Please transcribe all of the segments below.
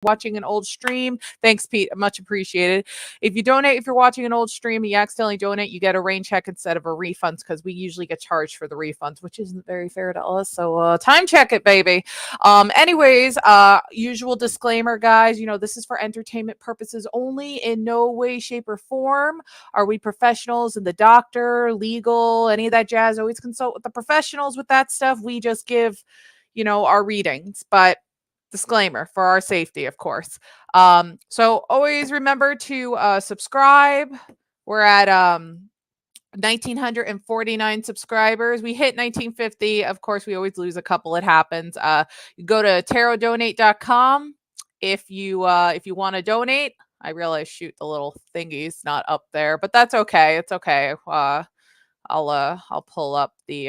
watching an old stream, thanks, Pete. Much appreciated. If you donate, if you're watching an old stream and you accidentally donate, you get a rain check instead of a refund because we usually get charged for the refunds, which isn't very fair to us. So time check it, baby. Anyways, usual disclaimer, guys. You know, this is for entertainment purposes only. In no way, shape, or form are we professionals in the doctor, legal, any of that jazz. Always consult with the professionals with that stuff. We just give, you know, our readings, but disclaimer for our safety, of course. So always remember to subscribe. We're at 1,949 subscribers. We hit 1,950. Of course, we always lose a couple. It happens. You go to tarotdonate.com if you want to donate. I realize, shoot, the little thingy's not up there, but that's okay. It's okay. I'll pull up the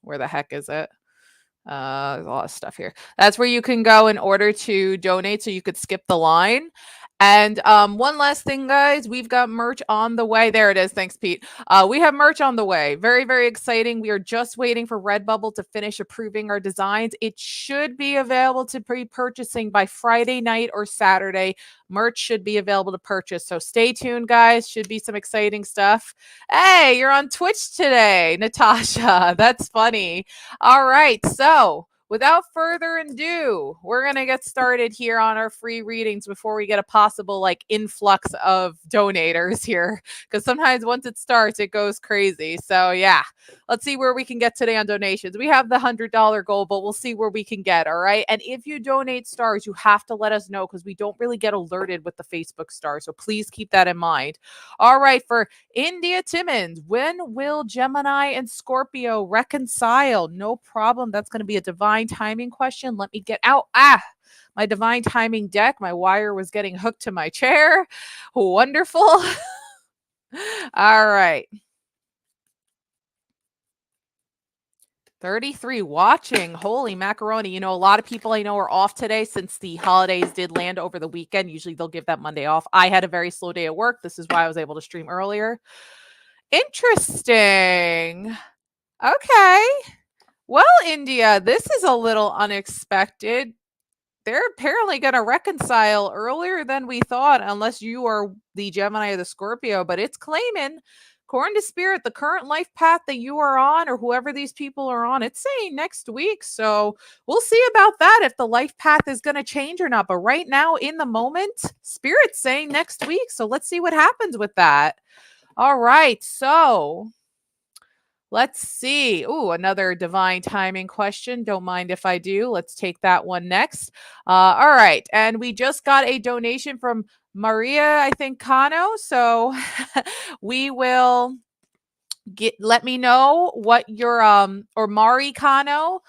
where the heck is it? There's a lot of stuff here. That's where you can go in order to donate, so you could skip the line. And one last thing, guys, we've got merch on the way. There it is. Thanks, Pete. We have merch on the way. Very, very exciting. We are just waiting for Redbubble to finish approving our designs. It should be available to pre-purchasing by Friday night or Saturday. Merch should be available to purchase. So stay tuned, guys. Should be some exciting stuff. Hey, you're on Twitch today, Natasha. That's funny. All right. So without further ado, we're going to get started here on our free readings before we get a possible like influx of donators here. Because sometimes once it starts, it goes crazy. So yeah, let's see where we can get today on donations. We have the $100 goal, but we'll see where we can get. All right. And if you donate stars, you have to let us know because we don't really get alerted with the Facebook stars. So please keep that in mind. All right. For India Timmons, when will Gemini and Scorpio reconcile? No problem. That's going to be a divine timing question. Let me get out. My divine timing deck. My wire was getting hooked to my chair. Wonderful. All right. 33 watching. Holy macaroni. You know, a lot of people I know are off today since the holidays did land over the weekend. Usually they'll give that Monday off. I had a very slow day at work. This is why I was able to stream earlier. Interesting. Okay. Well, India, this is a little unexpected. They're apparently going to reconcile earlier than we thought, unless you are the Gemini or the Scorpio, but it's claiming, according to Spirit, the current life path that you are on, or whoever these people are on, it's saying next week. So we'll see about that, if the life path is going to change or not. But right now, in the moment, Spirit's saying next week. So let's see what happens with that. All right. So let's see. Ooh, another divine timing question. Don't mind if I do. Let's take that one next. All right. And we just got a donation from Maria, I think, Cano. So we will let me know what your, or Mari Cano.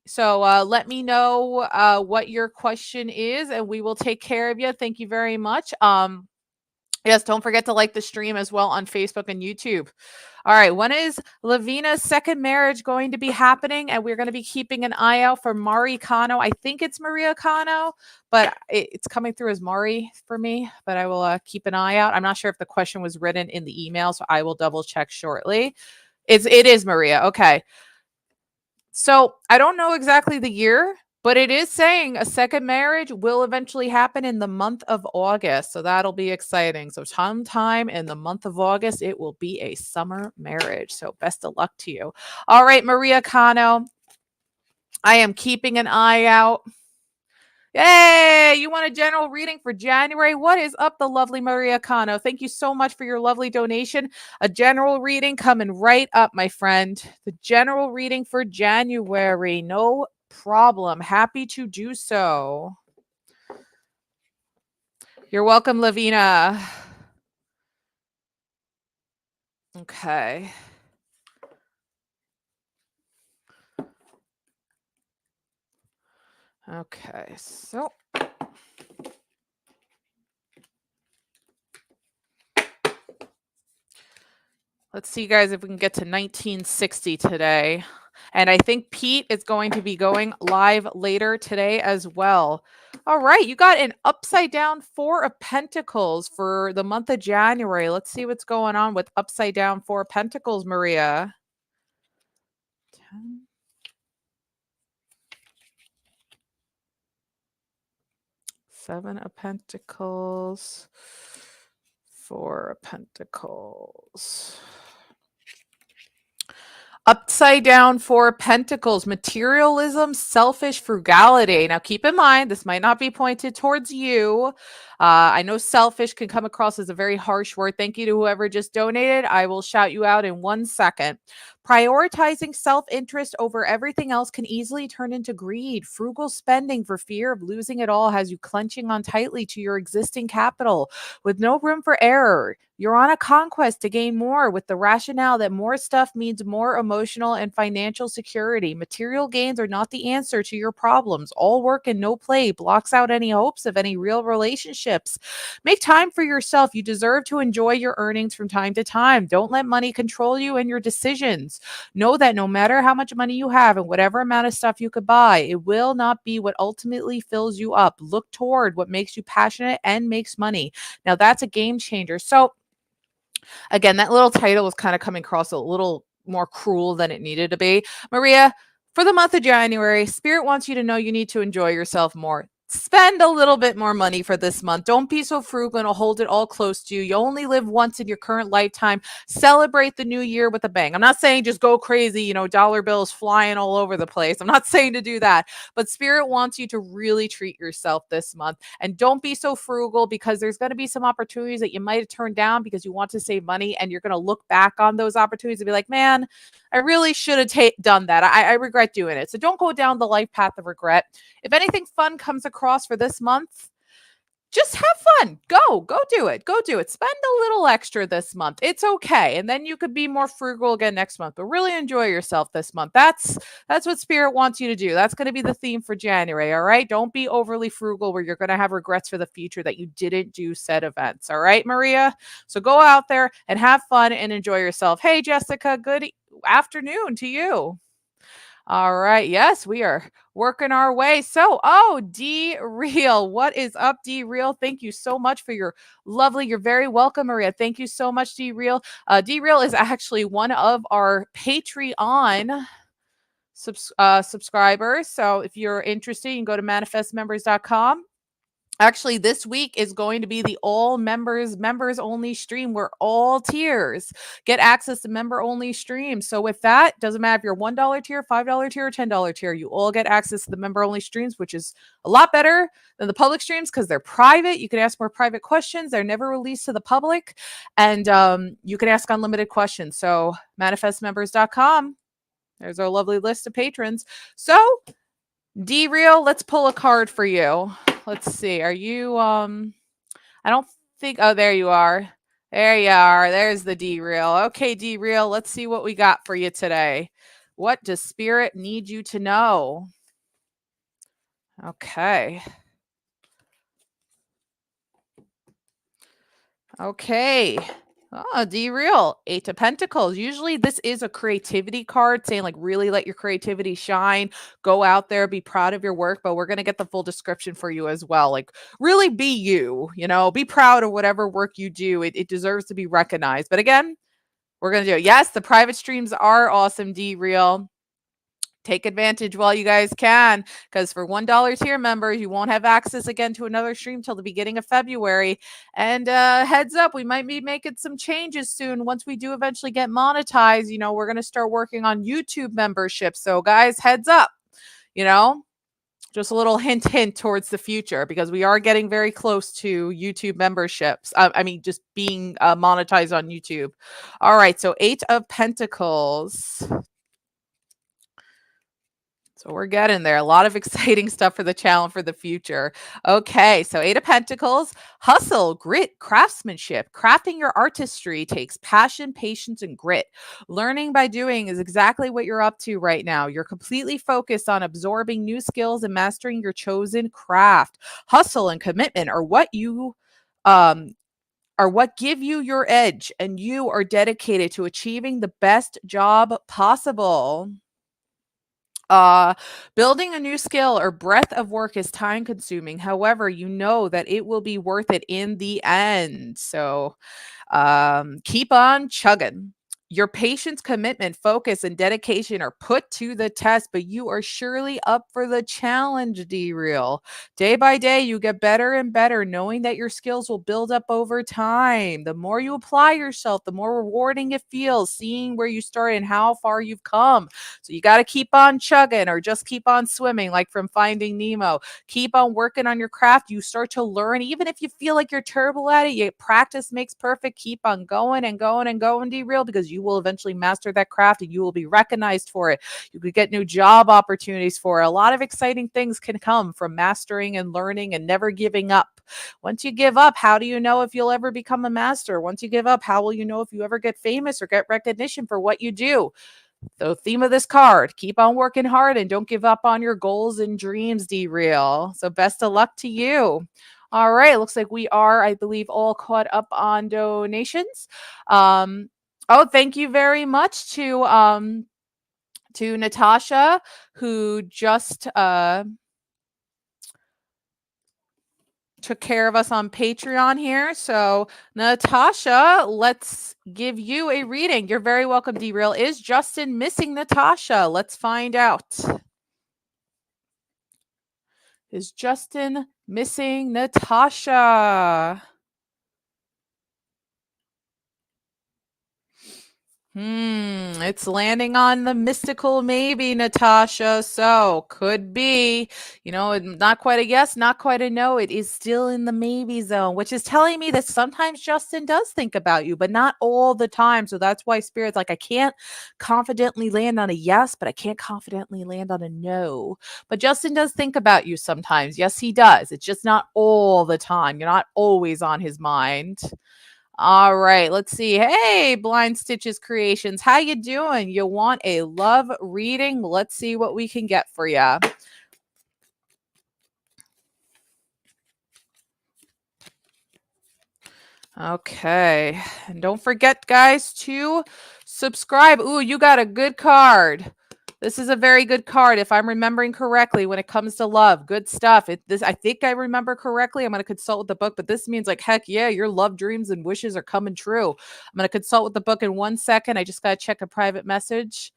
So let me know what your question is, and we will take care of you. Thank you very much. Yes, don't forget to like the stream as well on Facebook and YouTube. All right, when is Lavina's second marriage going to be happening? And we're going to be keeping an eye out for Mari Cano. I think it's Maria Cano, but it's coming through as Mari for me. But I will keep an eye out. I'm not sure if the question was written in the email, so I will double check shortly. It is Maria. Okay. So I don't know exactly the year, but it is saying a second marriage will eventually happen in the month of August. So that'll be exciting. So sometime in the month of August, it will be a summer marriage. So best of luck to you. All right, Maria Cano, I am keeping an eye out. Yay! You want a general reading for January? What is up, the lovely Maria Cano? Thank you so much for your lovely donation. A general reading coming right up, my friend. The general reading for January. No problem. Happy to do so. You're welcome, Lavina. Okay. Okay, so let's see, guys, if we can get to 1960 today. And I think Pete is going to be going live later today as well. All right, you got an upside down 4 of Pentacles for the month of January. Let's see what's going on with upside down 4 of Pentacles, Maria. 10. Seven of Pentacles, Four of Pentacles. Upside down, Four of Pentacles, materialism, selfish frugality. Now, keep in mind, this might not be pointed towards you. I know selfish can come across as a very harsh word. Thank you to whoever just donated. I will shout you out in 1 second. Prioritizing self-interest over everything else can easily turn into greed. Frugal spending for fear of losing it all has you clenching on tightly to your existing capital with no room for error. You're on a conquest to gain more with the rationale that more stuff means more emotional and financial security. Material gains are not the answer to your problems. All work and no play blocks out any hopes of any real relationships. Make time for yourself. You deserve to enjoy your earnings from time to time. Don't let money control you and your decisions. Know that no matter how much money you have and whatever amount of stuff you could buy, it will not be what ultimately fills you up. Look toward what makes you passionate and makes money. Now, that's a game changer. So, again, that little title was kind of coming across a little more cruel than it needed to be. Maria, for the month of January, Spirit wants you to know you need to enjoy yourself more. Spend a little bit more money for this month. Don't be so frugal and hold it all close to you. You only live once in your current lifetime. Celebrate the new year with a bang. I'm not saying just go crazy, dollar bills flying all over the place. I'm not saying to do that, but Spirit wants you to really treat yourself this month. And don't be so frugal, because there's going to be some opportunities that you might have turned down because you want to save money, and you're going to look back on those opportunities and be like, man, I really should have done that. I regret doing it. So don't go down the life path of regret. If anything fun comes across for this month, just have fun. Go do it. Go do it. Spend a little extra this month. It's okay. And then you could be more frugal again next month, but really enjoy yourself this month. That's what Spirit wants you to do. That's going to be the theme for January. All right. Don't be overly frugal where you're going to have regrets for the future that you didn't do said events. All right, Maria. So go out there and have fun and enjoy yourself. Hey, Jessica, good afternoon to you. All right. Yes, we are working our way. So, D Real, what is up, D Real? Thank you so much for your you're very welcome, Maria. Thank you so much, D Real. D Real is actually one of our Patreon subscribers. So if you're interested, you can go to manifestmembers.com. Actually, this week is going to be the all members only stream where all tiers get access to member only streams. So with that, doesn't matter if you're $1 tier, $5 tier, or $10 tier, you all get access to the member only streams, which is a lot better than the public streams because they're private. You can ask more private questions. They're never released to the public, and you can ask unlimited questions. So manifestmembers.com. There's our lovely list of patrons. So D Real, let's pull a card for you. Let's see. Are you I don't think there you are. There you are. There's the D Real. Okay, D Real, let's see what we got for you today. What does Spirit need you to know? Okay. Okay. Oh, D Real, Eight of Pentacles. Usually this is a creativity card saying like really let your creativity shine. Go out there, be proud of your work, but we're going to get the full description for you as well. Like really be you, be proud of whatever work you do. It deserves to be recognized. But again, we're going to do it. Yes, the private streams are awesome, D Real. Take advantage while you guys can, because for $1 tier members, you won't have access again to another stream till the beginning of February. And heads up, we might be making some changes soon. Once we do eventually get monetized, we're going to start working on YouTube memberships. So guys, heads up, just a little hint towards the future, because we are getting very close to YouTube memberships. Just being monetized on YouTube. All right. So Eight of Pentacles. So we're getting there. A lot of exciting stuff for the channel for the future. Okay, so Eight of Pentacles, hustle, grit, craftsmanship. Crafting your artistry takes passion, patience, and grit. Learning by doing is exactly what you're up to right now. You're completely focused on absorbing new skills and mastering your chosen craft. Hustle and commitment are what give you your edge, and you are dedicated to achieving the best job possible. Building a new skill or breadth of work is time consuming. However, you know that it will be worth it in the end. So keep on chugging. Your patience, commitment, focus, and dedication are put to the test, but you are surely up for the challenge, D-Real. Day by day, you get better and better, knowing that your skills will build up over time. The more you apply yourself, the more rewarding it feels, seeing where you started and how far you've come. So you got to keep on chugging or just keep on swimming, like from Finding Nemo. Keep on working on your craft. You start to learn, even if you feel like you're terrible at it, you practice makes perfect. Keep on going and going and going, D-Real, because you will eventually master that craft and you will be recognized for it. You could get new job opportunities for it. A lot of exciting things can come from mastering and learning and never giving up. Once you give up, how do you know if you'll ever become a master? Once you give up, how will you know if you ever get famous or get recognition for what you do? The theme of this card, keep on working hard and don't give up on your goals and dreams, D-Real. So best of luck to you. All right, looks like we are, I believe, all caught up on donations. Oh, thank you very much to Natasha, who just took care of us on Patreon here. So, Natasha, let's give you a reading. You're very welcome, D-Real. Is Justin missing Natasha? Let's find out. Is Justin missing Natasha? It's landing on the mystical maybe, Natasha. So could be, not quite a yes, not quite a no. It is still in the maybe zone, which is telling me that sometimes Justin does think about you, but not all the time. So that's why Spirit's like, I can't confidently land on a yes, but I can't confidently land on a no. But Justin does think about you sometimes. Yes, he does. It's just not all the time. You're not always on his mind. All right, let's see. Hey, Blind Stitches Creations, how you doing? You want a love reading? Let's see what we can get for you. Okay, and don't forget, guys, to subscribe. Ooh, you got a good card. This is a very good card, if I'm remembering correctly, when it comes to love. Good stuff. I think I remember correctly. I'm going to consult with the book, but this means like, heck yeah, your love dreams and wishes are coming true. I'm going to consult with the book in 1 second. I just got to check a private message.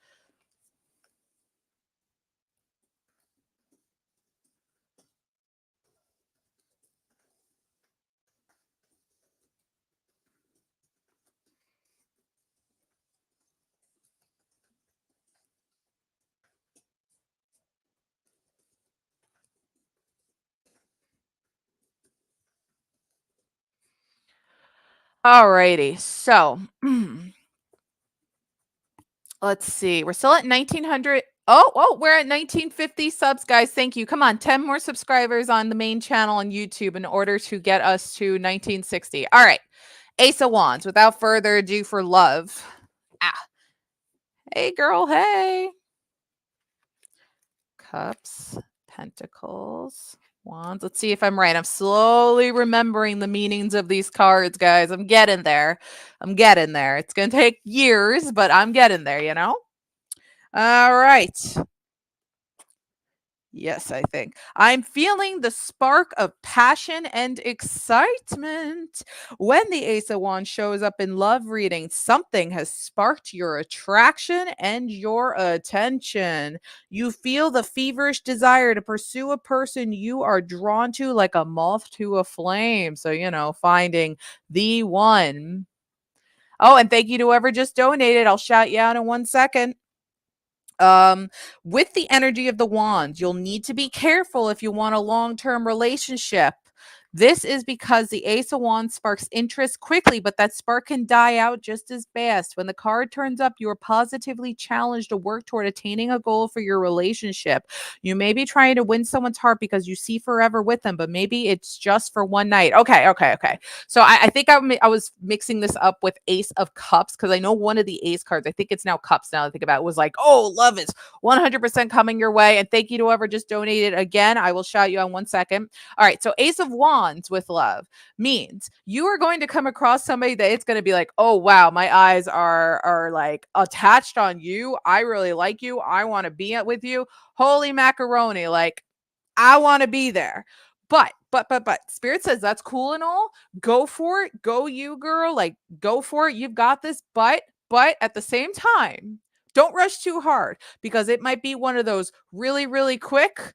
All righty. So, let's see. We're still at 1900. Oh, we're at 1950 subs, guys. Thank you. Come on, 10 more subscribers on the main channel on YouTube in order to get us to 1960. All right. Ace of Wands. Without further ado, for love. Ah. Hey, girl. Hey. Cups, Pentacles, Wands. Let's see if I'm right. I'm slowly remembering the meanings of these cards, guys. I'm getting there. It's going to take years, but I'm getting there, All right. Yes, I think. I'm feeling the spark of passion and excitement. When the Ace of Wands shows up in love reading, something has sparked your attraction and your attention. You feel the feverish desire to pursue a person you are drawn to like a moth to a flame. So, finding the one. Oh, and thank you to whoever just donated. I'll shout you out in 1 second. With the energy of the wand, you'll need to be careful if you want a long-term relationship. This is because the Ace of Wands sparks interest quickly, but that spark can die out just as fast. When the card turns up, you are positively challenged to work toward attaining a goal for your relationship. You may be trying to win someone's heart because you see forever with them, but maybe it's just for one night. Okay. So I think I was mixing this up with Ace of Cups because I know one of the Ace cards, I think it's now Cups now I think about it, was like, oh, love is 100% coming your way. And thank you to whoever just donated again. I will shout you out in 1 second. All right. So Ace of Wands with love means you are going to come across somebody that it's going to be like, oh wow, my eyes are like attached on you. I really like you. I want to be with you. Holy macaroni. Like, I want to be there. But Spirit says that's cool and all. Go for it. Go you, girl. Like, go for it. You've got this. But But at the same time, don't rush too hard because it might be one of those really, really quick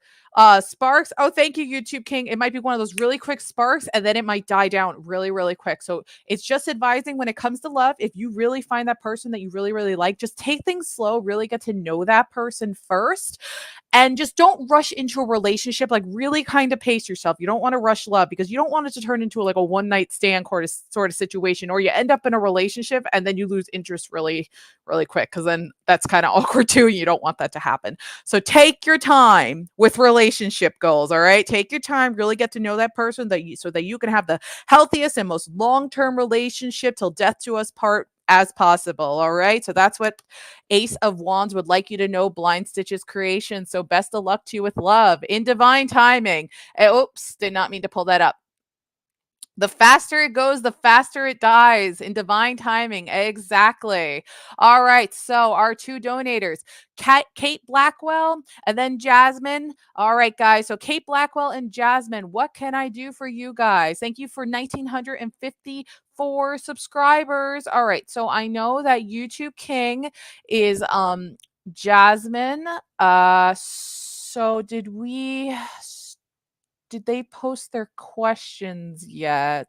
sparks. Oh, thank you, YouTube King. It might be one of those really quick sparks and then it might die down really, really quick. So it's just advising when it comes to love, if you really find that person that you really, really like, just take things slow, really get to know that person first. And just don't rush into a relationship. Like, really kind of pace yourself. You don't want to rush love because you don't want it to turn into like a one night stand sort of situation, or you end up in a relationship and then you lose interest really, really quick, because then that's kind of awkward too. You don't want that to happen. So take your time with relationship goals. All right. Take your time, really get to know that person so that you can have the healthiest and most long-term relationship till death do us part as possible. All right. So that's what Ace of Wands would like you to know, Blind Stitch's creation. So best of luck to you with love in divine timing. Oops, did not mean to pull that up. The faster it goes, the faster it dies in divine timing. Exactly. All right. So our two donators, Kate Blackwell and then Jasmine. All right, guys. So Kate Blackwell and Jasmine, what can I do for you guys? Thank you for 1,954 subscribers. All right. So I know that YouTube King is Jasmine. So did they post their questions yet?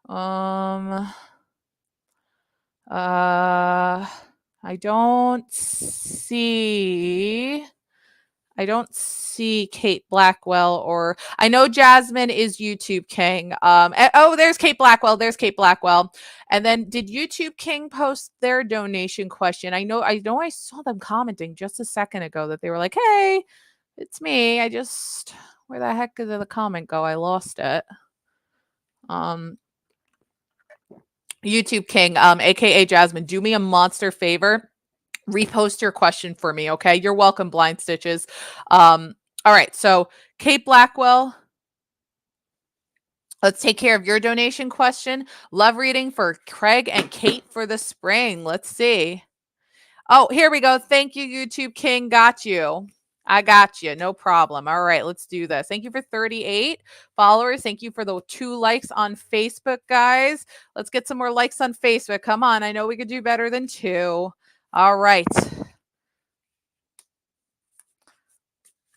I don't see Kate Blackwell, or I know Jasmine is YouTube King. Oh, there's Kate Blackwell. And then did YouTube King post their donation question? I know I saw them commenting just a second ago that they were like, "Hey, it's me. Where the heck did the comment go? I lost it." YouTube King, aka Jasmine, do me a monster favor. Repost your question for me, okay? You're welcome, Blind Stitches. All right, so Kate Blackwell, let's take care of your donation question. Love reading for Craig and Kate for the spring. Let's see. Oh, here we go. Thank you, YouTube King. Got you. I got you. No problem. All right, let's do this. Thank you for 38 followers. Thank you for the 2 likes on Facebook, guys. Let's get some more likes on Facebook. Come on. I know we could do better than 2. All right.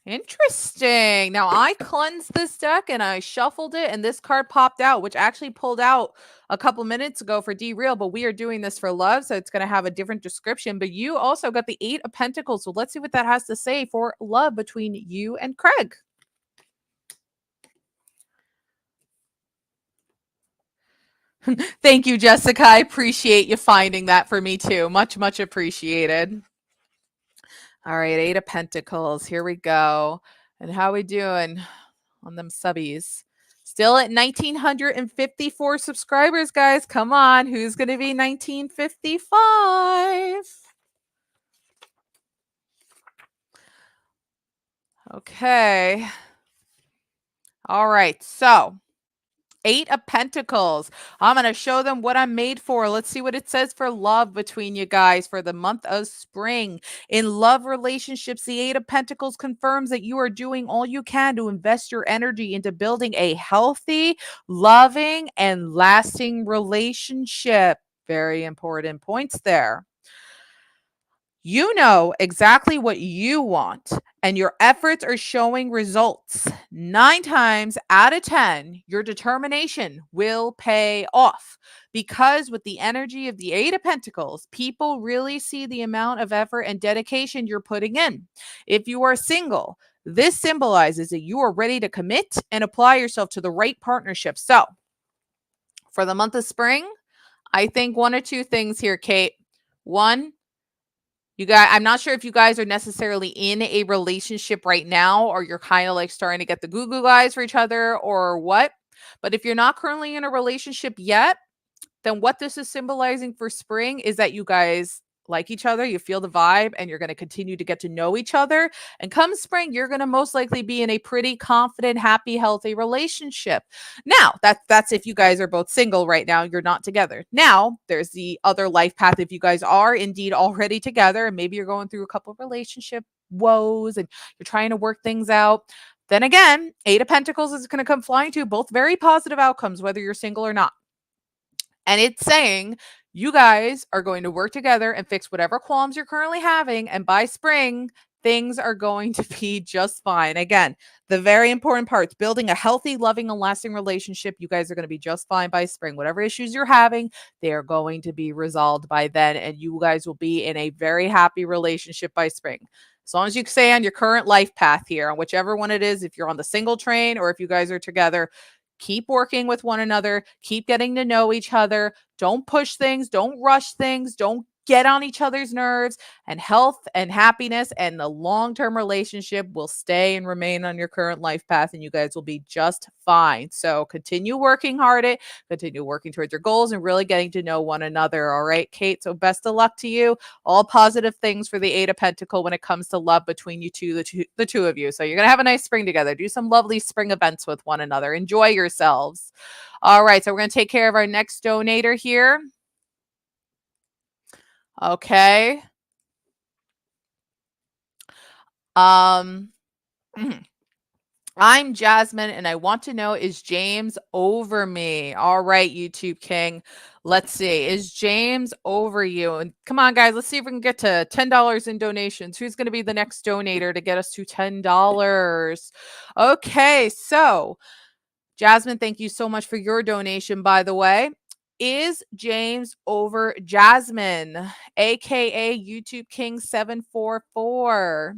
Interesting. Now I cleansed this deck and I shuffled it and this card popped out, which actually pulled out a couple minutes ago for D Real, but we are doing this for love, so it's going to have a different description. But you also got the 8 of Pentacles, so let's see what that has to say for love between you and Craig. Thank you, Jessica. I appreciate you finding that for me too. Much, much appreciated. All right, 8 of Pentacles. Here we go. And how we doing on them subbies? Still at 1,954 subscribers, guys. Come on. Who's going to be 1,955? Okay. All right. So 8 of Pentacles. I'm going to show them what I'm made for. Let's see what it says for love between you guys for the month of spring. In love relationships, the 8 of Pentacles confirms that you are doing all you can to invest your energy into building a healthy, loving, and lasting relationship. Very important points there. You know exactly what you want, and your efforts are showing results. 9 times out of 10, your determination will pay off, because with the energy of the 8 of Pentacles, people really see the amount of effort and dedication you're putting in. If you are single, this symbolizes that you are ready to commit and apply yourself to the right partnership. So, for the month of spring, I think 1 or 2 things here, Kate. 1, I'm not sure if you guys are necessarily in a relationship right now, or you're kind of like starting to get the goo eyes for each other or what. But if you're not currently in a relationship yet, then what this is symbolizing for spring is that you guys like each other, you feel the vibe, and you're going to continue to get to know each other. And come spring, you're going to most likely be in a pretty confident, happy, healthy relationship. Now, that's if you guys are both single right now, you're not together. Now, there's the other life path if you guys are indeed already together, and maybe you're going through a couple of relationship woes and you're trying to work things out. Then again, 8 of Pentacles is going to come flying to both very positive outcomes, whether you're single or not. And it's saying You guys are going to work together and fix whatever qualms you're currently having. And by spring, things are going to be just fine. Again, the very important parts, building a healthy, loving, and lasting relationship. You guys are going to be just fine by spring. Whatever issues you're having, they are going to be resolved by then. And you guys will be in a very happy relationship by spring. As long as you stay on your current life path here, on whichever one it is, if you're on the single train or if you guys are together, keep working with one another, keep getting to know each other. Don't push things, don't rush things, don't get on each other's nerves, and health and happiness and the long-term relationship will stay and remain on your current life path, and you guys will be just fine. So continue working hard at it, continue working towards your goals and really getting to know one another. All right, Kate. So best of luck to you. All positive things for the Eight of Pentacles when it comes to love between you two, the two of you. So you're gonna have a nice spring together. Do some lovely spring events with one another. Enjoy yourselves. All right, so we're gonna take care of our next donator here. Okay. Um, I'm Jasmine, and I want to know, is James over me? All right, YouTube King. Let's see. Is James over you? And come on, guys. Let's see if we can get to $10 in donations. Who's going to be the next donator to get us to $10? Okay, so Jasmine, thank you so much for your donation, by the way. Is James over Jasmine, aka YouTube King 744?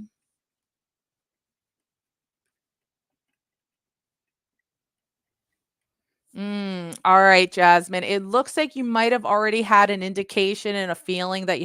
All right, Jasmine. It looks like you might have already had an indication and a feeling that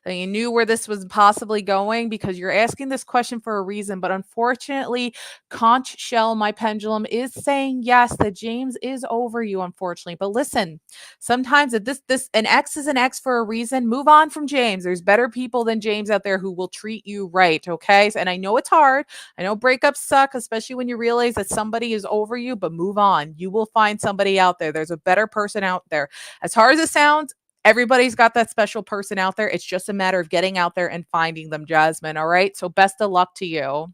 that you knew where this was possibly going because you're asking this question for a reason. But unfortunately, conch shell, my pendulum, is saying yes, that James is over you, unfortunately. But listen, sometimes if this an X is an X for a reason. Move on from James. There's better people than James out there who will treat you right. Okay. And I know it's hard. I know breakups suck, especially when you realize that somebody is over you, but move on. You will find somebody out there. There's a better person out there. As hard as it sounds, everybody's got that special person out there. It's just a matter of getting out there and finding them, Jasmine. All right. So best of luck to you.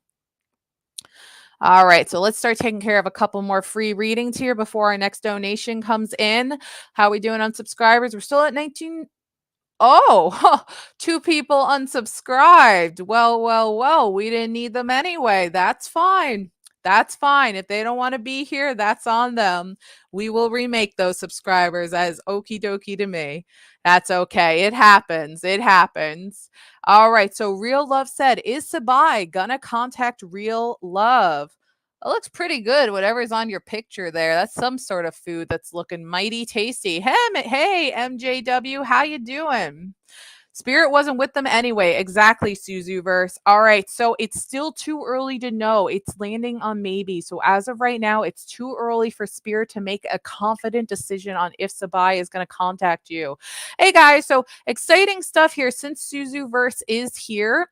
All right, so let's start taking care of a couple more free readings here before our next donation comes in. How are we doing on subscribers? We're still at 19. Oh, two people unsubscribed. Well, we didn't need them anyway. That's fine. That's fine. If they don't want to be here, that's on them. We will remake those subscribers as okie dokie to me. That's okay. It happens. It happens. All right. So Real Love said, is Sabai gonna contact Real Love? It looks pretty good. Whatever's on your picture there. That's some sort of food that's looking mighty tasty. Hey, MJW, how you doing? Spirit wasn't with them anyway. Exactly, Suzuverse. All right, so it's still too early to know. It's landing on maybe. So as of right now, it's too early for Spirit to make a confident decision on if Sabai is going to contact you. Hey guys, so exciting stuff here since Suzuverse is here.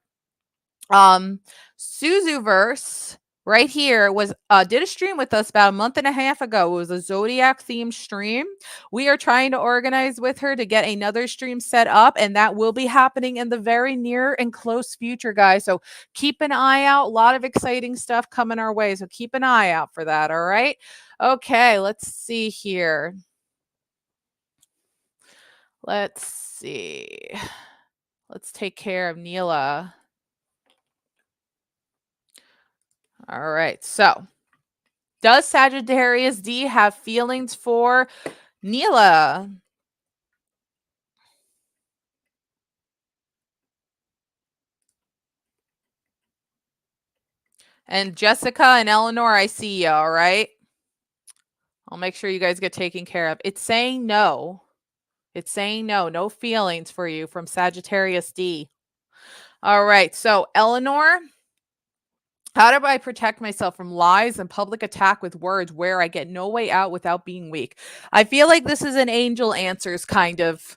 Suzuverse right here was did a stream with us about a month and a half ago. It was a zodiac themed stream. We are trying to organize with her to get another stream set up, and that will be happening in the very near and close future, guys. So keep an eye out. A lot of exciting stuff coming our way. So keep an eye out for that. All right. Okay, let's see here. Let's see. Let's take care of Neela. All right. So does Sagittarius D have feelings for Neela? And Jessica and Eleanor, I see you, all right? I'll make sure you guys get taken care of. It's saying no. It's saying no. No feelings for you from Sagittarius D. All right. So, Eleanor, how do I protect myself from lies and public attack with words where I get no way out without being weak? I feel like this is an angel answers kind of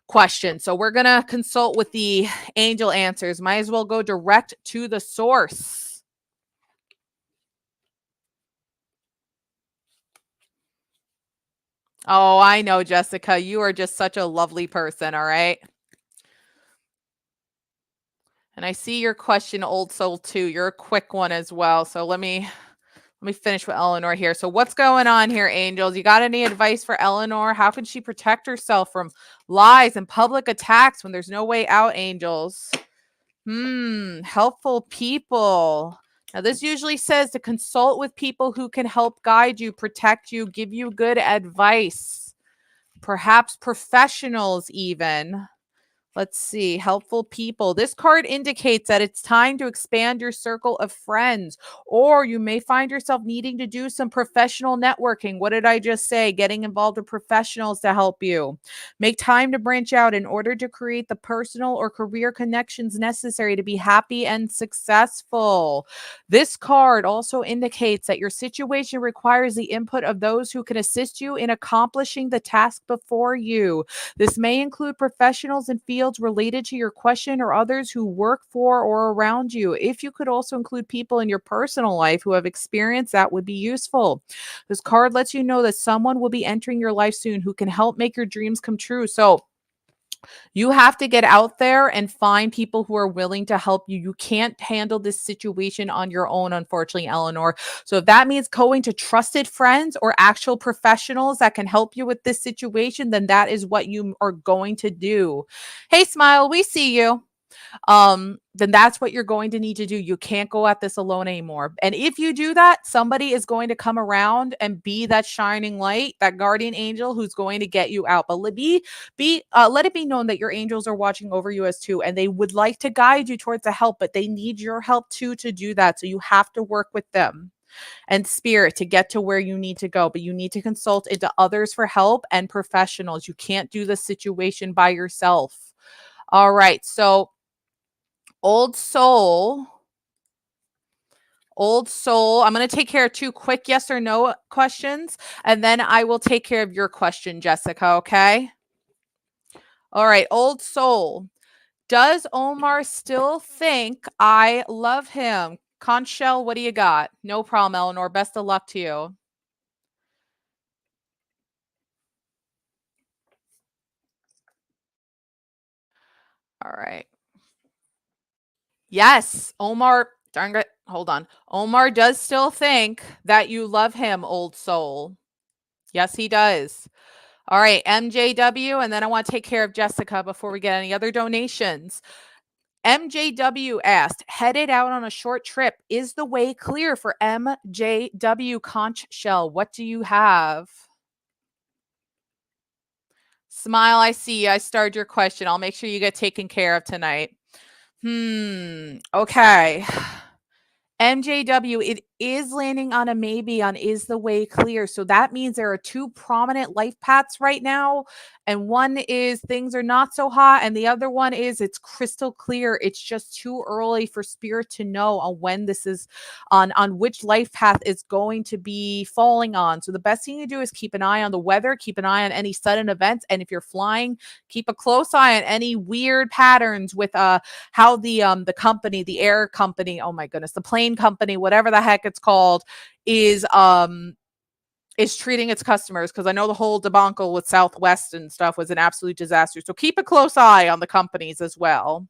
question. So we're going to consult with the angel answers. Might as well go direct to the source. Oh, I know, Jessica. You are just such a lovely person, all right? And I see your question, Old Soul, too. You're a quick one as well. So let me Let me finish with Eleanor here. So what's going on here, angels? You got any advice for Eleanor? How can she protect herself from lies and public attacks when there's no way out, angels? Helpful people. Now, this usually says to consult with people who can help guide you, protect you, give you good advice. Perhaps professionals even. Let's see. Helpful people. This card indicates that it's time to expand your circle of friends, or you may find yourself needing to do some professional networking. What did I just say? Getting involved with professionals to help you. Make time to branch out in order to create the personal or career connections necessary to be happy and successful. This card also indicates that your situation requires the input of those who can assist you in accomplishing the task before you. This may include professionals in fields related to your question or others who work for or around you. If you could also include people in your personal life who have experience, that would be useful. This card lets you know that someone will be entering your life soon who can help make your dreams come true. So you have to get out there and find people who are willing to help you. You can't handle this situation on your own, unfortunately, Eleanor. So if that means going to trusted friends or actual professionals that can help you with this situation, then that is what you are going to do. Hey, Smile, we see you. Then that's what you're going to need to do. You can't go at this alone anymore. And if you do that, somebody is going to come around and be that shining light, that guardian angel who's going to get you out. But let it be known that your angels are watching over you as too, and they would like to guide you towards the help, but they need your help too to do that. So you have to work with them and spirit to get to where you need to go, but you need to consult into others for help and professionals. You can't do the situation by yourself. All right. So Old soul. I'm going to take care of 2 quick yes or no questions, and then I will take care of your question, Jessica, okay? All right, old soul. Does Omar still think I love him? Conchelle, what do you got? No problem, Eleanor. Best of luck to you. All right. Yes, Omar, darn it. Hold on. Omar does still think that you love him, old soul. Yes, he does. All right, MJW, and then I want to take care of Jessica before we get any other donations. MJW asked, headed out on a short trip. Is the way clear for MJW? Conch Shell, what do you have? Smile, I see you. I started your question. I'll make sure you get taken care of tonight. Okay. MJW, it is landing on a maybe on is the way clear. So that means there are 2 prominent life paths right now. And one is things are not so hot. And the other one is it's crystal clear. It's just too early for spirit to know on when this is on which life path is going to be falling on. So the best thing you do is keep an eye on the weather, keep an eye on any sudden events. And if you're flying, keep a close eye on any weird patterns with how the company, the air company, oh my goodness, the plane company, whatever the heck it's called, is treating its customers, because I know the whole debacle with Southwest and stuff was an absolute disaster. So keep a close eye on the companies as well.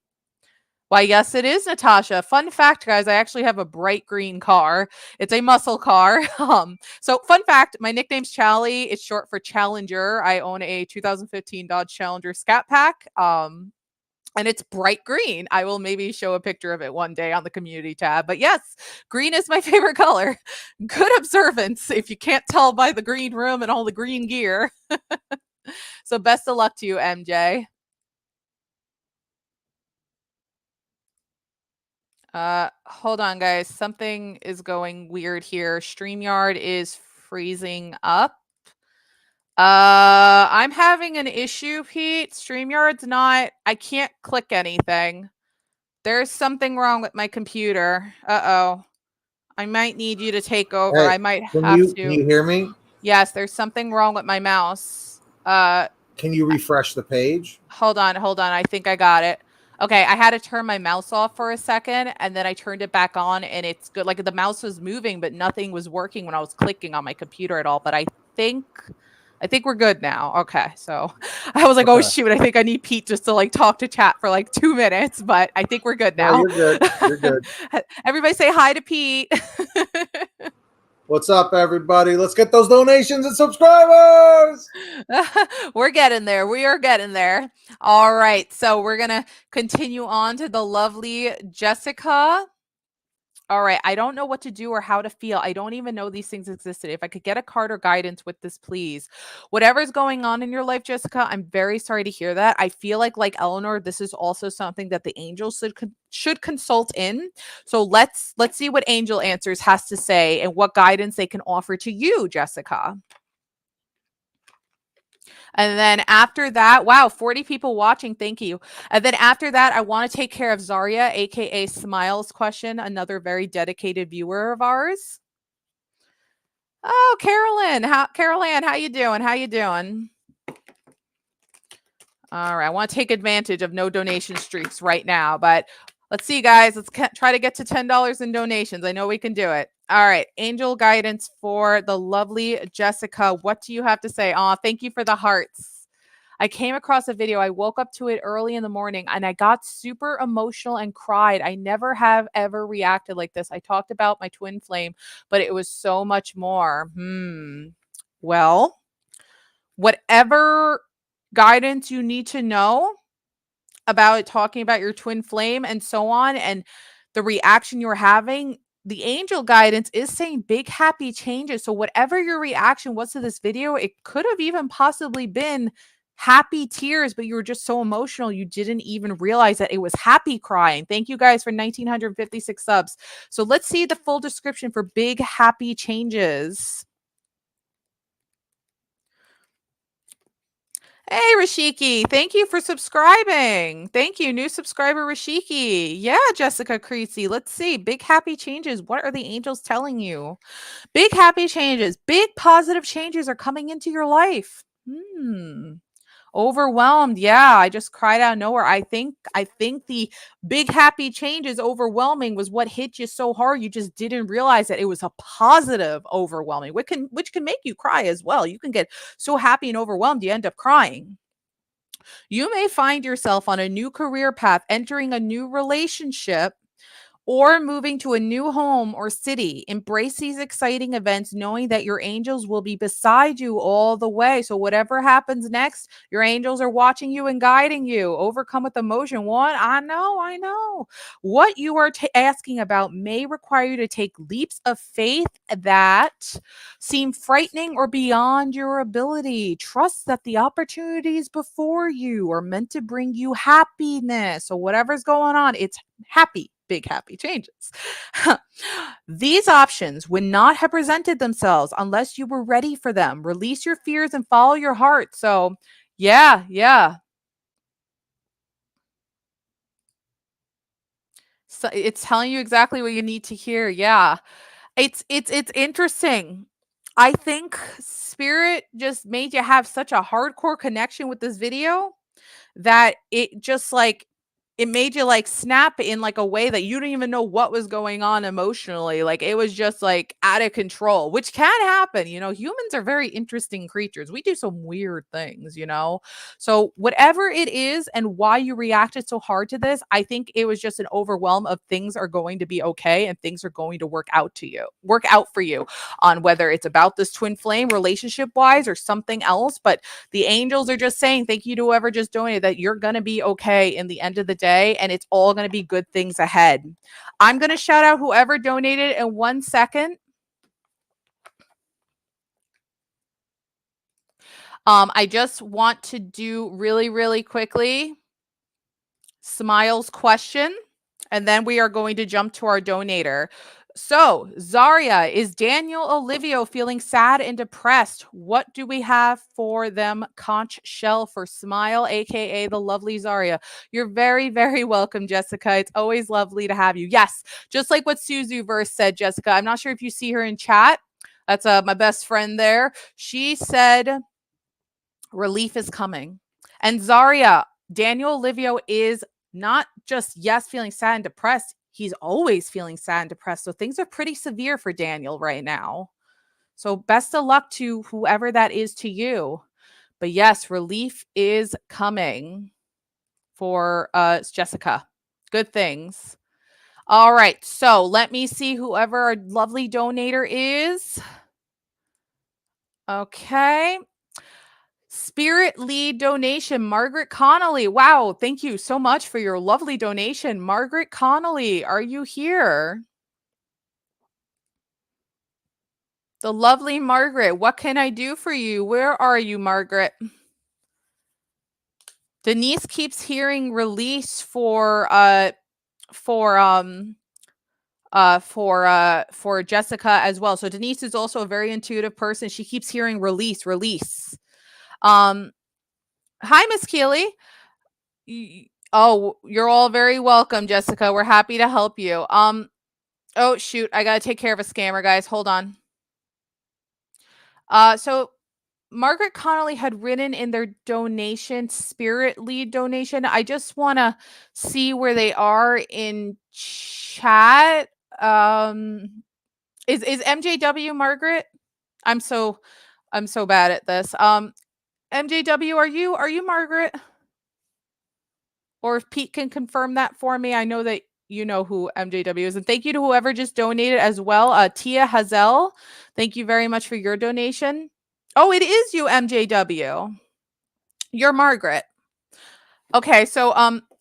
Why, yes, it is, Natasha. Fun fact, guys, I actually have a bright green car. It's a muscle car. So fun fact, my nickname's Chally. It's short for Challenger. I own a 2015 Dodge Challenger Scat Pack. And it's bright green. I will maybe show a picture of it one day on the community tab. But yes, green is my favorite color. Good observance if you can't tell by the green room and all the green gear. So best of luck to you, MJ. Hold on, guys. Something is going weird here. StreamYard is freezing up. I'm having an issue, Pete. StreamYard's not, I can't click anything. There's something wrong with my computer. Uh-oh. I might need you to take over. Hey, I might have to. Can you hear me? Yes, there's something wrong with my mouse. Can you refresh the page? Hold on. I think I got it. Okay, I had to turn my mouse off for a second, and then I turned it back on, and it's good. Like, the mouse was moving, but nothing was working when I was clicking on my computer at all. But I think we're good now. Okay, so I was like, oh shoot, I think I need Pete just to like talk to chat for like 2 minutes, but I think we're good now. No, you're good. You're good. Everybody say hi to Pete. What's up, everybody? Let's get those donations and subscribers. We're getting there. We are getting there. All right. So we're going to continue on to the lovely Jessica. All right. I don't know what to do or how to feel. I don't even know these things existed. If I could get a card or guidance with this, please. Whatever's going on in your life, Jessica, I'm very sorry to hear that. I feel like Eleanor, this is also something that the angels should consult in. So let's see what Angel Answers has to say and what guidance they can offer to you, Jessica. And then after that, wow, 40 people watching. Thank you. And then after that, I want to take care of Zaria, aka Smiles question, another very dedicated viewer of ours. Oh, Carolyn, how you doing? How you doing? All right, I want to take advantage of no donation streaks right now, but let's see, guys. Let's try to get to $10 in donations. I know we can do it. All right, angel guidance for the lovely Jessica. What do you have to say? Oh, thank you for the hearts. I came across a video. I woke up to it early in the morning and I got super emotional and cried. I never have ever reacted like this. I talked about my twin flame, but it was so much more. Well, whatever guidance you need to know about it, talking about your twin flame and so on, and the reaction you're having, the angel guidance is saying big happy changes. So whatever your reaction was to this video, it could have even possibly been happy tears, but you were just so emotional you didn't even realize that it was happy crying. Thank you guys for 1956 subs. So let's see the full description for big happy changes. Hey, Rashiki, thank you for subscribing. Thank you, new subscriber Rashiki. Yeah, Jessica Creasy. Let's see. Big happy changes. What are the angels telling you? Big happy changes. Big positive changes are coming into your life. Overwhelmed. Yeah, I just cried out of nowhere. I think the big happy changes overwhelming was what hit you so hard you just didn't realize that it was a positive overwhelming, which can make you cry as well. You can get so happy and overwhelmed you end up crying. You may find yourself on a new career path, entering a new relationship, or moving to a new home or city. Embrace these exciting events, knowing that your angels will be beside you all the way. So whatever happens next, your angels are watching you and guiding you. Overcome with emotion. What? I know. What you are asking about may require you to take leaps of faith that seem frightening or beyond your ability. Trust that the opportunities before you are meant to bring you happiness. So whatever's going on, it's happy. Big happy changes. These options would not have presented themselves unless you were ready for them. Release your fears and follow your heart. So, yeah. So it's telling you exactly what you need to hear. Yeah. It's interesting. I think spirit just made you have such a hardcore connection with this video that it just it made you snap in a way that you didn't even know what was going on emotionally. Like it was just out of control, which can happen. Humans are very interesting creatures. We do some weird things. So whatever it is and why you reacted so hard to this, I think it was just an overwhelm of things are going to be okay and things are going to work out for you on whether it's about this twin flame relationship wise or something else. But the angels are just saying thank you to whoever just donated, that you're going to be okay in the end of the day, and it's all going to be good things ahead. I'm going to shout out whoever donated in 1 second. I just want to do really, really quickly Smiles question, and then we are going to jump to our donator. So, Zaria, is Daniel Olivio feeling sad and depressed? What do we have for them? Conch Shell for Smile, aka the lovely Zaria. You're very, very welcome, Jessica. It's always lovely to have you. Yes, just like what Suzu Verse said, Jessica. I'm not sure if you see her in chat. That's my best friend there. She said, relief is coming. And Zaria, Daniel Olivio is not just, yes, feeling sad and depressed. He's always feeling sad and depressed. So things are pretty severe for Daniel right now. So best of luck to whoever that is to you. But yes, relief is coming for Jessica. Good things. All right, so let me see whoever our lovely donator is. Okay. Spirit lead donation, Margaret Connolly. Wow, thank you so much for your lovely donation. Margaret Connolly, are you here? The lovely Margaret, what can I do for you? Where are you, Margaret? Denise keeps hearing release for Jessica as well. So Denise is also a very intuitive person. She keeps hearing release, release. Hi, Miss Keeley. Oh, you're all very welcome, Jessica. We're happy to help you. Oh shoot, I gotta take care of a scammer, guys. Hold on. So Margaret Connolly had written in their donation, spirit lead donation. I just want to see where they are in chat. Is MJW Margaret? I'm so bad at this. MJW, are you Margaret? Or if Pete can confirm that for me, I know that you know who MJW is. And thank you to whoever just donated as well. Tia Hazel, thank you very much for your donation. Oh, it is you, MJW. You're Margaret. Okay, so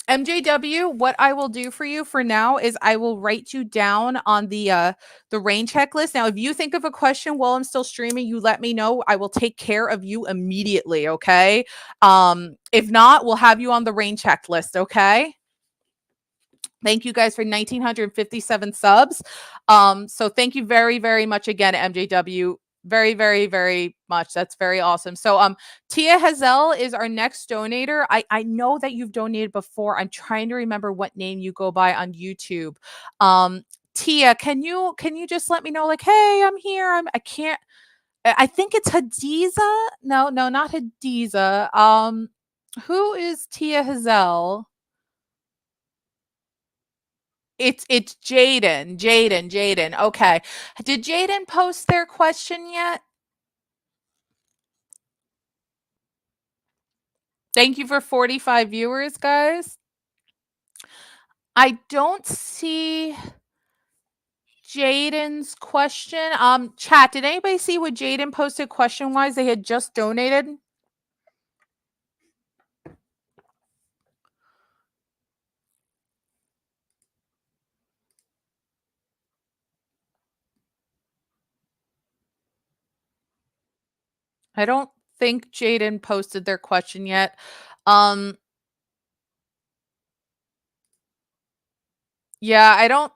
MJW, what I will do for you for now is I will write you down on the rain checklist. Now, if you think of a question while I'm still streaming, you let me know. I will take care of you immediately, okay? If not, we'll have you on the rain checklist, okay? Thank you guys for 1,957 subs. So thank you very, very much again, MJW. Very, very, very much. That's very awesome. So Tia Hazel is our next donator. I know that you've donated before. I'm trying to remember what name you go by on YouTube. Tia, can you just let me know, like, hey, I'm here. I can't. I think it's Hadiza. No, not Hadiza. Who is Tia Hazel? It's Jaden. Okay. Did Jaden post their question yet? Thank you for 45 viewers, guys. I don't see Jaden's question. Chat, did anybody see what Jaden posted question-wise? They had just donated. I don't think Jaden posted their question yet. Yeah, I don't.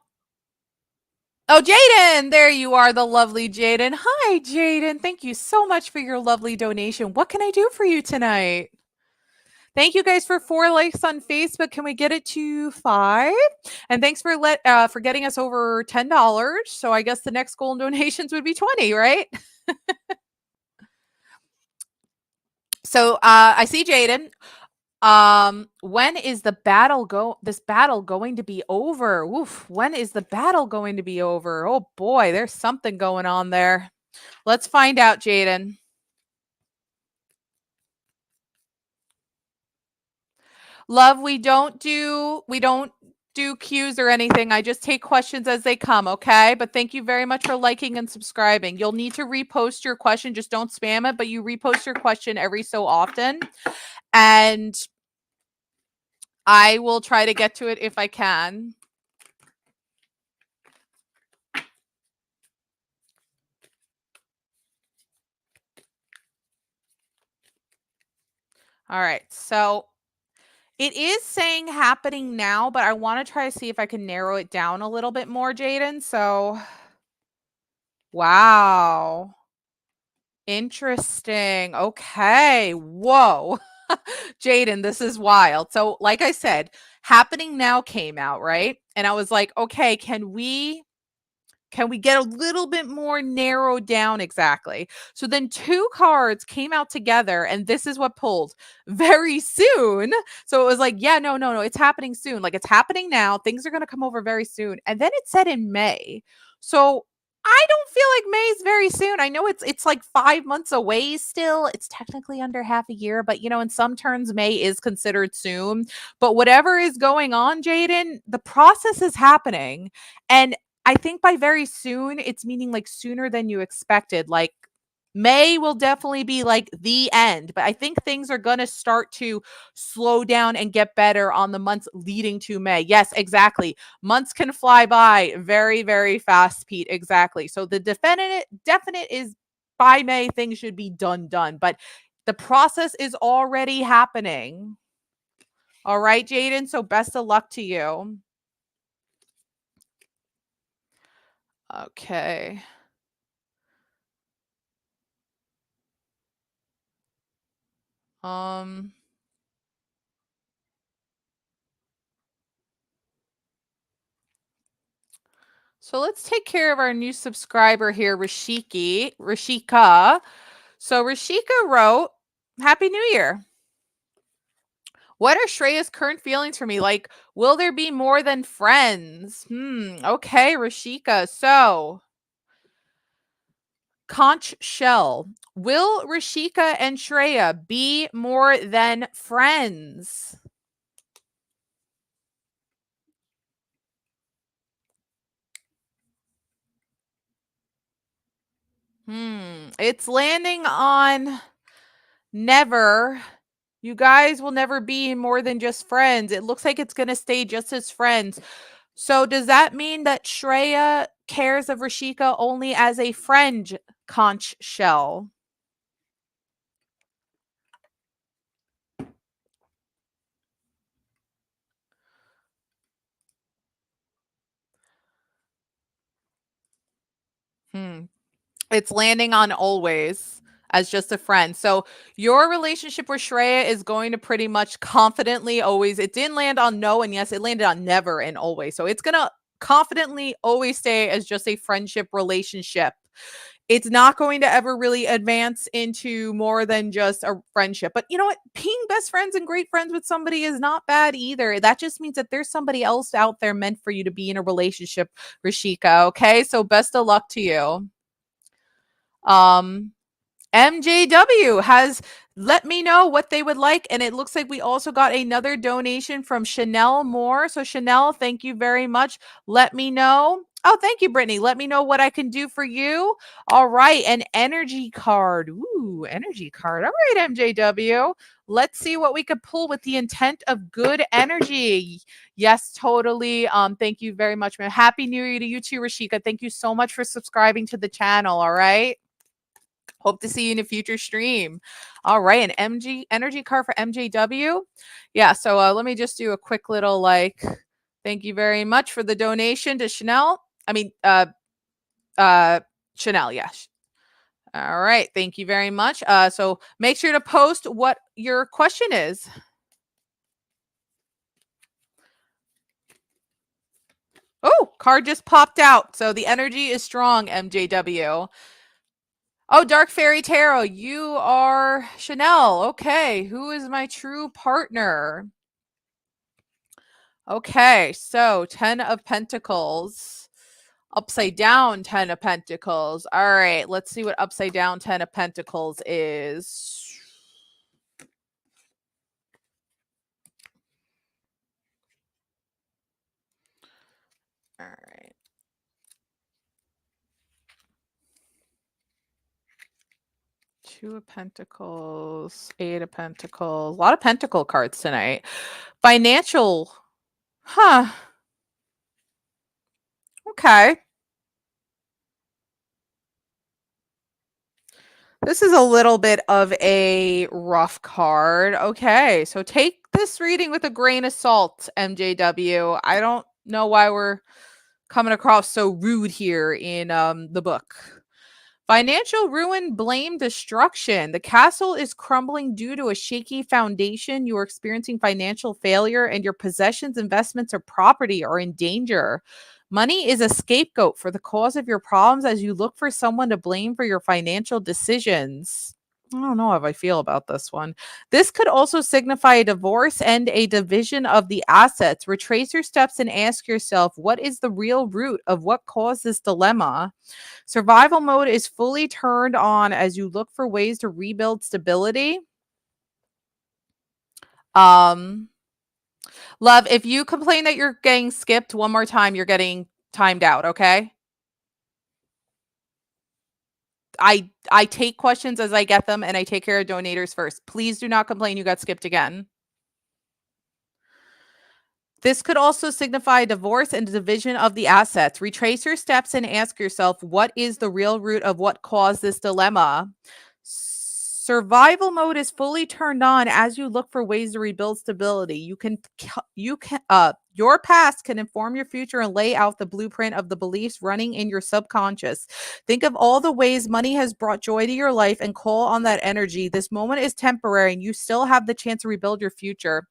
Oh, Jaden, there you are, the lovely Jaden. Hi, Jaden. Thank you so much for your lovely donation. What can I do for you tonight? Thank you guys for 4 likes on Facebook. Can we get it to 5? And thanks for getting us over $10. So I guess the next goal in donations would be 20, right? So I see Jaden. When is the this battle going to be over? Oof, when is the battle going to be over? Oh boy, there's something going on there. Let's find out, Jaden. Love, we don't do cues or anything. I just take questions as they come, okay? But thank you very much for liking and subscribing. You'll need to repost your question. Just don't spam it, but you repost your question every so often. And I will try to get to it if I can. All right. So it is saying happening now, but I want to try to see if I can narrow it down a little bit more, Jaden. So, wow. Interesting. Okay. Whoa. Jaden, this is wild. So, like I said, happening now came out, right? And I was like, okay, can we get a little bit more narrowed down exactly? So then 2 cards came out together and this is what pulled very soon. So it was like, yeah, no, it's happening soon. Like it's happening now. Things are going to come over very soon. And then it said in May. So I don't feel like May's very soon. I know it's like 5 months away still. It's technically under half a year, but you know, in some terms, May is considered soon. But whatever is going on, Jaden, the process is happening. And I think by very soon, it's meaning like sooner than you expected. Like May will definitely be like the end, but I think things are going to start to slow down and get better on the months leading to May. Yes, exactly. Months can fly by very, very fast, Pete. Exactly. So the definite is by May, things should be done. But the process is already happening. All right, Jaden. So best of luck to you. Okay. Um, so let's take care of our new subscriber here, Rashika. So Rashika wrote, Happy New Year. What are Shreya's current feelings for me? Like, will there be more than friends? Okay, Rashika. So, Conch Shell. Will Rashika and Shreya be more than friends? It's landing on never. You guys will never be more than just friends. It looks like it's going to stay just as friends. So does that mean that Shreya cares of Rashika only as a friend, conch shell? Hmm. It's landing on always as just a friend. So your relationship with Shreya is going to pretty much confidently always. It didn't land on no, and yes, it landed on never and always. So it's gonna confidently always stay as just a friendship relationship. It's not going to ever really advance into more than just a friendship. But you know what? Being best friends and great friends with somebody is not bad either. That just means that there's somebody else out there meant for you to be in a relationship, Rashika. Okay. So best of luck to you. Um, MJW has let me know what they would like. And it looks like we also got another donation from Chanel Moore. So, Chanel, thank you very much. Let me know. Oh, thank you, Brittany. Let me know what I can do for you. All right. An energy card. Ooh, energy card. All right, MJW. Let's see what we could pull with the intent of good energy. Yes, totally. Thank you very much, man. Happy New Year to you too, Rashika. Thank you so much for subscribing to the channel. All right. Hope to see you in a future stream. All right, an MG energy card for MJW. Yeah, so let me just do a quick little like thank you very much for the donation to Chanel. I mean Chanel, yes. All right, thank you very much. So make sure to post what your question is. Oh, card just popped out. So the energy is strong, MJW. Oh, Dark Fairy Tarot, you are Chanel. Okay, who is my true partner? Okay, so 10 of Pentacles. Upside down 10 of Pentacles. All right, let's see what upside down 10 of Pentacles is. All right. Two of Pentacles, Eight of Pentacles. A lot of Pentacle cards tonight. Financial. Huh. Okay. This is a little bit of a rough card. Okay, so take this reading with a grain of salt, MJW. I don't know why we're coming across so rude here in the book. Financial ruin, blame, destruction. The castle is crumbling due to a shaky foundation. You are experiencing financial failure, and your possessions, investments, or property are in danger. Money is a scapegoat for the cause of your problems as you look for someone to blame for your financial decisions. I don't know how I feel about this one. This could also signify a divorce and a division of the assets. Retrace your steps and ask yourself, what is the real root of what caused this dilemma? Survival mode is fully turned on as you look for ways to rebuild stability. Um, Love, if you complain that you're getting skipped one more time, you're getting timed out, okay? I take questions as I get them and I take care of donators first. Please do not complain you got skipped again. This could also signify divorce and division of the assets. Retrace your steps and ask yourself, what is the real root of what caused this dilemma? Survival mode is fully turned on as you look for ways to rebuild stability. Your past can inform your future and lay out the blueprint of the beliefs running in your subconscious. Think of all the ways money has brought joy to your life and call on that energy. This moment is temporary and you still have the chance to rebuild your future.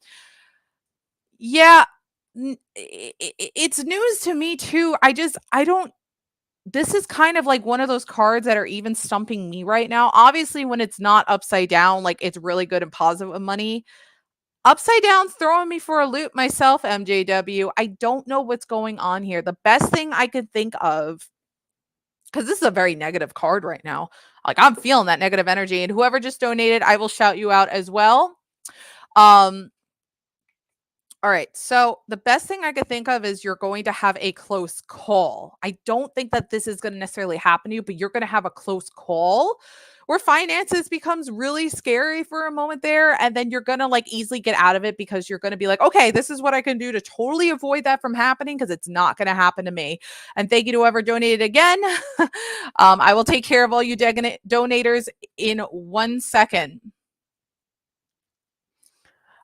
Yeah, it's news to me too. I don't this is kind of like one of those cards that are even stumping me right now. Obviously, when it's not upside down, like it's really good and positive with money. Upside down's throwing me for a loop myself, MJW. I don't know what's going on here. The best thing I could think of, because this is a very negative card right now. Like I'm feeling that negative energy, and whoever just donated, I will shout you out as well. Um, All right. So the best thing I could think of is you're going to have a close call. I don't think that this is going to necessarily happen to you, but you're going to have a close call where finances becomes really scary for a moment there. And then you're going to like easily get out of it because you're going to be like, okay, this is what I can do to totally avoid that from happening because it's not going to happen to me. And thank you to whoever donated again. I will take care of all you donators in 1 second.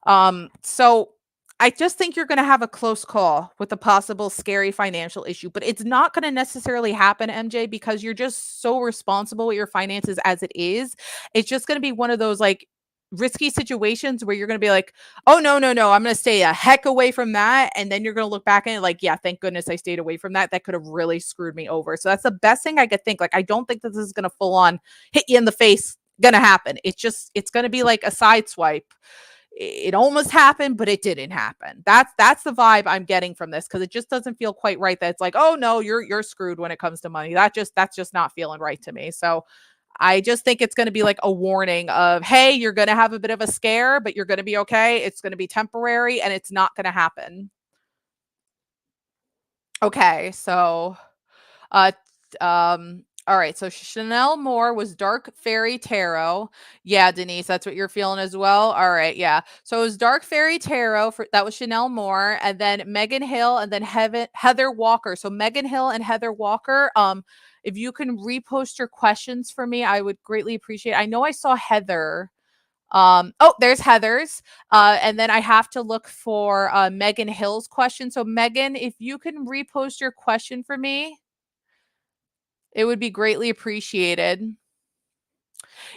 So I just think you're going to have a close call with a possible scary financial issue, but it's not going to necessarily happen, MJ, because you're just so responsible with your finances as it is. It's just going to be one of those like risky situations where you're going to be like, oh, no, no, no, I'm going to stay a heck away from that. And then you're going to look back and like, yeah, thank goodness I stayed away from that. That could have really screwed me over. So that's the best thing I could think. Like, I don't think that this is going to full on hit you in the face. Going to happen. It's going to be like a side swipe. It almost happened, but it didn't happen. That's the vibe I'm getting from this because it just doesn't feel quite right. That it's like, oh no, you're screwed when it comes to money. That's just not feeling right to me. So I just think it's going to be like a warning of, hey, you're going to have a bit of a scare, but you're going to be okay. It's going to be temporary, and it's not going to happen. Okay, so uh all right, so Chanel Moore was Dark Fairy Tarot. Yeah, Denise, that's what you're feeling as well. All right, yeah. So it was Dark Fairy Tarot for that was Chanel Moore, and then Megan Hill, and then Heather Walker. So Megan Hill and Heather Walker. If you can repost your questions for me, I would greatly appreciate. I know I saw Heather. Oh, there's Heather's. And then I have to look for Megan Hill's question. So Megan, if you can repost your question for me. It would be greatly appreciated.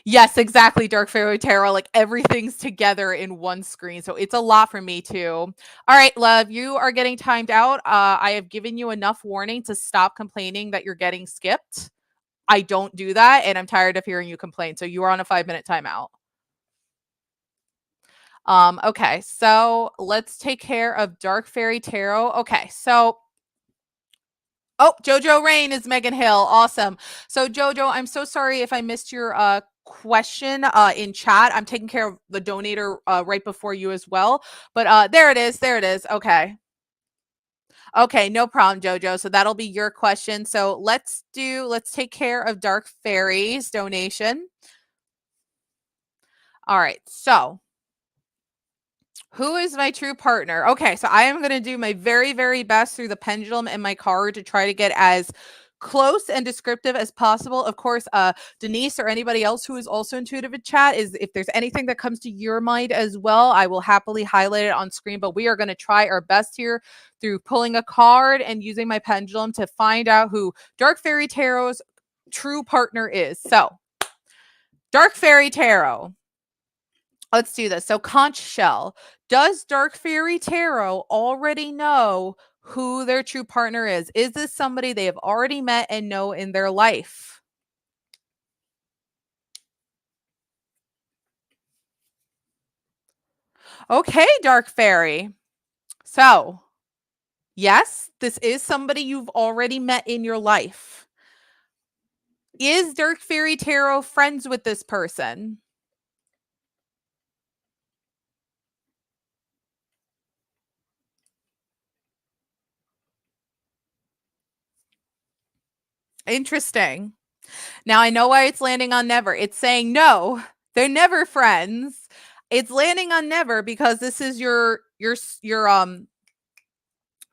Yes, exactly, Dark Fairy Tarot. Like everything's together in one screen. So it's a lot for me too. All right, love, you are getting timed out. I have given you enough warning to stop complaining that you're getting skipped. I don't do that, and I'm tired of hearing you complain. So you are on a 5-minute timeout. Okay, so let's take care of Dark Fairy Tarot. Okay, so oh, Jojo Rain is Megan Hill. Awesome. So Jojo, I'm so sorry if I missed your question in chat. I'm taking care of the donator right before you as well. But there it is. There it is. Okay. Okay, no problem, Jojo. So that'll be your question. So let's take care of Dark Fairies donation. All right. So who is my true partner? Okay, so I am going to do my very, very best through the pendulum and my card to try to get as close and descriptive as possible. Of course, Denise or anybody else who is also intuitive in chat is if there's anything that comes to your mind as well, I will happily highlight it on screen. But we are going to try our best here through pulling a card and using my pendulum to find out who Dark Fairy Tarot's true partner is. So, Dark Fairy Tarot. Let's do this. So, conch shell. Does Dark Fairy Tarot already know who their true partner is? Is this somebody they have already met and know in their life? Okay, Dark Fairy. So, yes, this is somebody you've already met in your life. Is Dark Fairy Tarot friends with this person? Interesting. Now I know why it's landing on never. It's saying no, they're never friends. It's landing on never because this is your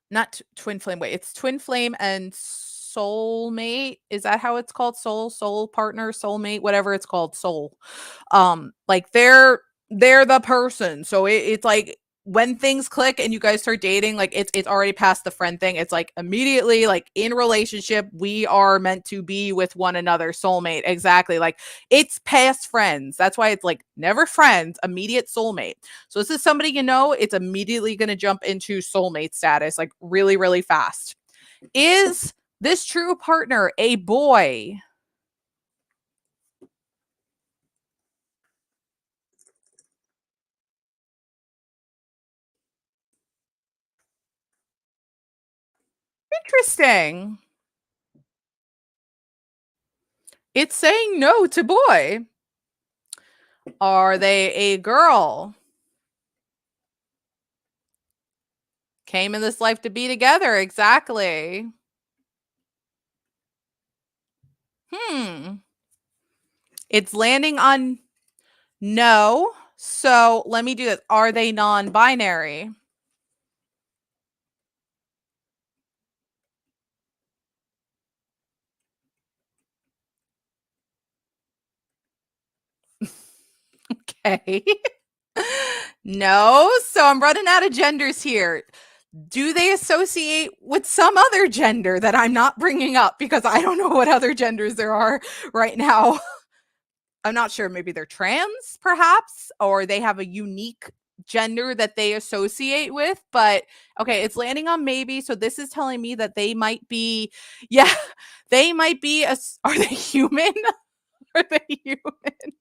not twin flame. Wait, it's twin flame and soulmate. Is that how it's called? Soul partner, soulmate, whatever it's called, soul. Like they're the person. So it's like when things click and you guys start dating, like it's already past the friend thing. It's like immediately like in relationship, we are meant to be with one another, soulmate. Exactly. Like it's past friends. That's why it's like never friends, immediate soulmate. So this is somebody you know, it's immediately going to jump into soulmate status like really, really fast. Is this true partner a boy? Interesting. It's saying no to boy. Are they a girl? Came in this life to be together. Exactly. It's landing on no. So let me do this. Are they non binary? Okay. No. So I'm running out of genders here. Do they associate with some other gender that I'm not bringing up because I don't know what other genders there are right now? I'm not sure. Maybe they're trans, perhaps, or they have a unique gender that they associate with. But okay, it's landing on maybe. So this is telling me that they might be, yeah, they might be are they human? Are they human?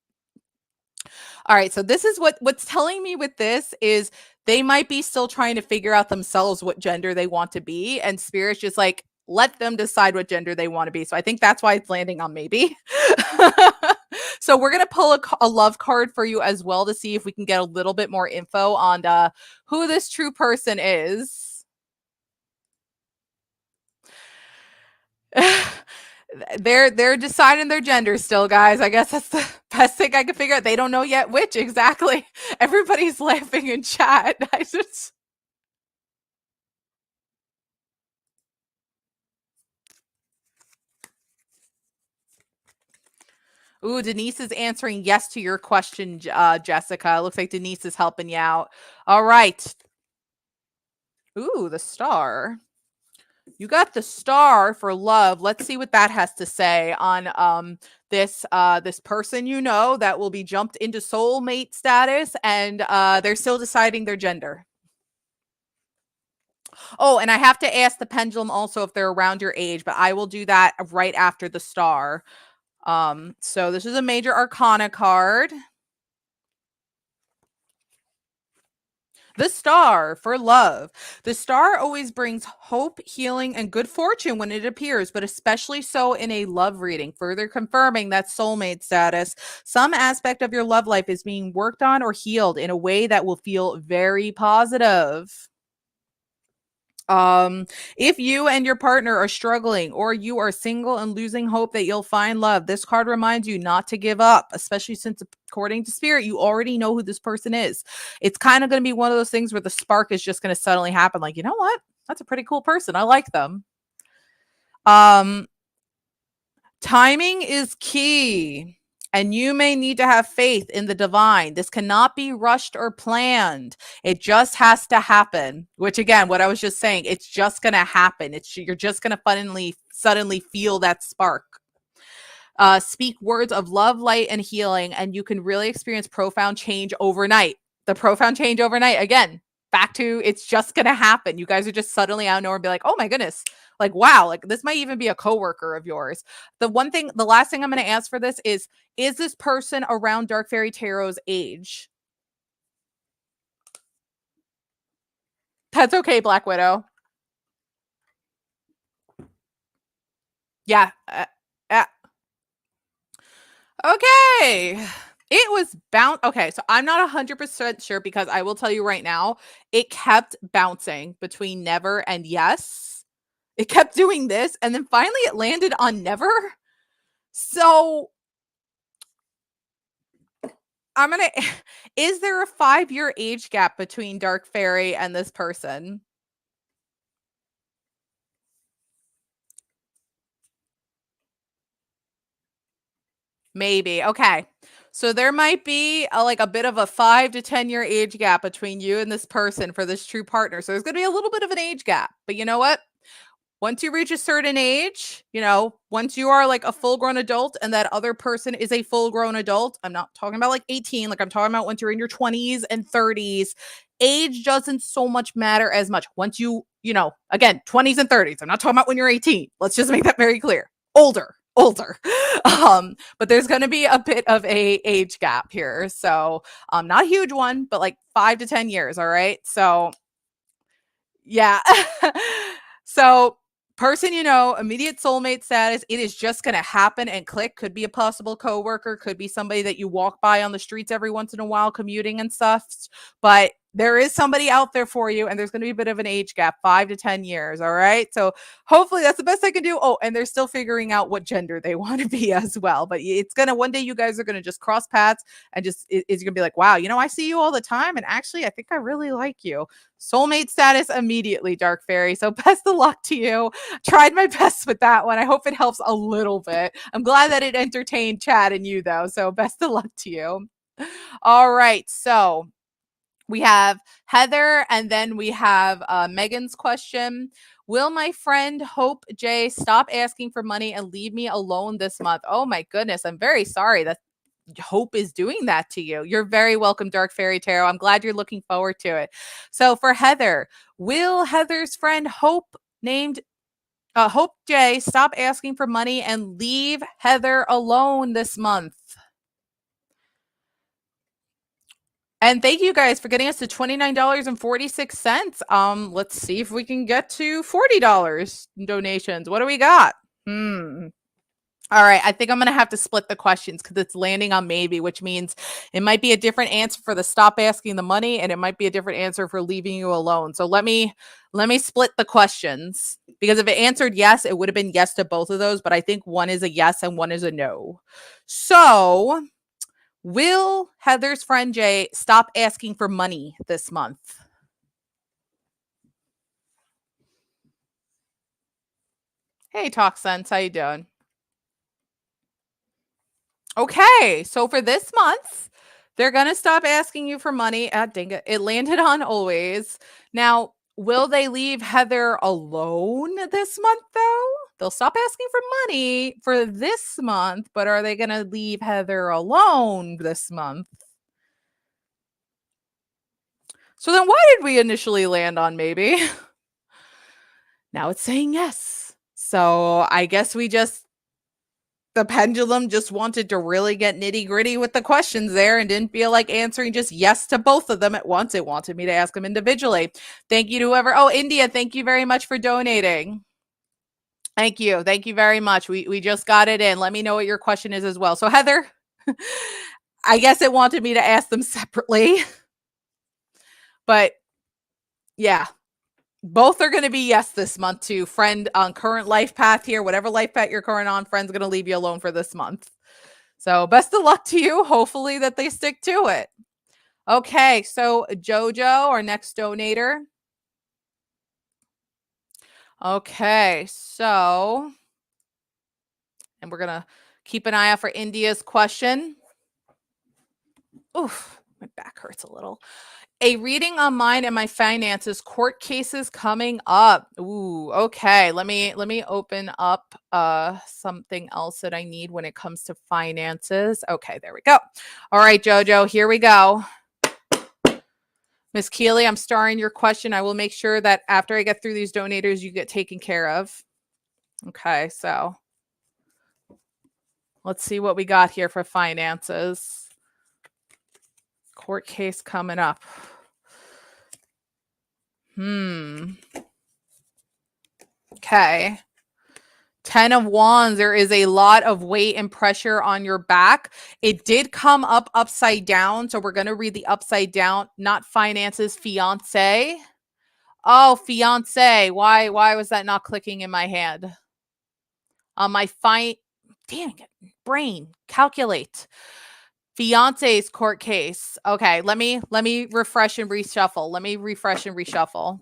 All right, so this is what's telling me with this is they might be still trying to figure out themselves what gender they want to be, and spirit's just like let them decide what gender they want to be. So I think that's why it's landing on maybe. So we're gonna pull a love card for you as well to see if we can get a little bit more info on who this true person is. They're deciding their gender still, guys. I guess that's the best thing I can figure out. They don't know yet which exactly. Everybody's laughing in chat. I just Ooh, Denise is answering yes to your question, Jessica. Looks like Denise is helping you out. All right. Ooh, the star. You got the star for love. Let's see what that has to say on this person you know that will be jumped into soulmate status and they're still deciding their gender. Oh, and I have to ask the pendulum also if they're around your age, but I will do that right after the star. So this is a major arcana card. The star for love. The star always brings hope, healing, and good fortune when it appears, but especially so in a love reading, further confirming that soulmate status. Some aspect of your love life is being worked on or healed in a way that will feel very positive. If you and your partner are struggling or you are single and losing hope that you'll find love, this card reminds you not to give up, especially since according to spirit, you already know who this person is. It's kind of going to be one of those things where the spark is just going to suddenly happen. Like, you know what? That's a pretty cool person. I like them. Um, Timing is key. And you may need to have faith in the divine. This cannot be rushed or planned. It just has to happen. Which again, what I was just saying, it's just going to happen. You're just going to suddenly feel that spark. Speak words of love, light, and healing, and you can really experience profound change overnight. The profound change overnight, again, back to it's just gonna happen. You guys are just suddenly out of nowhere and be like, oh my goodness, like wow, like this might even be a coworker of yours. The last thing I'm gonna ask for this is this person around Dark Fairy Tarot's age? That's okay, Black Widow. Yeah. Okay. It was okay, so I'm not 100% sure because I will tell you right now, it kept bouncing between never and yes. It kept doing this, and then finally it landed on never. So I'm gonna is there a 5-year age gap between Dark Fairy and this person? Maybe. Okay. So there might be like a bit of a 5 to 10-year age gap between you and this person for this true partner. So there's going to be a little bit of an age gap. But you know what? Once you reach a certain age, once you are like a full grown adult and that other person is a full grown adult, I'm not talking about like 18, like I'm talking about once you're in your 20s and 30s, age doesn't so much matter as much. Once again, 20s and 30s, I'm not talking about when you're 18. Let's just make that very clear. Older. But there's going to be a bit of a age gap here. So, not a huge one, but like 5 to 10 years. All right. So, yeah. So, person, immediate soulmate status, it is just going to happen and click. Could be a possible coworker, could be somebody that you walk by on the streets every once in a while, commuting and stuff. But there is somebody out there for you, and there's going to be a bit of an age gap, 5 to 10 years. All right. So, hopefully, that's the best I can do. Oh, and they're still figuring out what gender they want to be as well. But it's going to, one day, you guys are going to just cross paths and just, is going to be like, wow, I see you all the time. And actually, I think I really like you. Soulmate status immediately, Dark Fairy. So best of luck to you. Tried my best with that one. I hope it helps a little bit. I'm glad that it entertained Chad and you, though. So best of luck to you. All right. So we have Heather, and then we have Megan's question. Will my friend Hope J stop asking for money and leave me alone this month? Oh my goodness. I'm very sorry that Hope is doing that to you. You're very welcome, Dark Fairy Tarot. I'm glad you're looking forward to it. So for Heather, will Heather's friend Hope, named Hope J, stop asking for money and leave Heather alone this month? And thank you guys for getting us to $29.46. Let's see if we can get to $40 in donations. What do we got? All right, I think I'm going to have to split the questions because it's landing on maybe, which means it might be a different answer for the stop asking the money, and it might be a different answer for leaving you alone. So let me split the questions, because if it answered yes, it would have been yes to both of those, but I think one is a yes and one is a no. So, will Heather's friend Jay stop asking for money this month? Hey, Talk Sense, how you doing? Okay, so for this month, they're going to stop asking you for money. Dang it. It landed on always. Now, will they leave Heather alone this month, though? They'll stop asking for money for this month, but are they going to leave Heather alone this month? So then why did we initially land on maybe? Now it's saying yes. So I guess the pendulum just wanted to really get nitty gritty with the questions there and didn't feel like answering just yes to both of them at once. It wanted me to ask them individually. Thank you to whoever. Oh, India, thank you very much for donating. Thank you. Thank you very much. We just got it in. Let me know what your question is as well. So Heather, I guess it wanted me to ask them separately. But yeah, both are going to be yes this month too. Friend on current life path here, whatever life path you're current on, friend's going to leave you alone for this month. So best of luck to you. Hopefully that they stick to it. Okay, so Jojo, our next donator. Okay, so, and we're going to keep an eye out for India's question. Oof, my back hurts a little. A reading on mine and my finances, court cases coming up. Ooh, okay. Let me open up something else that I need when it comes to finances. Okay, there we go. All right, Jojo, here we go. Miss Keeley, I'm starring your question. I will make sure that after I get through these donators, you get taken care of. Okay, so let's see what we got here for finances. Court case coming up. Okay. 10 of Wands, there is a lot of weight and pressure on your back. It did come up upside down, so we're going to read the upside down, not finances, fiance. Oh, fiance. Why was that not clicking in my hand? My damn it, brain, calculate. Fiance's court case. Okay, let me refresh and reshuffle. Let me refresh and reshuffle.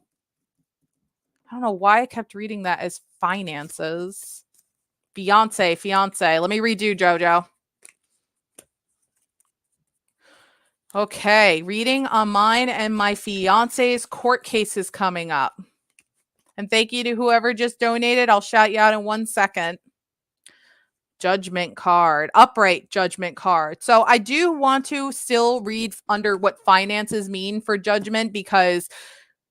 I don't know why I kept reading that as finances. Fiance. Let me redo, Jojo. Okay, reading on mine and my fiance's court cases coming up. And thank you to whoever just donated. I'll shout you out in 1 second. Judgment card, upright judgment card. So I do want to still read under what finances mean for judgment, because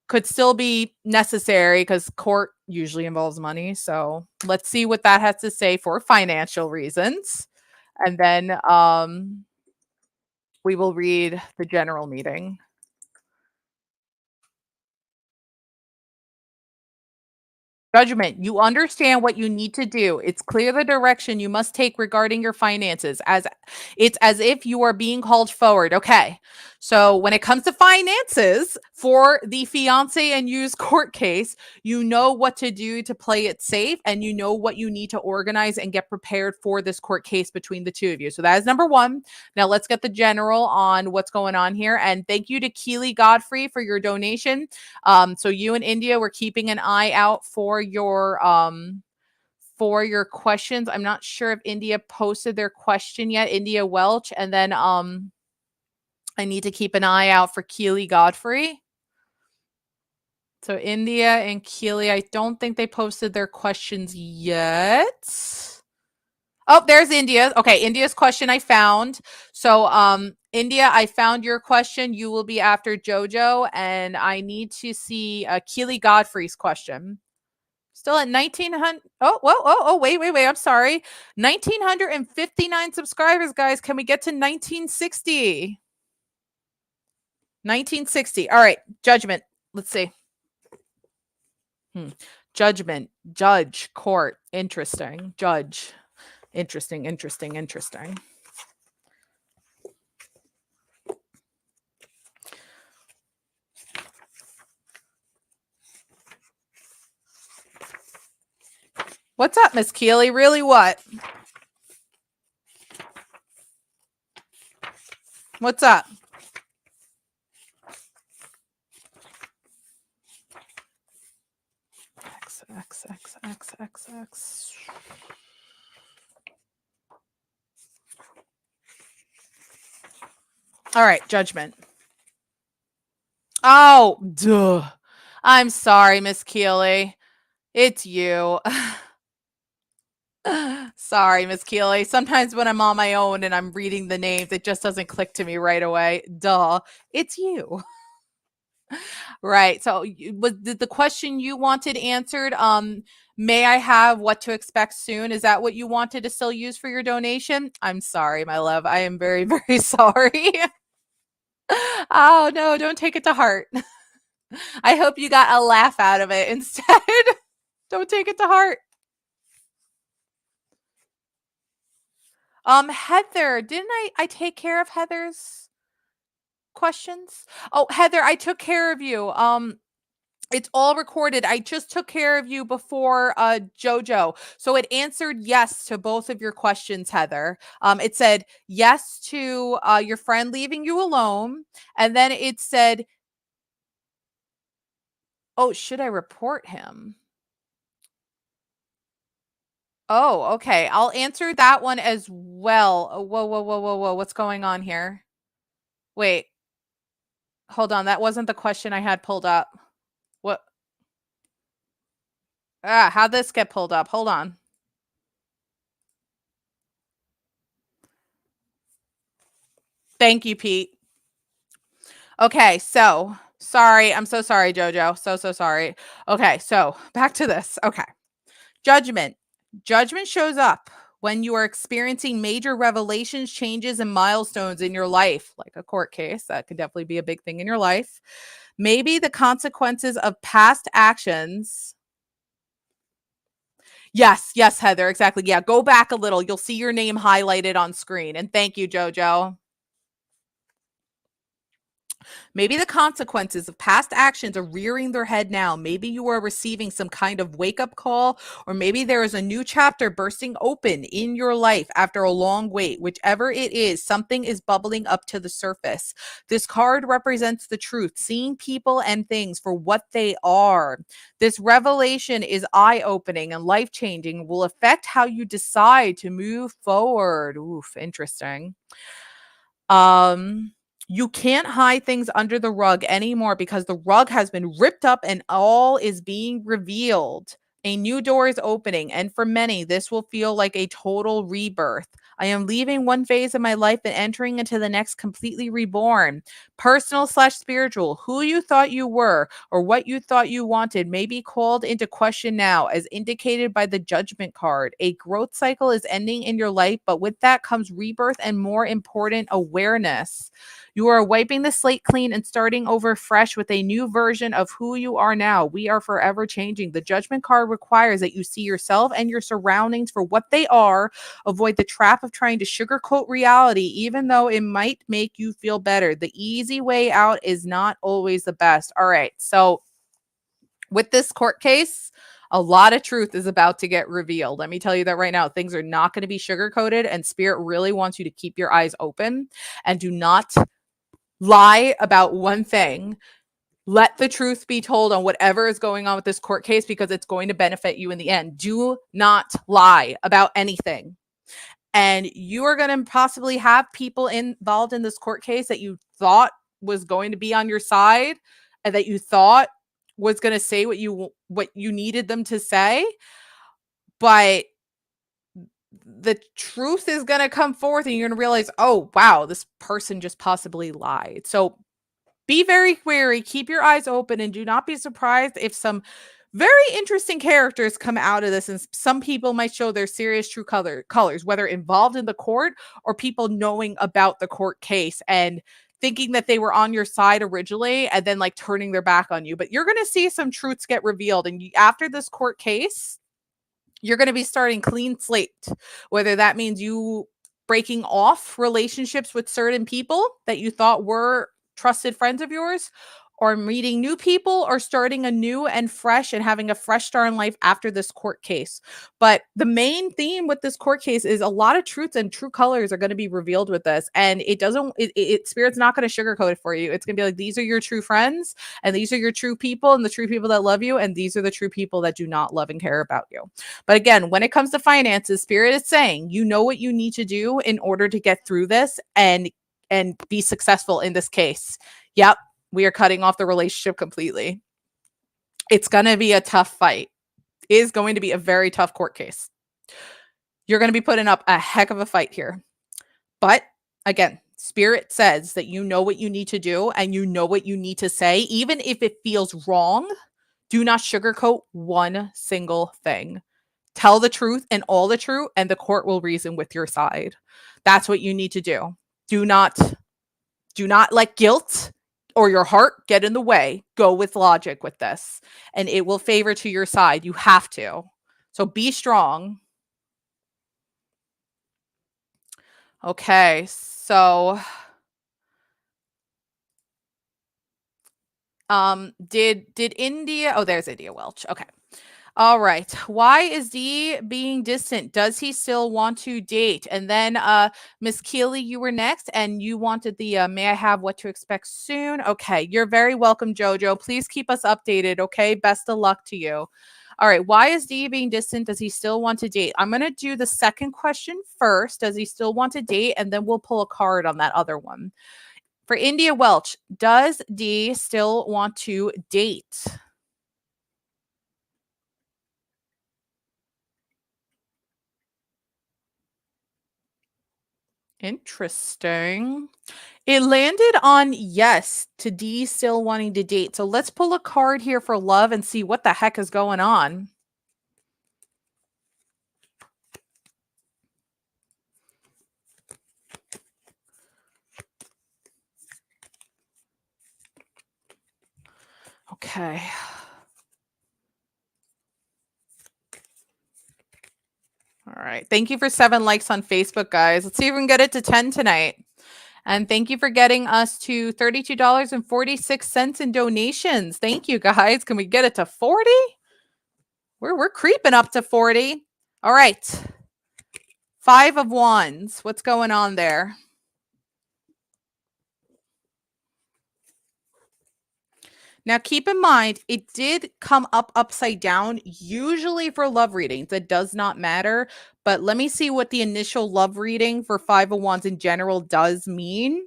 could still be necessary because court usually involves money. So let's see what that has to say for financial reasons. And then we will read the general meeting. Judgment, you understand what you need to do. It's clear the direction you must take regarding your finances, as it's as if you are being called forward. Okay. So when it comes to finances for the fiance and you's court case, you know what to do to play it safe, and you know what you need to organize and get prepared for this court case between the two of you. So that is number one. Now let's get the general on what's going on here. And thank you to Keely Godfrey for your donation. So you and India were keeping an eye out for your questions. I'm not sure if India posted their question yet, India Welch, and then I need to keep an eye out for Keely Godfrey. So India and Keely, I don't think they posted their questions yet. Oh, there's India. Okay, India's question I found. So India, I found your question. You will be after Jojo, and I need to see Keely Godfrey's question. Still at 1900. Oh, wait. I'm sorry. 1959 subscribers, guys. Can we get to 1960? 1960. All right. Judgment. Let's see. Judgment. Judge. Court. Interesting. Judge. Interesting. What's up, Miss Keely? Really, what? What's up? X. All right, judgment. Oh, duh. I'm sorry, Miss Keely. It's you. Sorry, Miss Keely. Sometimes when I'm on my own and I'm reading the names, it just doesn't click to me right away. Duh. It's you. Right. So was the question you wanted answered? May I have what to expect soon? Is that what you wanted to still use for your donation? I'm sorry, my love. I am very, very sorry. Oh no, don't take it to heart. I hope you got a laugh out of it instead. Don't take it to heart. Heather, didn't I take care of Heather's questions? Oh, Heather, I took care of you. It's all recorded. I just took care of you before Jojo. So it answered yes to both of your questions, Heather. It said yes to your friend leaving you alone. And then it said, oh, should I report him? Oh, okay. I'll answer that one as well. Oh, whoa. What's going on here? Wait. Hold on. That wasn't the question I had pulled up. What? How'd this get pulled up? Hold on. Thank you, Pete. Okay, so sorry. I'm so sorry, Jojo. So sorry. Okay, so back to this. Okay. Judgment. Judgment shows up when you are experiencing major revelations, changes, and milestones in your life, like a court case. That could definitely be a big thing in your life. Maybe the consequences of past actions. Yes, Heather, exactly. Yeah, go back a little. You'll see your name highlighted on screen. And thank you, Jojo. Maybe the consequences of past actions are rearing their head now. Maybe you are receiving some kind of wake-up call, or maybe there is a new chapter bursting open in your life after a long wait. Whichever it is, something is bubbling up to the surface. This card represents the truth, seeing people and things for what they are. This revelation is eye-opening and life-changing, will affect how you decide to move forward. Oof, interesting. You can't hide things under the rug anymore because the rug has been ripped up and all is being revealed. A new door is opening, and for many, this will feel like a total rebirth. I am leaving one phase of my life and entering into the next completely reborn. Personal/spiritual, who you thought you were or what you thought you wanted may be called into question now, as indicated by the Judgment card. A growth cycle is ending in your life, but with that comes rebirth and, more important, awareness. You are wiping the slate clean and starting over fresh with a new version of who you are now. We are forever changing. The Judgment card requires that you see yourself and your surroundings for what they are. Avoid the trap of trying to sugarcoat reality, even though it might make you feel better. The easy way out is not always the best. All right. So with this court case, a lot of truth is about to get revealed. Let me tell you that right now. Things are not going to be sugarcoated, and Spirit really wants you to keep your eyes open and do not lie about one thing. Let the truth be told on whatever is going on with this court case, because it's going to benefit you in the end. Do not lie about anything. And you are going to possibly have people involved in this court case that you thought was going to be on your side and that you thought was going to say what you needed them to say. But the truth is going to come forth and you're going to realize, oh, wow, this person just possibly lied. So be very wary, keep your eyes open, and do not be surprised if some very interesting characters come out of this. And some people might show their serious true colors, whether involved in the court or people knowing about the court case and thinking that they were on your side originally and then like turning their back on you. But you're going to see some truths get revealed. And after this court case, you're going to be starting clean slate, whether that means you breaking off relationships with certain people that you thought were trusted friends of yours, or meeting new people, or starting a new and fresh and having a fresh start in life after this court case. But the main theme with this court case is a lot of truths and true colors are going to be revealed with this. And Spirit's not going to sugarcoat it for you. It's going to be like, these are your true friends, and these are your true people, and the true people that love you, and these are the true people that do not love and care about you. But again, when it comes to finances, Spirit is saying, you know what you need to do in order to get through this and be successful in this case. Yep, we are cutting off the relationship completely. It's going to be a tough fight. It is going to be a very tough court case. You're going to be putting up a heck of a fight here. But again, Spirit says that you know what you need to do and you know what you need to say, even if it feels wrong. Do not sugarcoat one single thing. Tell the truth and all the truth, and the court will reason with your side. That's what you need to do. Do not let guilt or your heart get in the way. Go with logic with this, and it will favor to your side. You have to. So be strong. Okay, so did India, oh, there's India Welch. Okay. All right. Why is D being distant? Does he still want to date? And then Miss Keeley, you were next, and you wanted the may I have what to expect soon? Okay, you're very welcome, Jojo. Please keep us updated, okay? Best of luck to you. All right. Why is D being distant? Does he still want to date? I'm going to do the second question first. Does he still want to date? And then we'll pull a card on that other one. For India Welch, does D still want to date? Interesting. It landed on yes to D still wanting to date. So let's pull a card here for love and see what the heck is going on. Okay. All right. Thank you for 7 likes on Facebook, guys. Let's see if we can get it to 10 tonight. And thank you for getting us to $32.46 in donations. Thank you, guys. Can we get it to 40? We're creeping up to 40. All right. 5 of Wands. What's going on there? Now, keep in mind, it did come up upside down, usually for love readings. It does not matter. But let me see what the initial love reading for 5 of Wands in general does mean.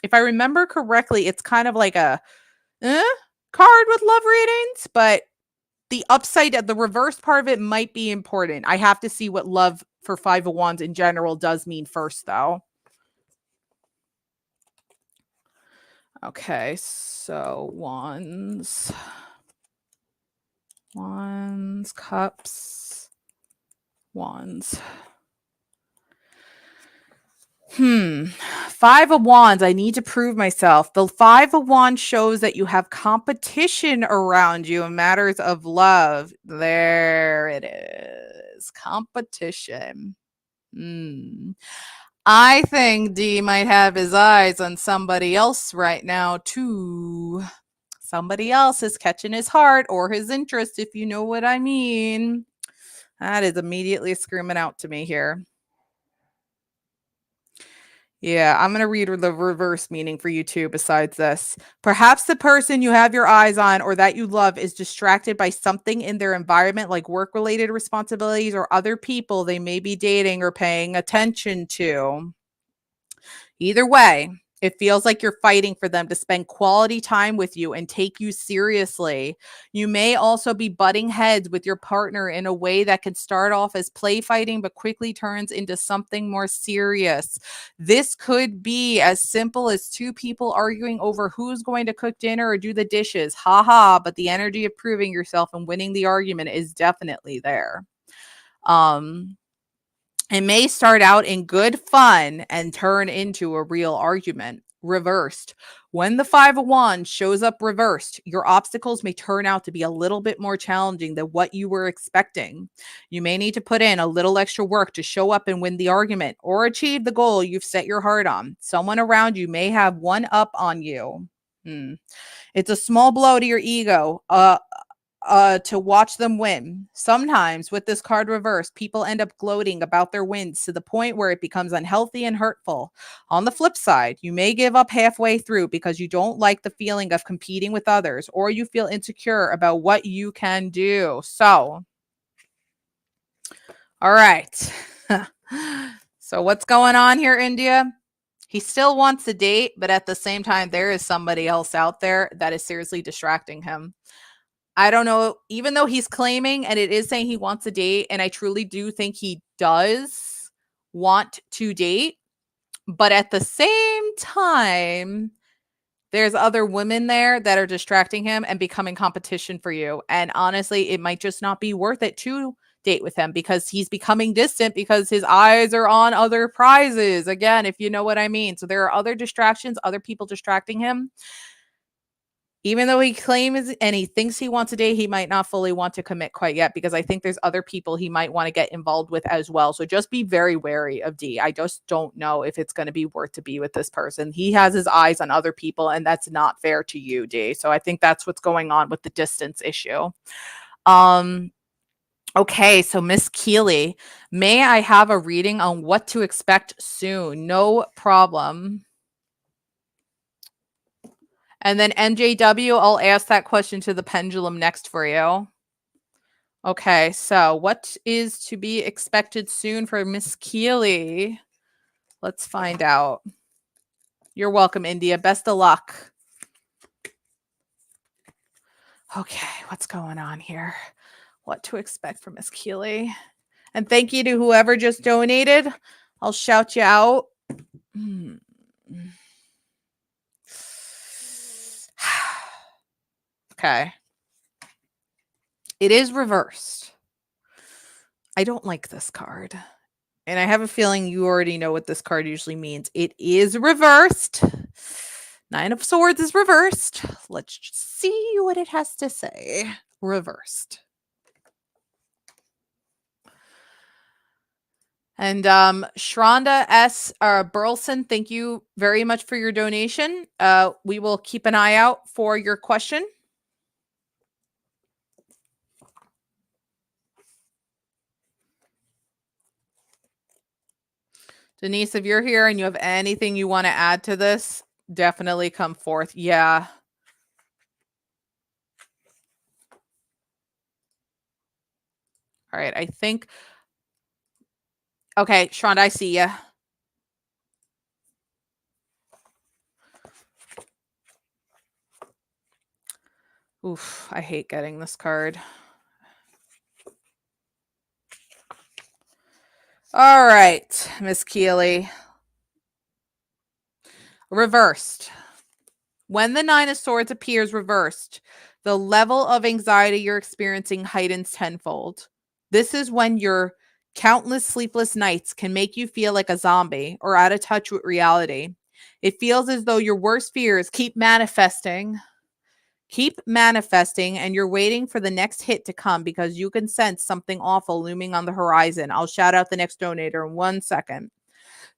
If I remember correctly, it's kind of like a card with love readings, but the reverse part of it might be important. I have to see what love for 5 of Wands in general does mean first, though. Okay, so Wands, Cups, Wands. 5 of Wands. I need to prove myself. The 5 of Wands shows that you have competition around you in matters of love. There it is. Competition. I think D might have his eyes on somebody else right now, too. Somebody else is catching his heart or his interest, if you know what I mean. That is immediately screaming out to me here. Yeah, I'm going to read the reverse meaning for you too, besides this. Perhaps the person you have your eyes on or that you love is distracted by something in their environment, like work-related responsibilities or other people they may be dating or paying attention to. Either way, it feels like you're fighting for them to spend quality time with you and take you seriously. You may also be butting heads with your partner in a way that can start off as play fighting, but quickly turns into something more serious. This could be as simple as 2 people arguing over who's going to cook dinner or do the dishes. Haha, but the energy of proving yourself and winning the argument is definitely there. It may start out in good fun and turn into a real argument. Reversed. When the 5 of Wands shows up reversed, your obstacles may turn out to be a little bit more challenging than what you were expecting. You may need to put in a little extra work to show up and win the argument or achieve the goal you've set your heart on. Someone around you may have one up on you. It's a small blow to your ego. To watch them win. Sometimes with this card reversed, people end up gloating about their wins to the point where it becomes unhealthy and hurtful. On the flip side, you may give up halfway through because you don't like the feeling of competing with others or you feel insecure about what you can do. So, all right. So what's going on here, India? He still wants to date, but at the same time, there is somebody else out there that is seriously distracting him. I don't know, even though he's claiming and it is saying he wants to date, and I truly do think he does want to date, but at the same time, there's other women there that are distracting him and becoming competition for you. And honestly, it might just not be worth it to date with him because he's becoming distant because his eyes are on other prizes. Again, if you know what I mean. So there are other distractions, other people distracting him. Even though he claims and he thinks he wants a date, he might not fully want to commit quite yet because I think there's other people he might want to get involved with as well. So just be very wary of D. I just don't know if it's going to be worth to be with this person. He has his eyes on other people, and that's not fair to you, D. So I think that's what's going on with the distance issue. Okay, so Miss Keeley, may I have a reading on what to expect soon? No problem. And then NJW, I'll ask that question to the pendulum next for you. Okay, so what is to be expected soon for Miss Keeley? Let's find out. You're welcome, India. Best of luck. Okay, what's going on here? What to expect from Miss Keeley? And thank you to whoever just donated. I'll shout you out. Okay. It is reversed. I don't like this card. And I have a feeling you already know what this card usually means. It is reversed. Nine of Swords is reversed. Let's just see what it has to say. Reversed. And Shronda S. Burleson, thank you very much for your donation. We will keep an eye out for your question. Denise, if you're here and you have anything you want to add to this, definitely come forth. Yeah. All right. I think. Okay, Shronda, I see you. Oof, I hate getting this card. All right, Miss Keeley. Reversed. When the Nine of Swords appears reversed, the level of anxiety you're experiencing heightens tenfold. This is when your countless sleepless nights can make you feel like a zombie or out of touch with reality. It feels as though your worst fears keep manifesting. Keep manifesting, and you're waiting for the next hit to come because you can sense something awful looming on the horizon. I'll shout out the next donator in 1 second.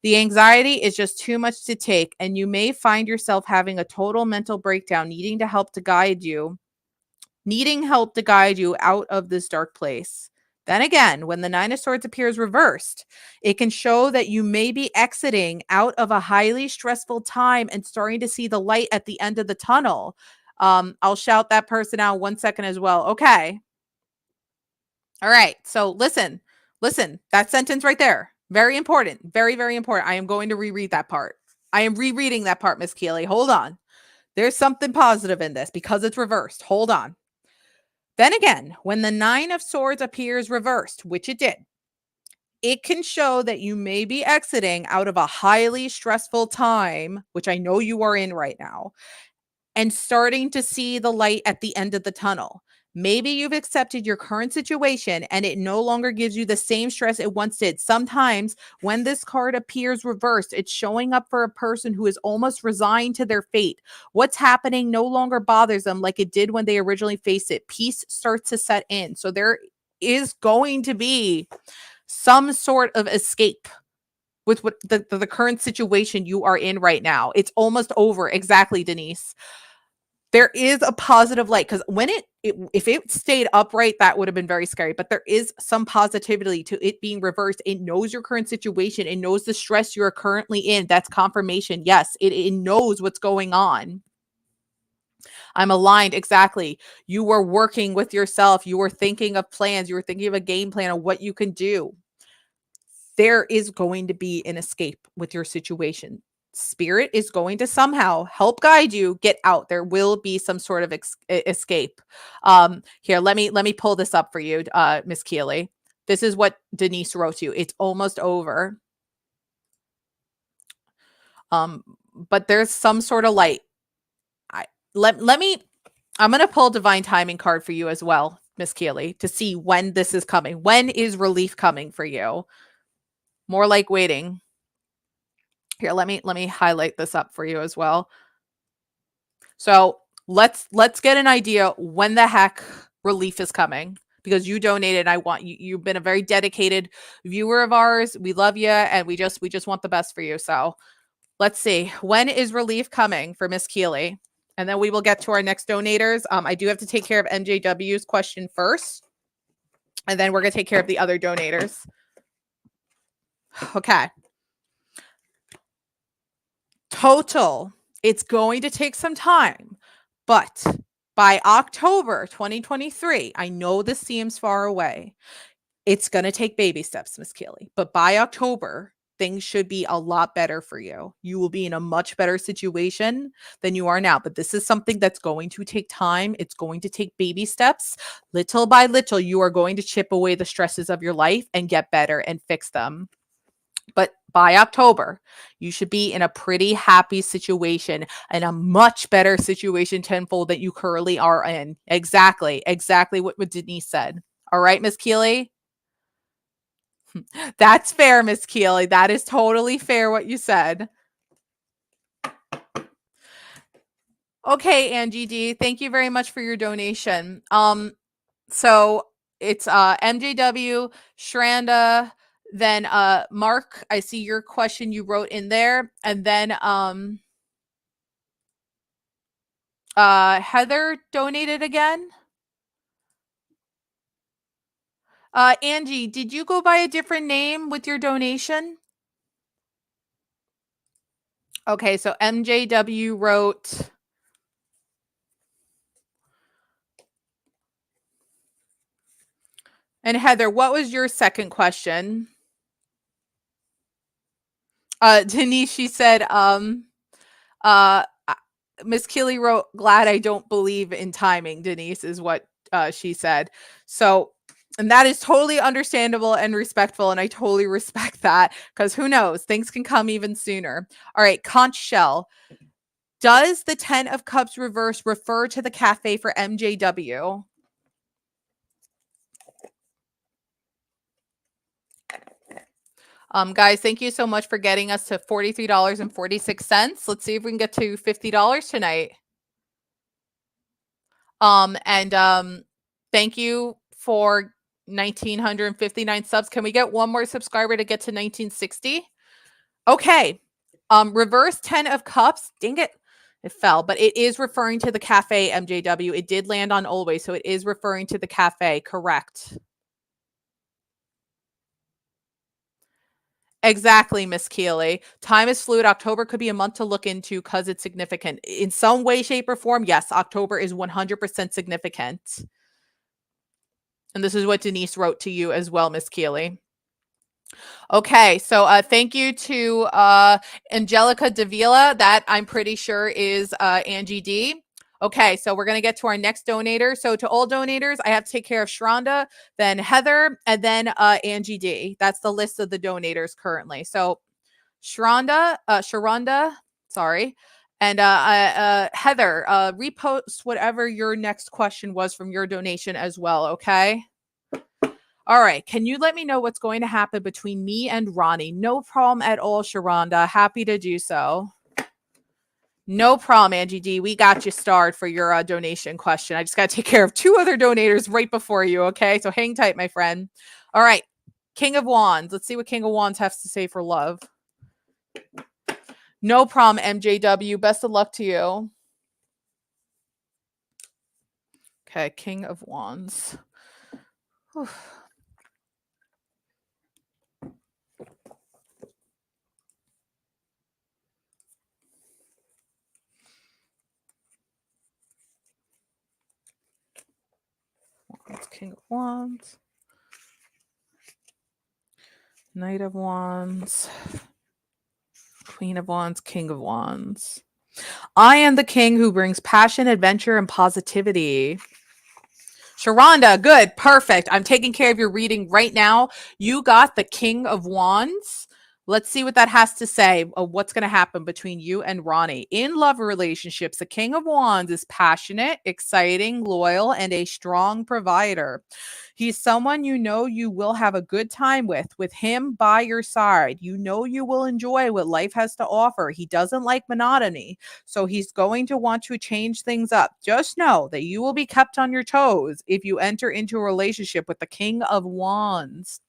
The anxiety is just too much to take, and you may find yourself having a total mental breakdown, needing help to guide you out of this dark place. Then again, when the Nine of Swords appears reversed, it can show that you may be exiting out of a highly stressful time and starting to see the light at the end of the tunnel. I'll shout that person out 1 second as well. Okay. All right. So listen, that sentence right there. Very important. Very, very important. I am going to reread that part. I am rereading that part, Miss Keeley. Hold on. There's something positive in this because it's reversed. Hold on. Then again, when the Nine of Swords appears reversed, which it did, it can show that you may be exiting out of a highly stressful time, which I know you are in right now, and starting to see the light at the end of the tunnel. Maybe you've accepted your current situation and it no longer gives you the same stress it once did. Sometimes when this card appears reversed, it's showing up for a person who is almost resigned to their fate. What's happening no longer bothers them like it did when they originally faced it. Peace starts to set in. So there is going to be some sort of escape with what the current situation you are in right now. It's almost over. Exactly, Denise. There is a positive light because when if it stayed upright, that would have been very scary. But there is some positivity to it being reversed. It knows your current situation. It knows the stress you are currently in. That's confirmation. Yes, it knows what's going on. I'm aligned. Exactly. You were working with yourself. You were thinking of plans. You were thinking of a game plan of what you can do. There is going to be an escape with your situation. Spirit is going to somehow help guide you get out. There will be some sort of escape. Here, let me pull this up for you, Miss Keeley. This is what Denise wrote to you. It's almost over. But there's some sort of light. I'm going to pull divine timing card for you as well, Miss Keeley, to see when this is coming. When is relief coming for you? More like waiting. Here, let me highlight this up for you as well. So let's get an idea when the heck relief is coming, because you donated. I want you. You've been a very dedicated viewer of ours. We love you, and we just want the best for you. So let's see, when is relief coming for Miss Keeley, and then we will get to our next donators. I do have to take care of MJW's question first, and then we're gonna take care of the other donators. Okay. Total, it's going to take some time, but by October 2023, I know this seems far away. It's going to take baby steps, Miss Keeley, but by October, things should be a lot better for you. You will be in a much better situation than you are now, but this is something that's going to take time. It's going to take baby steps. Little by little, you are going to chip away the stresses of your life and get better and fix them. But by October, you should be in a pretty happy situation and a much better situation tenfold that you currently are in. Exactly what Denise said. All right, Miss Keeley? That's fair, Miss Keeley. That is totally fair what you said. Okay, Angie D, thank you very much for your donation. So it's MJW, Shranda, then Mark, I see your question you wrote in there, and then Heather donated again. Angie, did you go by a different name with your donation? Okay, so MJW wrote. And Heather, what was your second question? Denise, she said, Miss Keeley wrote, glad I don't believe in timing, Denise, is what she said. So, and that is totally understandable and respectful, and I totally respect that, because who knows, things can come even sooner. All right, Conch Shell. Does the 10 of Cups reverse refer to the cafe for MJW? Guys, thank you so much for getting us to $43.46. Let's see if we can get to $50 tonight. And thank you for 1,959 subs. Can we get one more subscriber to get to 1960? Okay. Reverse 10 of Cups. Dang it. It fell, but it is referring to the cafe, MJW. It did land on always, so it is referring to the cafe. Correct. Exactly, Miss Keeley. Time is fluid. October could be a month to look into because it's significant. In some way, shape, or form, yes, October is 100% significant. And this is what Denise wrote to you as well, Miss Keeley. Okay, so thank you to Angelica Davila. That I'm pretty sure is Angie D. Okay, so we're going to get to our next donator. So to all donators, I have to take care of Shranda, then Heather, and then Angie D. That's the list of the donators currently. So Sharonda, sorry. And Heather, repost whatever your next question was from your donation as well, okay? All right. Can you let me know what's going to happen between me and Ronnie? No problem at all, Sharonda. Happy to do so. No problem, Angie D. We got you starred for your donation question. I just got to take care of two other donators right before you, okay? So hang tight, my friend. All right. King of Wands. Let's see what King of Wands has to say for love. No problem, MJW. Best of luck to you. Okay, King of Wands. Whew. King of Wands. Knight of Wands. Queen of Wands, King of Wands. I am the king who brings passion, adventure, and positivity. Sharonda, good, perfect. I'm taking care of your reading right now. You got the King of Wands. Let's see what that has to say. What's going to happen between you and Ronnie. In love relationships, the King of Wands is passionate, exciting, loyal, and a strong provider. He's someone you know you will have a good time with him by your side. You know you will enjoy what life has to offer. He doesn't like monotony, so he's going to want to change things up. Just know that you will be kept on your toes if you enter into a relationship with the King of Wands.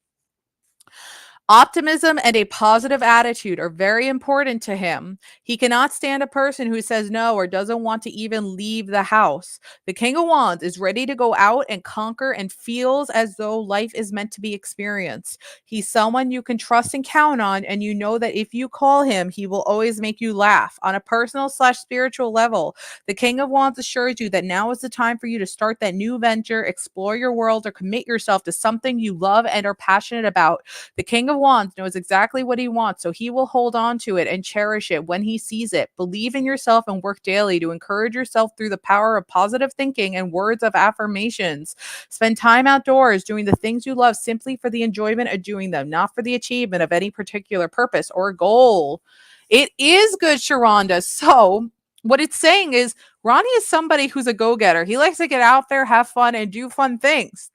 Optimism and a positive attitude are very important to him. He cannot stand a person who says no or doesn't want to even leave the house. The King of Wands is ready to go out and conquer and feels as though life is meant to be experienced. He's someone you can trust and count on, and you know that if you call him, he will always make you laugh. On a personal/spiritual level, the King of Wands assures you that now is the time for you to start that new venture, explore your world, or commit yourself to something you love and are passionate about. The King of Wands knows exactly what he wants, so he will hold on to it and cherish it when he sees it. Believe in yourself and work daily to encourage yourself through the power of positive thinking and words of affirmations. Spend time outdoors doing the things you love simply for the enjoyment of doing them, not for the achievement of any particular purpose or goal. It is good, Sharonda. So what it's saying is Ronnie is somebody who's a go-getter. He likes to get out there, have fun, and do fun things.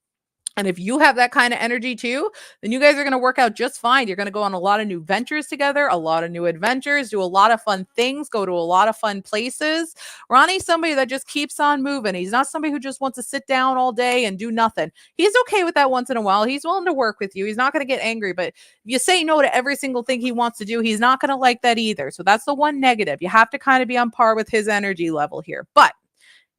And if you have that kind of energy too, then you guys are going to work out just fine. You're going to go on a lot of new ventures together, a lot of new adventures, do a lot of fun things, go to a lot of fun places. Ronnie's somebody that just keeps on moving. He's not somebody who just wants to sit down all day and do nothing. He's okay with that once in a while. He's willing to work with you. He's not going to get angry, but if you say no to every single thing he wants to do, he's not going to like that either. So that's the one negative. You have to kind of be on par with his energy level here. But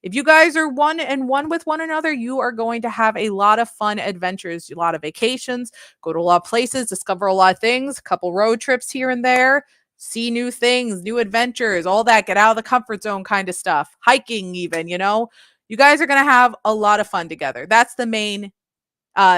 if you guys are one and one with one another, you are going to have a lot of fun adventures, a lot of vacations, go to a lot of places, discover a lot of things, a couple road trips here and there, see new things, new adventures, all that, get out of the comfort zone kind of stuff, hiking even, you know. You guys are going to have a lot of fun together. That's the main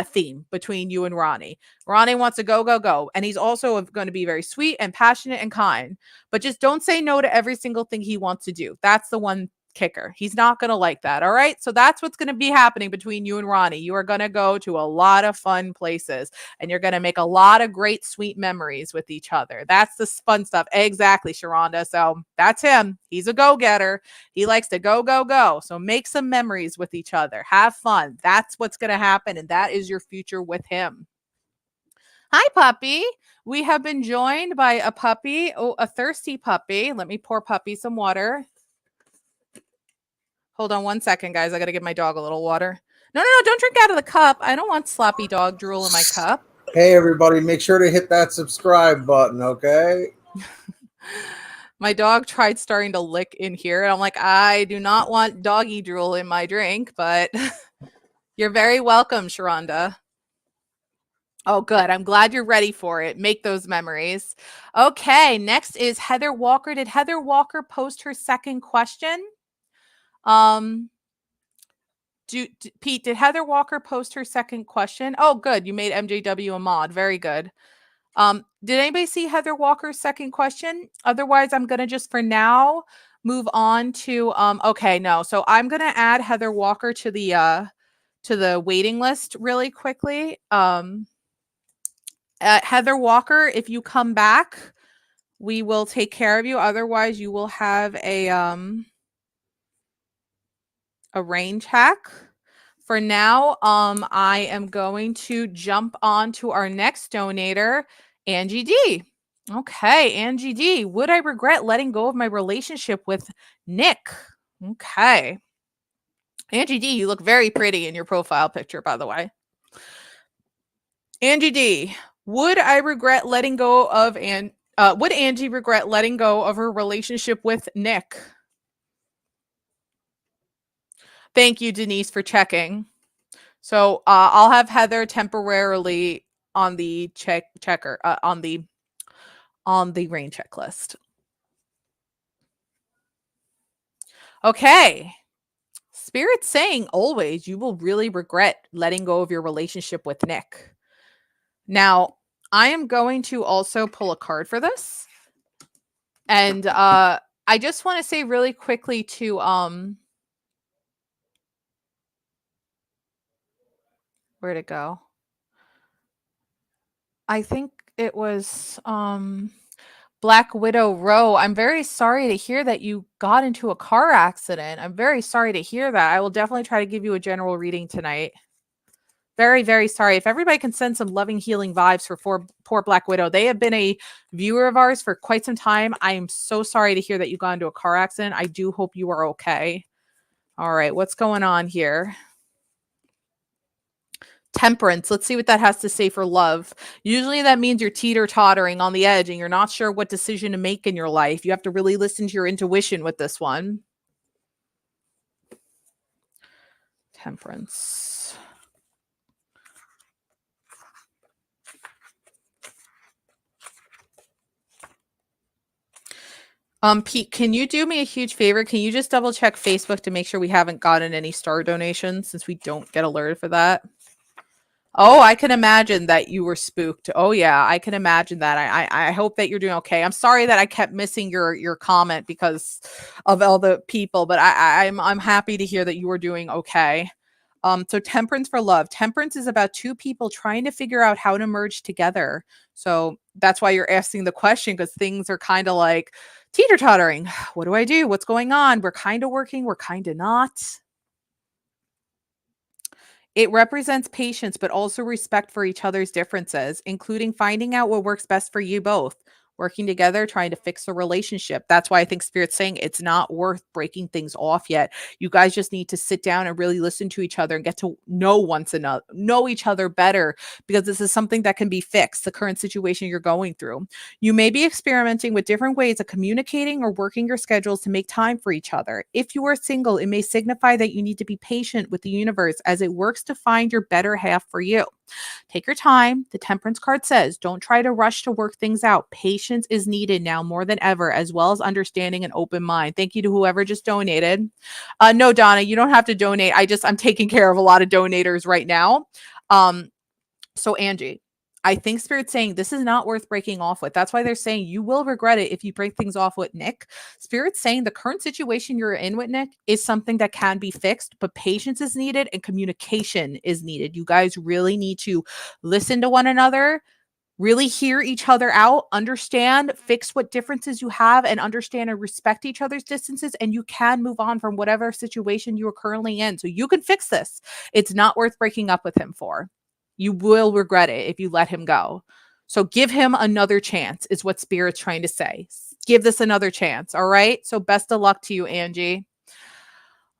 theme between you and Ronnie. Ronnie wants to go, go, go. And he's also going to be very sweet and passionate and kind. But just don't say no to every single thing he wants to do. That's the one kicker. He's not going to like that. All right. So that's what's going to be happening between you and Ronnie. You are going to go to a lot of fun places and you're going to make a lot of great, sweet memories with each other. That's the fun stuff. Exactly, Sharonda. So that's him. He's a go-getter. He likes to go, go, go. So make some memories with each other. Have fun. That's what's going to happen. And that is your future with him. Hi, puppy. We have been joined by a puppy. Oh, a thirsty puppy. Let me pour puppy some water. Hold on one second, guys. I got to give my dog a little water. No, don't drink out of the cup. I don't want sloppy dog drool in my cup. Hey, everybody, make sure to hit that subscribe button, okay? My dog tried starting to lick in here, and I'm like, I do not want doggy drool in my drink, but you're very welcome, Sharonda. Oh, good. I'm glad you're ready for it. Make those memories. Okay, next is Heather Walker. Did Heather Walker post her second question? Pete, did Heather Walker post her second question? Oh, good. You made MJW a mod. Very good. Did anybody see Heather Walker's second question? Otherwise, I'm going to just for now move on to okay, no. So I'm going to add Heather Walker to the waiting list really quickly. Heather Walker, if you come back, we will take care of you. Otherwise, you will have a range hack. For now, I am going to jump on to our next donator, Angie D. Okay, Angie D. Would I regret letting go of my relationship with Nick? Okay. Angie D, you look very pretty in your profile picture, by the way. Angie D, would I regret letting go of would Angie regret letting go of her relationship with Nick? Thank you, Denise, for checking. So I'll have Heather temporarily on the checker on the rain checklist. Okay. Spirit's saying always you will really regret letting go of your relationship with Nick. Now, I am going to also pull a card for this. And I just want to say really quickly to where'd it go? I think it was Black Widow Row. I'm very sorry to hear that you got into a car accident. I'm very sorry to hear that. I will definitely try to give you a general reading tonight. Very, very sorry. If everybody can send some loving, healing vibes for poor Black Widow. They have been a viewer of ours for quite some time. I am so sorry to hear that you got into a car accident. I do hope you are okay. All right, what's going on here? Temperance. Let's see what that has to say for love. Usually that means you're teeter-tottering on the edge and you're not sure what decision to make in your life. You have to really listen to your intuition with this one. Temperance. Pete, can you do me a huge favor? Can you just double check Facebook to make sure we haven't gotten any star donations since we don't get alerted for that? Oh, I can imagine that you were spooked. Oh yeah, I can imagine that. I hope that you're doing okay. I'm sorry that I kept missing your comment because of all the people, but I'm happy to hear that you were doing okay. So temperance for love. Temperance is about two people trying to figure out how to merge together. So that's why you're asking the question, because things are kind of like teeter-tottering. What do I do? What's going on? We're kind of working, we're kind of not. It represents patience, but also respect for each other's differences, including finding out what works best for you both, working together, trying to fix the relationship. That's why I think Spirit's saying it's not worth breaking things off yet. You guys just need to sit down and really listen to each other and get to know each other better, because this is something that can be fixed, the current situation you're going through. You may be experimenting with different ways of communicating or working your schedules to make time for each other. If you are single, it may signify that you need to be patient with the universe as it works to find your better half for you. Take your time. The Temperance card says, don't try to rush to work things out. Patience is needed now more than ever, as well as understanding an open mind. Thank you to whoever just donated. No, Donna, you don't have to donate. I'm taking care of a lot of donators right now. So Angie, I think Spirit's saying this is not worth breaking off with. That's why they're saying you will regret it if you break things off with Nick. Spirit's saying the current situation you're in with Nick is something that can be fixed, but patience is needed and communication is needed. You guys really need to listen to one another, really hear each other out, understand, fix what differences you have, and understand and respect each other's distances. And you can move on from whatever situation you are currently in. So you can fix this. It's not worth breaking up with him for. You will regret it if you let him go. So give him another chance, is what Spirit's trying to say. Give this another chance. All right. So best of luck to you, Angie.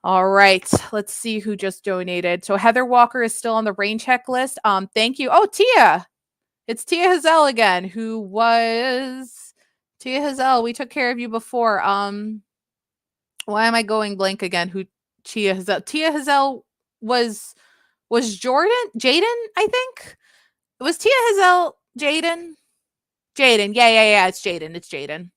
All right. Let's see who just donated. So Heather Walker is still on the rain check list. Thank you. Oh, Tia. It's Tia Hazel again, who was Tia Hazel. We took care of you before. Why am I going blank again? Who Tia Hazel? Tia Hazel was Jaden, I think. Was Tia Hazel Jaden? Jaden. Yeah. It's Jaden.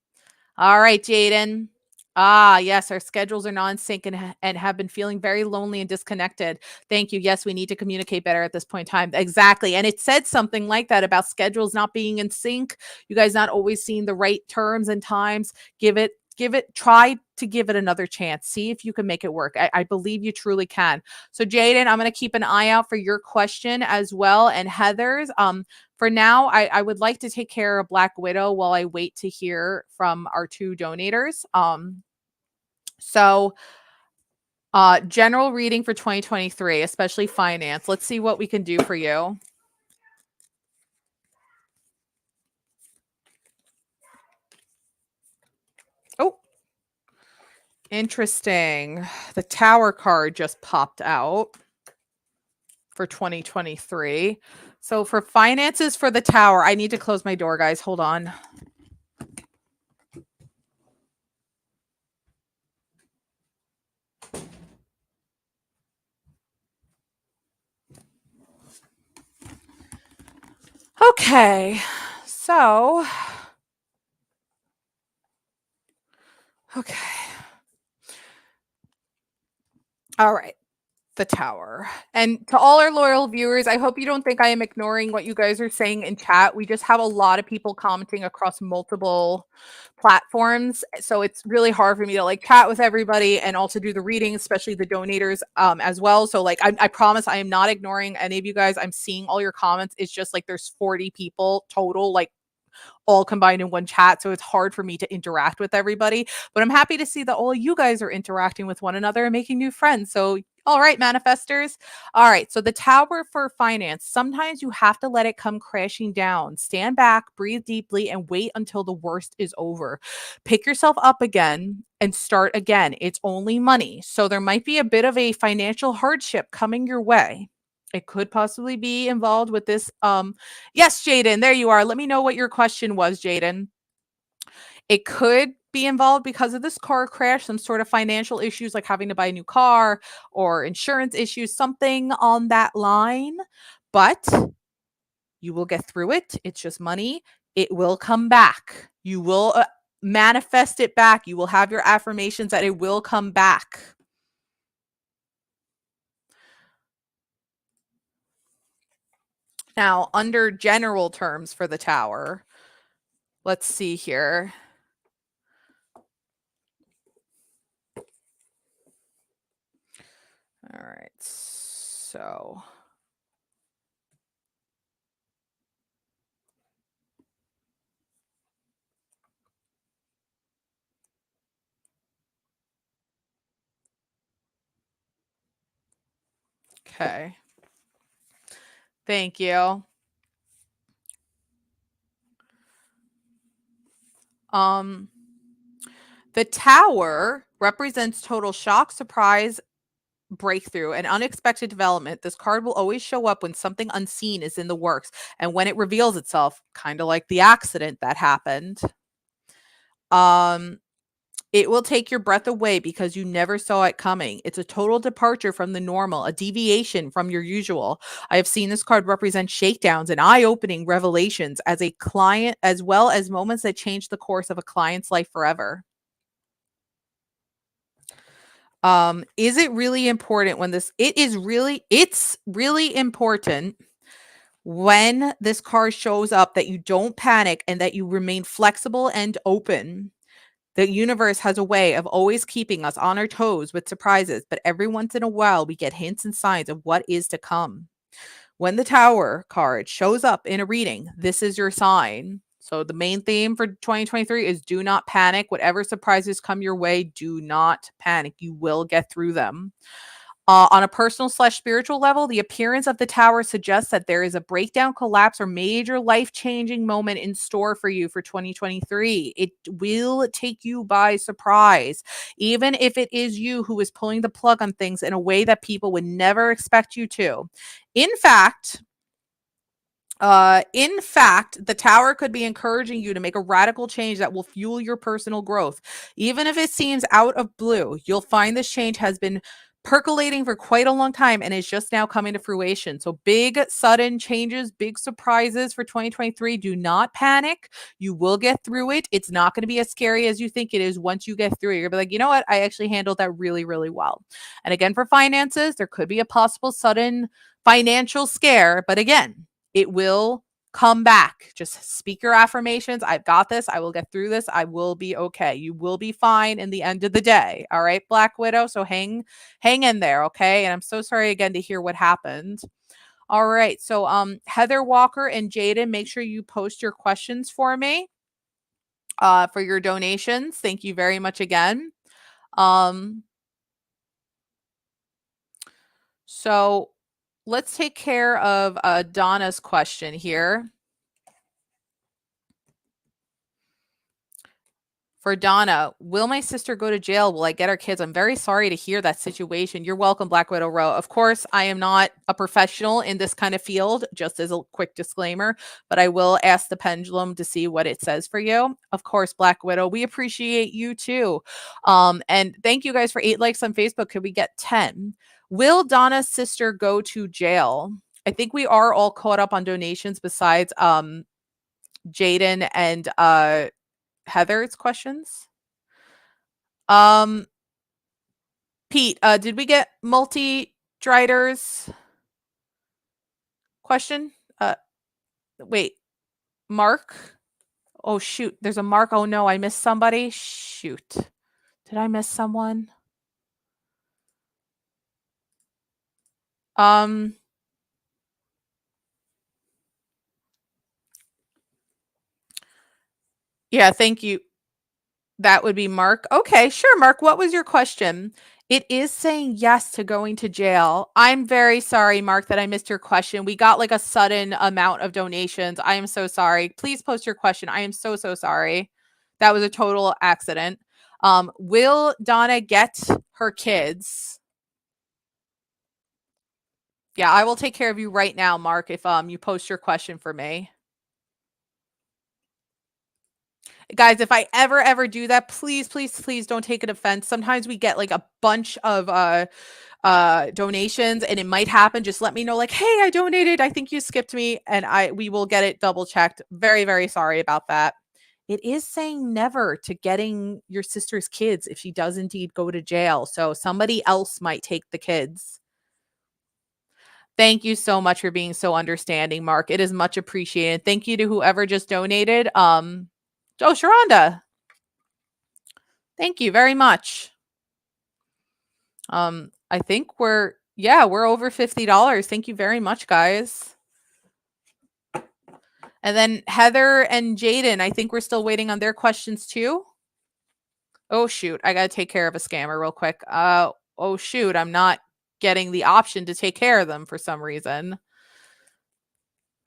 All right, Jaden. Ah, yes, our schedules are non sync and have been feeling very lonely and disconnected. Thank you. Yes, we need to communicate better at this point in time. Exactly. And it said something like that about schedules not being in sync. You guys not always seeing the right terms and times. Try to give it another chance. See if you can make it work. I believe you truly can. So, Jaden, I'm going to keep an eye out for your question as well. And Heather's. For now, I would like to take care of Black Widow while I wait to hear from our two donators. So general reading for 2023, especially finance. Let's see what we can do for you. Oh, interesting. The Tower card just popped out for 2023. So for finances for the Tower, I need to close my door, guys. Hold on. Okay. So, okay. All right. The Tower. And to all our loyal viewers, I hope you don't think I am ignoring what you guys are saying in chat. We just have a lot of people commenting across multiple platforms. So it's really hard for me to like chat with everybody and also do the reading, especially the donators as well. So like I promise I am not ignoring any of you guys. I'm seeing all your comments. It's just like there's 40 people total, like all combined in one chat. So it's hard for me to interact with everybody. But I'm happy to see that all you guys are interacting with one another and making new friends. So all right, manifestors. All right. So the Tower for finance. Sometimes you have to let it come crashing down. Stand back, breathe deeply, and wait until the worst is over. Pick yourself up again and start again. It's only money. So there might be a bit of a financial hardship coming your way. It could possibly be involved with this. Yes, Jaden, there you are. Let me know what your question was, Jaden. It could be involved because of this car crash, some sort of financial issues like having to buy a new car or insurance issues, something on that line. But you will get through it. It's just money. It will come back. You will manifest it back. You will have your affirmations that it will come back. Now, under general terms for the Tower, let's see here. All right. So okay. Thank you. The Tower represents total shock, surprise, breakthrough, and unexpected development. This card will always show up when something unseen is in the works and when it reveals itself, kind of like the accident that happened. It will take your breath away because you never saw it coming. It's a total departure from the normal, a deviation from your usual. I have seen this card represent shakedowns and eye-opening revelations as a client, as well as moments that change the course of a client's life forever. Is it really important when this it's really important when this card shows up that you don't panic and that you remain flexible and open. The universe has a way of always keeping us on our toes with surprises, but every once in a while we get hints and signs of what is to come. When the Tower card shows up in a reading, this is your sign. So the main theme for 2023 is do not panic. Whatever surprises come your way, do not panic. You will get through them. On a personal/spiritual level, the appearance of the Tower suggests that there is a breakdown, collapse, or major life-changing moment in store for you for 2023. It will take you by surprise, even if it is you who is pulling the plug on things in a way that people would never expect you to. In fact, the Tower could be encouraging you to make a radical change that will fuel your personal growth. Even if it seems out of blue, you'll find this change has been percolating for quite a long time and is just now coming to fruition. So big sudden changes, big surprises for 2023. Do not panic. You will get through it. It's not going to be as scary as you think it is once you get through it. You're going to be like, you know what? I actually handled that really, really well. And again, for finances, there could be a possible sudden financial scare, but again, it will come back. Just speak your affirmations. I've got this. I will get through this. I will be okay. You will be fine in the end of the day. All right, Black Widow. So hang in there, okay? And I'm so sorry again to hear what happened. All right. So Heather Walker and Jaden, make sure you post your questions for me for your donations. Thank you very much again. So let's take care of Donna's question here. For Donna, will my sister go to jail? Will I get her kids? I'm very sorry to hear that situation. You're welcome, Black Widow Row. Of course, I am not a professional in this kind of field, just as a quick disclaimer, but I will ask the pendulum to see what it says for you. Of course, Black Widow, we appreciate you too. And thank you guys for 8 likes on Facebook. Could we get 10? Will Donna's sister go to jail? I think we are all caught up on donations besides Jaden and Heather's questions. Pete, did we get multi-Drider's question? Wait, Mark? Oh, shoot. There's a Mark. Oh, no, I missed somebody. Shoot. Did I miss someone? Yeah, thank you. That would be Mark. Okay, sure, Mark. What was your question? It is saying yes to going to jail. I'm very sorry, Mark, that I missed your question. We got like a sudden amount of donations. I am so sorry. Please post your question. I am so sorry. That was a total accident. Will Donna get her kids? Yeah, I will take care of you right now, Mark, if you post your question for me. Guys, if I ever do that, please don't take an offense. Sometimes we get like a bunch of donations and it might happen. Just let me know, like, hey, I donated. I think you skipped me, and we will get it double checked. Very sorry about that. It is saying never to getting your sister's kids if she does indeed go to jail. So somebody else might take the kids. Thank you so much for being so understanding, Mark. It is much appreciated. Thank you to whoever just donated. Oh, Sharonda. Thank you very much. I think we're over $50. Thank you very much, guys. And then Heather and Jaden, I think we're still waiting on their questions too. Oh shoot, I gotta take care of a scammer real quick. Oh shoot, I'm not getting the option to take care of them for some reason.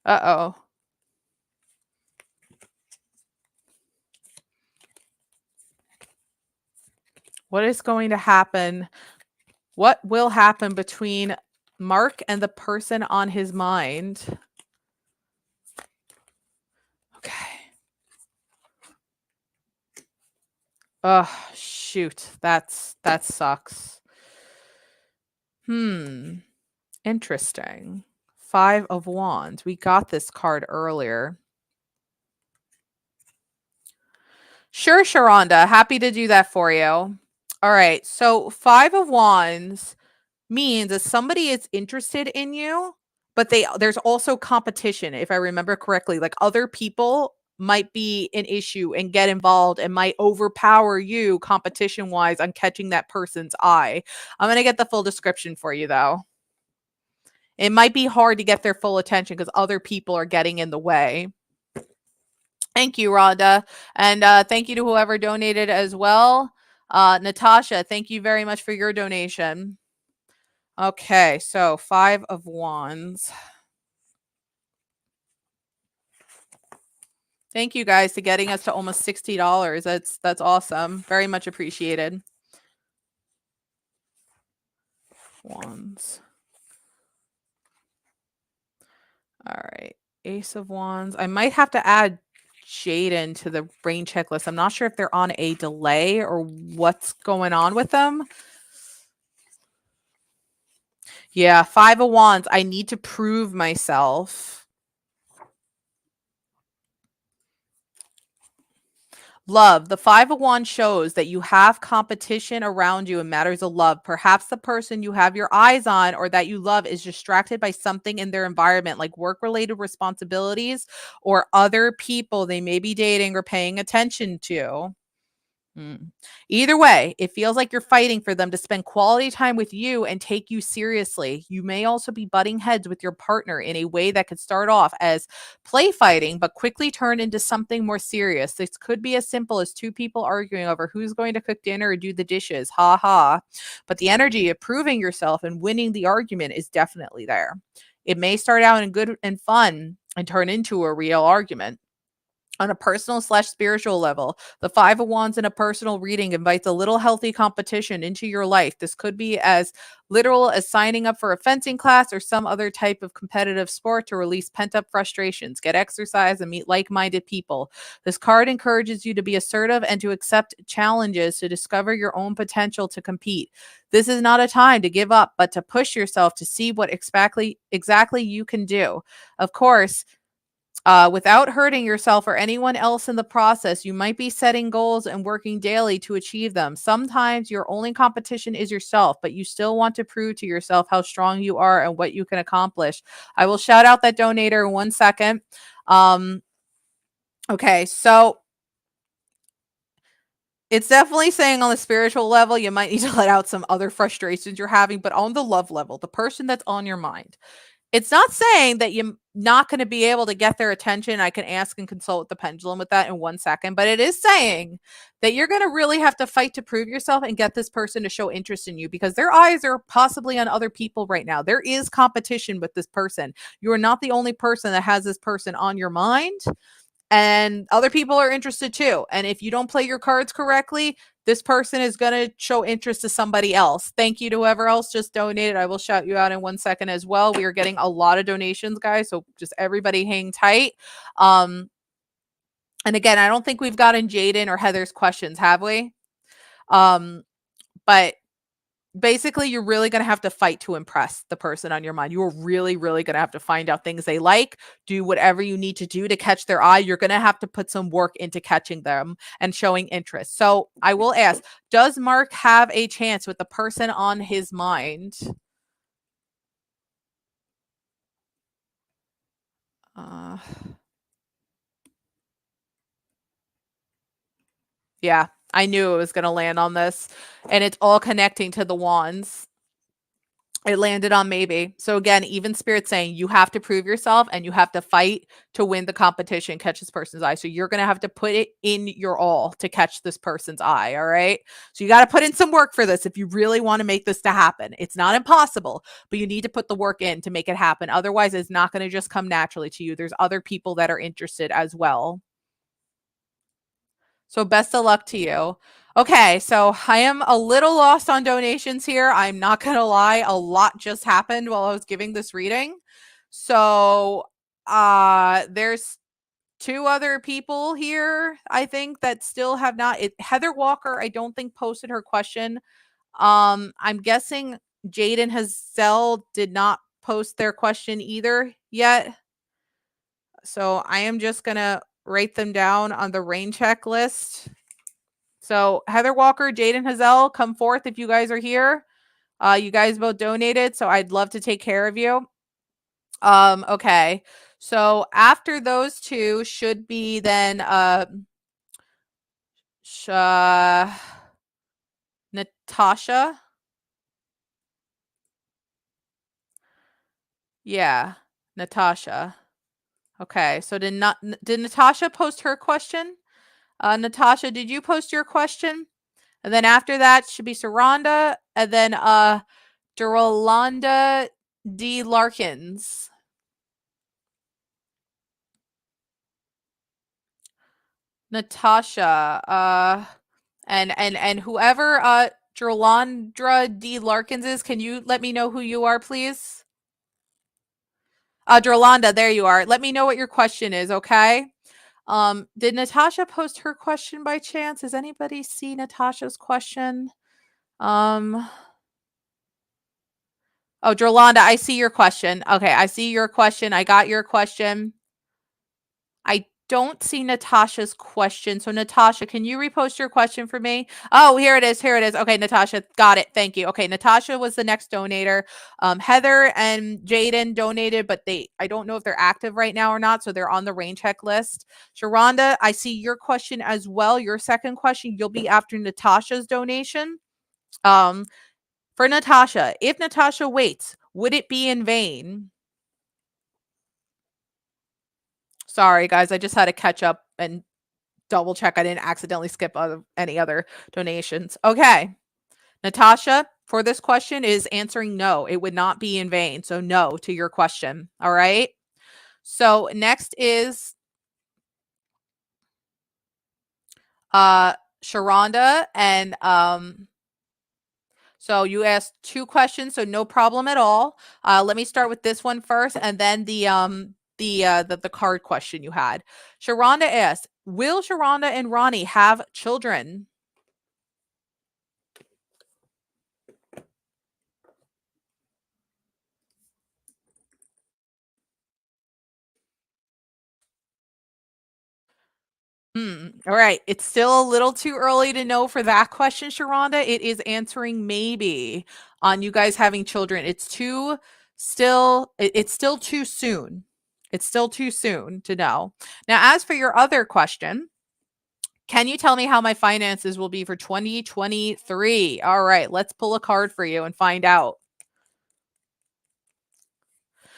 Uh-oh. What is going to happen? What will happen between Mark and the person on his mind? Okay. Oh, shoot. That sucks. Interesting. 5 of Wands. We got this card earlier. Sure, Sharonda. Happy to do that for you. All right. So 5 of Wands means that somebody is interested in you, but there's also competition, if I remember correctly. Like other people might be an issue and get involved and might overpower you competition wise on catching that person's eye. I'm going to get the full description for you though. It might be hard to get their full attention because other people are getting in the way. Thank you, Rhonda. And thank you to whoever donated as well. Natasha, thank you very much for your donation. Okay, so 5 of Wands. Thank you guys to getting us to almost $60. That's awesome. Very much appreciated. Wands. All right. Ace of Wands. I might have to add Jaden to the brain checklist. I'm not sure if they're on a delay or what's going on with them. Yeah, 5 of Wands. I need to prove myself. Love. The 5 of Wands shows that you have competition around you in matters of love. Perhaps the person you have your eyes on or that you love is distracted by something in their environment, like work-related responsibilities or other people they may be dating or paying attention to. Either way, it feels like you're fighting for them to spend quality time with you and take you seriously. You may also be butting heads with your partner in a way that could start off as play fighting, but quickly turn into something more serious. This could be as simple as 2 people arguing over who's going to cook dinner or do the dishes. Ha ha. But the energy of proving yourself and winning the argument is definitely there. It may start out in good and fun and turn into a real argument. On a personal / spiritual level, the 5 of Wands in a personal reading invites a little healthy competition into your life. This could be as literal as signing up for a fencing class or some other type of competitive sport to release pent-up frustrations, get exercise, and meet like-minded people. This card encourages you to be assertive and to accept challenges to discover your own potential to compete. This is not a time to give up, but to push yourself to see what exactly you can do. Of course, without hurting yourself or anyone else in the process, you might be setting goals and working daily to achieve them. Sometimes your only competition is yourself, but you still want to prove to yourself how strong you are and what you can accomplish. I will shout out that donator in 1 second. Okay, so it's definitely saying on the spiritual level, you might need to let out some other frustrations you're having, but on the love level, the person that's on your mind, it's not saying that you're not going to be able to get their attention. I can ask and consult the pendulum with that in 1 second, but it is saying that you're going to really have to fight to prove yourself and get this person to show interest in you because their eyes are possibly on other people right now. There is competition with this person. You are not the only person that has this person on your mind, and other people are interested too. And if you don't play your cards correctly, this person is going to show interest to somebody else. Thank you to whoever else just donated. I will shout you out in 1 second as well. We are getting a lot of donations, guys. So just everybody hang tight. And again, I don't think we've gotten Jaden or Heather's questions, have we? But basically, you're really going to have to fight to impress the person on your mind. You're really, really going to have to find out things they like, do whatever you need to do to catch their eye. You're going to have to put some work into catching them and showing interest. So I will ask, does Mark have a chance with the person on his mind? Yeah, I knew it was going to land on this. And it's all connecting to the wands. It landed on maybe. So again, even spirit saying you have to prove yourself and you have to fight to win the competition, catch this person's eye. So you're going to have to put it in your all to catch this person's eye. All right. So you got to put in some work for this if you really want to make this to happen. It's not impossible, but you need to put the work in to make it happen. Otherwise, it's not going to just come naturally to you. There's other people that are interested as well. So best of luck to you. Okay, so I am a little lost on donations here. I'm not going to lie, a lot just happened while I was giving this reading. So there's two other people here I think that still have not Heather Walker I don't think posted her question. I'm guessing Jade and Hazel did not post their question either yet. So I am just going to write them down on the rain check list. So Heather Walker, Jade, and Hazel, come forth if you guys are here. You guys both donated, so I'd love to take care of you. Okay. So after those two should be then Natasha. Yeah, Natasha. Okay. So did Natasha post her question? Natasha, did you post your question? And then after that should be Saranda, and then Durolanda D. Larkins. Natasha, and whoever Drolandra D. Larkins is, can you let me know who you are, please? Drolanda, there you are. Let me know what your question is, okay? Did Natasha post her question by chance? Does anybody see Natasha's question? Oh, Drolanda, I see your question. Okay, I see your question. I got your question. I don't see Natasha's question. So Natasha, can you repost your question for me? Oh, here it is. Here it is. Okay, Natasha, got it. Thank you. Okay, Natasha was the next donator. Heather and Jaden donated, but I don't know if they're active right now or not. So they're on the rain check list. Sharonda, I see your question as well. Your second question, you'll be after Natasha's donation. For Natasha, if Natasha waits, would it be in vain? Sorry, guys. I just had to catch up and double check I didn't accidentally skip any other donations. Okay. Natasha, for this question is answering no. It would not be in vain. So no to your question. All right. So next is Sharonda, and so you asked two questions, so no problem at all. Let me start with this one first, and then the card question you had. Sharonda asked, will Sharonda and Ronnie have children? All right. It's still a little too early to know for that question, Sharonda. It is answering maybe on you guys having children. It's still too soon. It's still too soon to know. Now, as for your other question, can you tell me how my finances will be for 2023? All right, let's pull a card for you and find out.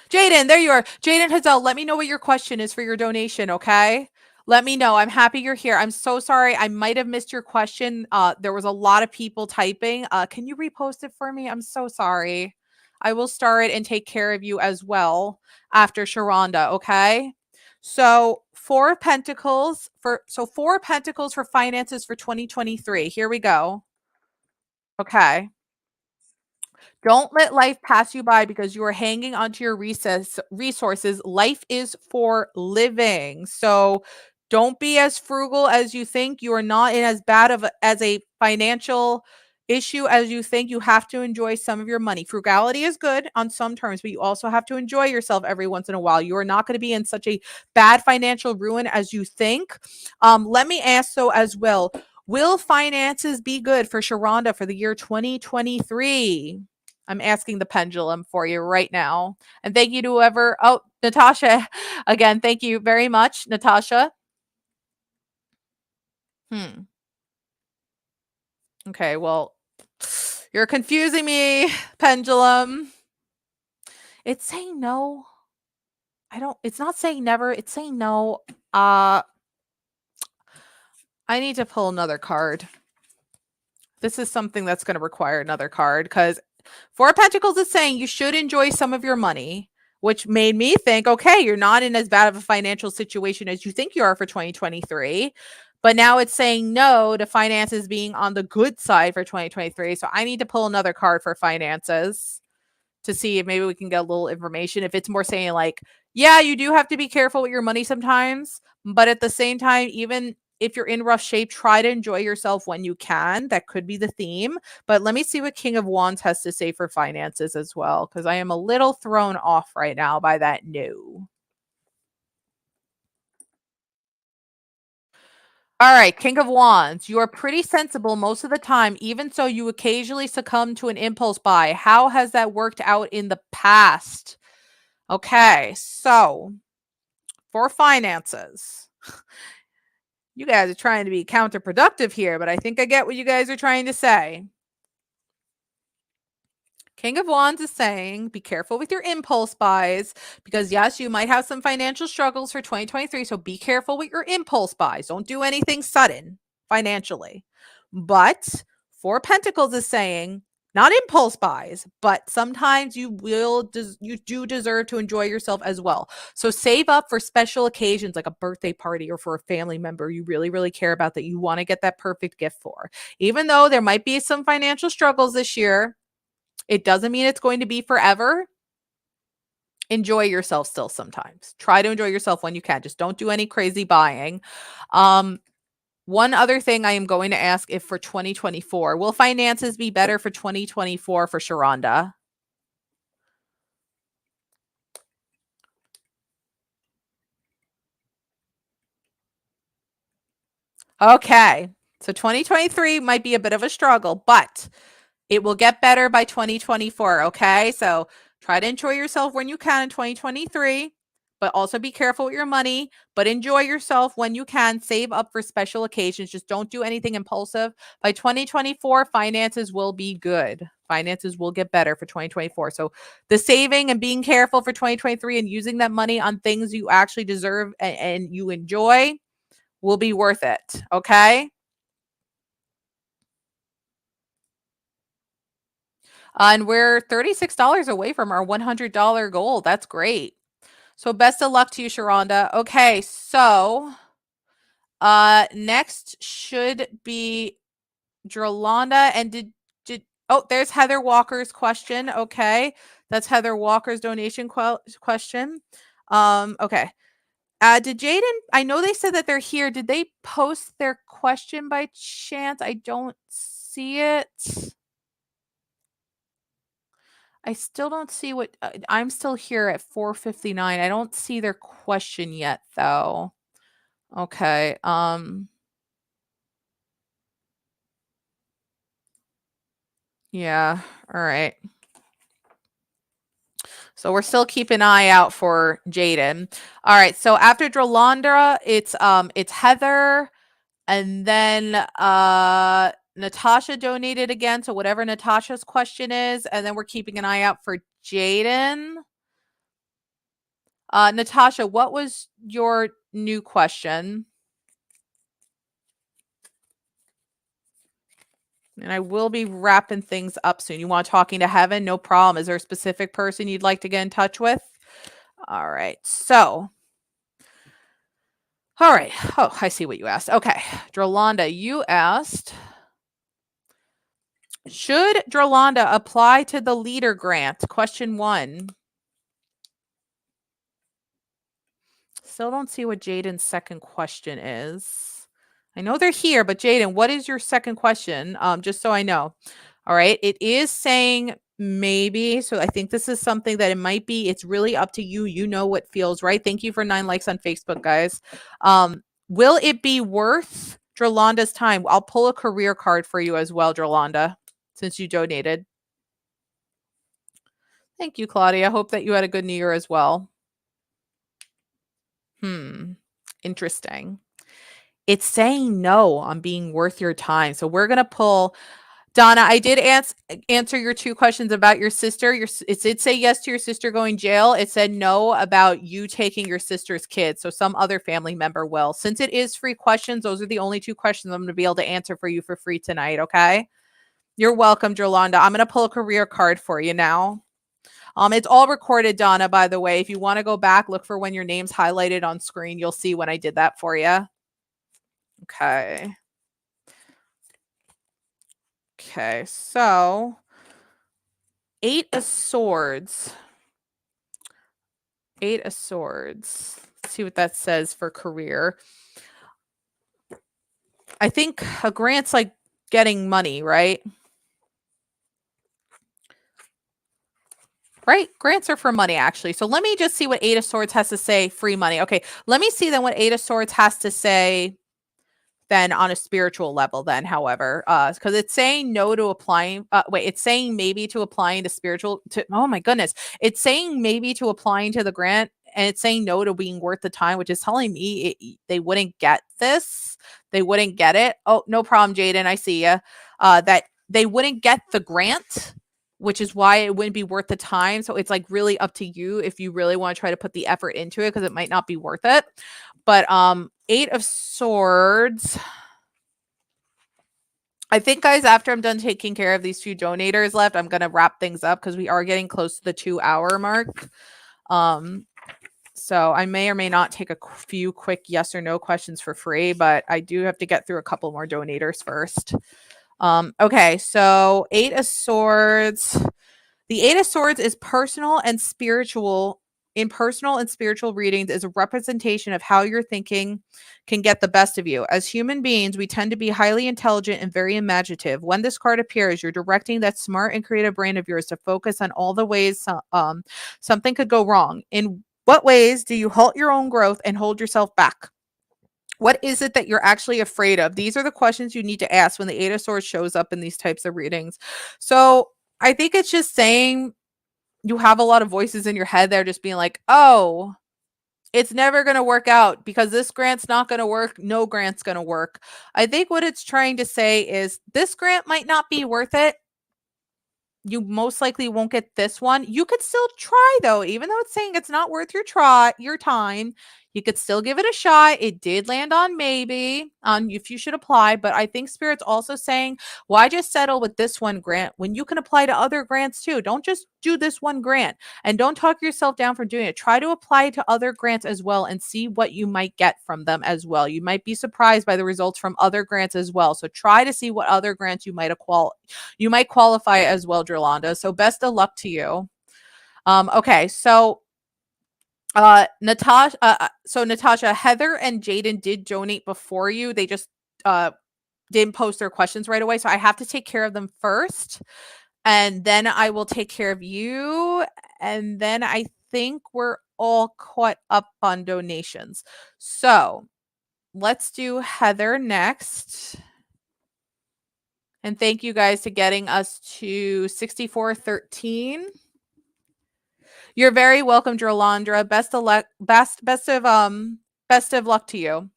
Jaden, there you are. Jaden Hazel, let me know what your question is for your donation, okay? Let me know. I'm happy you're here. I'm so sorry. I might have missed your question. There was a lot of people typing. Can you repost it for me? I'm so sorry. I will start and take care of you as well after Sharonda, okay? So, Four of Pentacles for finances for 2023. Here we go. Okay. Don't let life pass you by because you are hanging onto your resources. Life is for living. So don't be as frugal as you think. You are not in as bad of as a financial issue as you think. You have to enjoy some of your money. Frugality is good on some terms, but you also have to enjoy yourself every once in a while. You are not going to be in such a bad financial ruin as you think. Let me ask so as well. Will finances be good for Sharonda for the year 2023? I'm asking the pendulum for you right now. And thank you to whoever. Oh, Natasha. Again, thank you very much, Natasha. Okay, well, you're confusing me, pendulum. It's saying no. It's not saying never. It's saying no. I need to pull another card. This is something that's going to require another card because Four of Pentacles is saying you should enjoy some of your money, which made me think, okay, you're not in as bad of a financial situation as you think you are for 2023. But now it's saying no to finances being on the good side for 2023. So I need to pull another card for finances to see if maybe we can get a little information. If it's more saying like, yeah, you do have to be careful with your money sometimes, but at the same time, even if you're in rough shape, try to enjoy yourself when you can. That could be the theme. But let me see what King of Wands has to say for finances as well, because I am a little thrown off right now by that no. All right, King of Wands, you are pretty sensible most of the time. Even so, you occasionally succumb to an impulse buy. How has that worked out in the past? Okay, so for finances, you guys are trying to be counterproductive here, but I think I get what you guys are trying to say. King of Wands is saying, be careful with your impulse buys because, yes, you might have some financial struggles for 2023. So be careful with your impulse buys. Don't do anything sudden financially. But Four Pentacles is saying, not impulse buys, but sometimes you do deserve to enjoy yourself as well. So save up for special occasions like a birthday party or for a family member you really, really care about that you want to get that perfect gift for. Even though there might be some financial struggles this year, it doesn't mean it's going to be forever. Enjoy yourself still sometimes. Try to enjoy yourself when you can. Just don't do any crazy buying. One other thing I am going to ask if for 2024, will finances be better for 2024 for Sharonda? Okay. So 2023 might be a bit of a struggle, but it will get better by 2024. Okay. So try to enjoy yourself when you can in 2023, but also be careful with your money, but enjoy yourself when you can. Save up for special occasions. Just don't do anything impulsive. By 2024, finances will be good. Finances will get better for 2024. So the saving and being careful for 2023 and using that money on things you actually deserve and you enjoy will be worth it. Okay. And we're $36 away from our $100 goal. That's great. So best of luck to you, Sharonda. Okay, so next should be Drolanda. And did oh, there's Heather Walker's question. Okay. That's Heather Walker's donation question. Okay. Did Jaden, I know they said that they're here. Did they post their question by chance? I don't see it. I still don't see what I'm still here at 4:59. I don't see their question yet though. Okay. Yeah. All right. So we're still keeping an eye out for Jaden. All right. So after Drolandra, it's Heather and then Natasha donated again. So whatever Natasha's question is, and then we're keeping an eye out for Jaden. Natasha, what was your new question? And I will be wrapping things up soon. You want talking to heaven? No problem. Is there a specific person you'd like to get in touch with? All right. So, all right. Oh, I see what you asked. Okay. Drolanda, you asked, should Drolanda apply to the leader grant? Question 1. Still don't see what Jaden's second question is. I know they're here, but Jaden, what is your second question? Just so I know. All right. It is saying maybe. So I think this is something that it might be. It's really up to you. You know what feels right. Thank you for 9 likes on Facebook, guys. Will it be worth Drolanda's time? I'll pull a career card for you as well, Drolanda, since you donated. Thank you, Claudia. I hope that you had a good New Year as well. Interesting. It's saying no on being worth your time. So we're going to pull Donna, I did answer your 2 questions about your sister. It did say yes to your sister going jail. It said no about you taking your sister's kids. So some other family member will. Since it is free questions, those are the only 2 questions I'm going to be able to answer for you for free tonight. Okay. You're welcome, Jolanda. I'm going to pull a career card for you now. It's all recorded, Donna, by the way. If you want to go back, look for when your name's highlighted on screen. You'll see when I did that for you. Okay. Okay, so 8 of Swords. 8 of Swords. Let's see what that says for career. I think a grant's like getting money, right? Right? Grants are for money, actually. So let me just see what 8 of Swords has to say. Free money. Okay, let me see then what 8 of Swords has to say then on a spiritual level then, however, because it's saying no to applying, it's saying maybe to applying to spiritual, oh my goodness, it's saying maybe to applying to the grant, and it's saying no to being worth the time, which is telling me they wouldn't get this, they wouldn't get it. Oh, no problem, Jaden, I see you. That they wouldn't get the grant, which is why it wouldn't be worth the time. So it's like really up to you if you really want to try to put the effort into it, because it might not be worth it. But 8 of Swords. I think, guys, after I'm done taking care of these few donators left, I'm going to wrap things up because we are getting close to the 2-hour mark. So I may or may not take a few quick yes or no questions for free, but I do have to get through a couple more donators first. Okay, so 8 of Swords. The 8 of Swords is personal and spiritual. In personal and spiritual readings is a representation of how your thinking can get the best of you. As human beings, we tend to be highly intelligent and very imaginative. When this card appears, you're directing that smart and creative brain of yours to focus on all the ways something could go wrong. In what ways do you halt your own growth and hold yourself back? What is it that you're actually afraid of? These are the questions you need to ask when the 8 of Swords shows up in these types of readings. So I think it's just saying you have a lot of voices in your head that are just being like, oh, it's never going to work out because this grant's not going to work. No grant's going to work. I think what it's trying to say is this grant might not be worth it. You most likely won't get this one. You could still try, though, even though it's saying it's not worth your time. You could still give it a shot. It did land on maybe on if you should apply, but I think Spirit's also saying, why just settle with this one grant when you can apply to other grants too? Don't just do this one grant, and don't talk yourself down for doing it. Try to apply to other grants as well and see what you might get from them as well. You might be surprised by the results from other grants as well. So try to see what other grants you might qualify as well, Jolanda. So best of luck to you. Okay, so Natasha, Heather and Jaden did donate before you. They just didn't post their questions right away. So I have to take care of them first. And then I will take care of you. And then I think we're all caught up on donations. So let's do Heather next. And thank you guys to getting us to 6413. You're very welcome, Drolandra. Best of luck to you.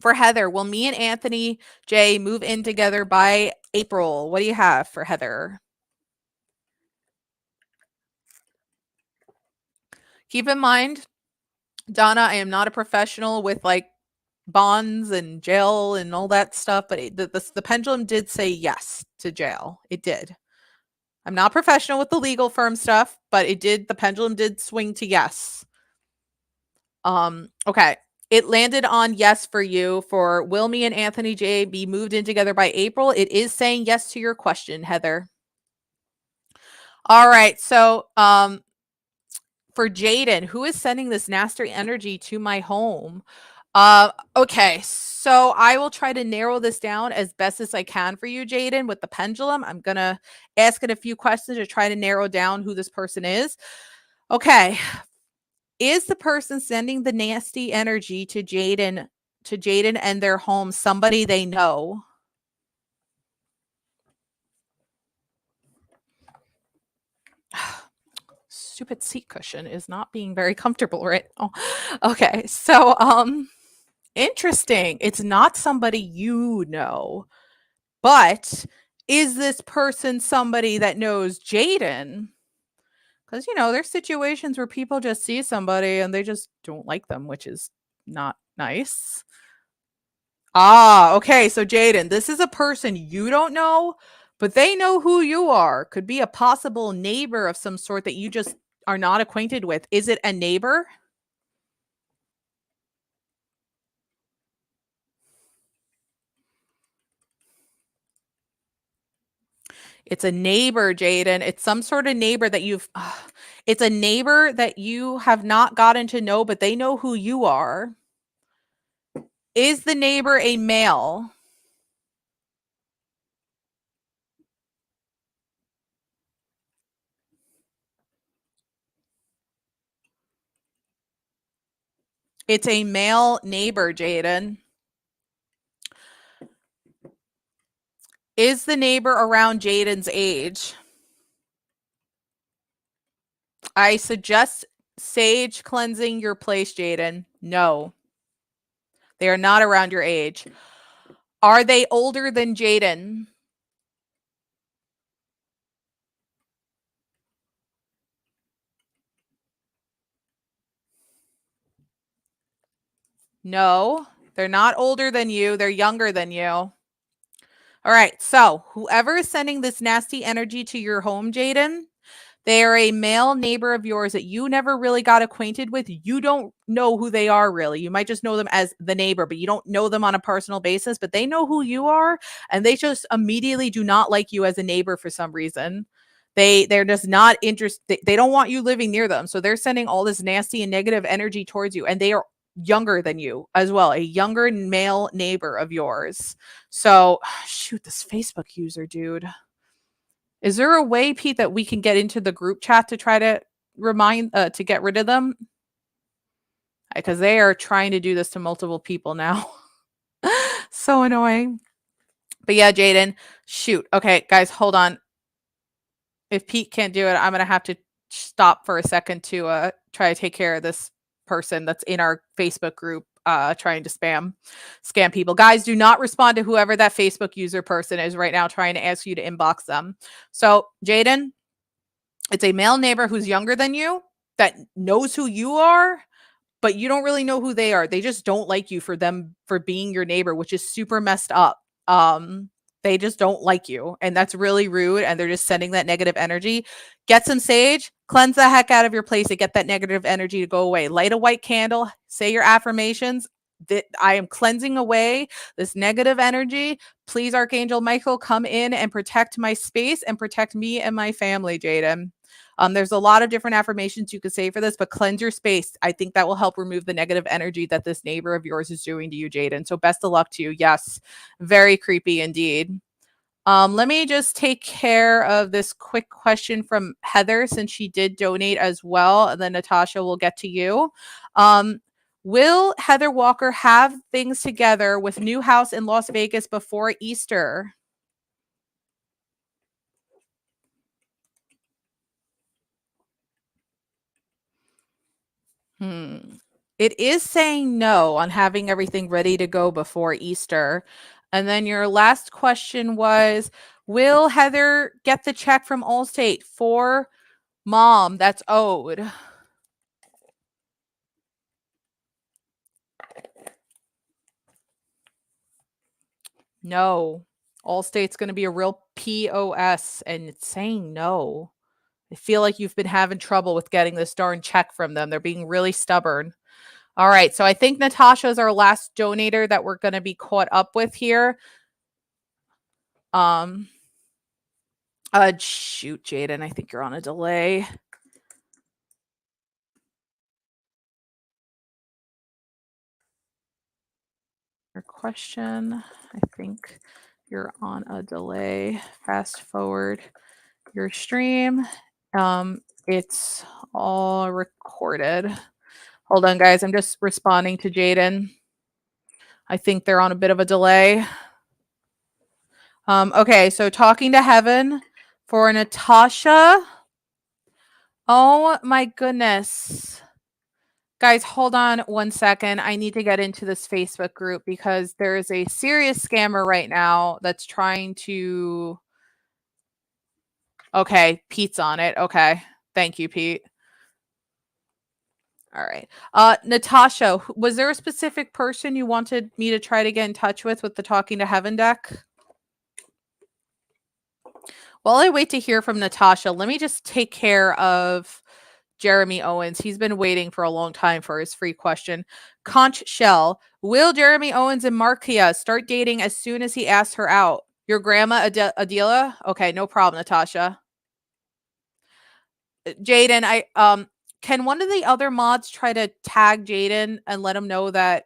For Heather, will me and Anthony J move in together by April? What do you have for Heather? Keep in mind, Donna, I am not a professional with like bonds and jail and all that stuff, but the pendulum did say yes to jail. It did. I'm not professional with the legal firm stuff, but the pendulum did swing to yes. Okay. It landed on yes for you for will me and Anthony J be moved in together by April? It is saying yes to your question, Heather. All right. So, for Jaden, who is sending this nasty energy to my home? Okay, so I will try to narrow this down as best as I can for you, Jaden, with the pendulum. I'm going to ask it a few questions to try to narrow down who this person is. Okay. Is the person sending the nasty energy to Jaden and their home somebody they know? Stupid seat cushion is not being very comfortable right now. Okay, so interesting. It's not somebody you know, but is this person somebody that knows Jaden? Because, you know, there's situations where people just see somebody and they just don't like them, which is not nice. Ah, okay. So, Jaden, this is a person you don't know, but they know who you are. Could be a possible neighbor of some sort that you just are not acquainted with. Is it a neighbor? It's a neighbor, Jaden. It's some sort of neighbor that it's a neighbor that you have not gotten to know, but they know who you are. Is the neighbor a male? It's a male neighbor, Jaden. Is the neighbor around Jaden's age? I suggest sage cleansing your place, Jaden. No. They are not around your age. Are they older than Jaden? No. They're not older than you. They're younger than you. All right. So, whoever is sending this nasty energy to your home, Jaden, they are a male neighbor of yours that you never really got acquainted with. You don't know who they are really. You might just know them as the neighbor, but you don't know them on a personal basis, but they know who you are and they just immediately do not like you as a neighbor for some reason. They're just not interested. They don't want you living near them. So they're sending all this nasty and negative energy towards you and they are younger than you as well, a younger male neighbor of yours. So, shoot, this Facebook user, dude. Is there a way, Pete, that we can get into the group chat to try to to get rid of them? Because they are trying to do this to multiple people now. So annoying. But yeah, Jaden, shoot. Okay, guys, hold on. If Pete can't do it, I'm gonna have to stop for a second to try to take care of this person that's in our Facebook group trying to scam people. Guys, do not respond to whoever that Facebook user person is right now trying to ask you to inbox them. So, Jaden, it's a male neighbor who's younger than you that knows who you are, but you don't really know who they are. They just don't like you for being your neighbor, which is super messed up. They just don't like you, and that's really rude. And they're just sending that negative energy. Get some sage, cleanse the heck out of your place, and get that negative energy to go away. Light a white candle, say your affirmations. That I am cleansing away this negative energy. Please, Archangel Michael, come in and protect my space and protect me and my family, Jaden. There's a lot of different affirmations you could say for this, but cleanse your space. I think that will help remove the negative energy that this neighbor of yours is doing to you, Jaden. So best of luck to you. Yes, very creepy indeed. Let me just take care of this quick question from Heather since she did donate as well, and then Natasha will get to you. Will Heather Walker have things together with new house in Las Vegas before Easter? It is saying no on having everything ready to go before Easter. And then your last question was, will Heather get the check from Allstate for mom that's owed? No. Allstate's going to be a real POS, and it's saying no. I feel like you've been having trouble with getting this darn check from them. They're being really stubborn. All right. So I think Natasha is our last donator that we're going to be caught up with here. Shoot, Jaden, I think you're on a delay. Your question, I think you're on a delay. Fast forward your stream. It's all recorded. Hold on, guys. I'm just responding to Jaden. I think they're on a bit of a delay. Okay, so talking to heaven for Natasha. Oh my goodness. Guys, hold on one second. I need to get into this Facebook group because there is a serious scammer right now that's trying to Okay, Pete's on it. Okay. Thank you, Pete. All right. Natasha, was there a specific person you wanted me to try to get in touch with the Talking to Heaven deck? While I wait to hear from Natasha, let me just take care of Jeremy Owens. He's been waiting for a long time for his free question. Conch Shell, will Jeremy Owens and Markia start dating as soon as he asks her out? Your grandma Adela? Okay, no problem, Natasha. Jaden, can one of the other mods try to tag Jaden and let him know that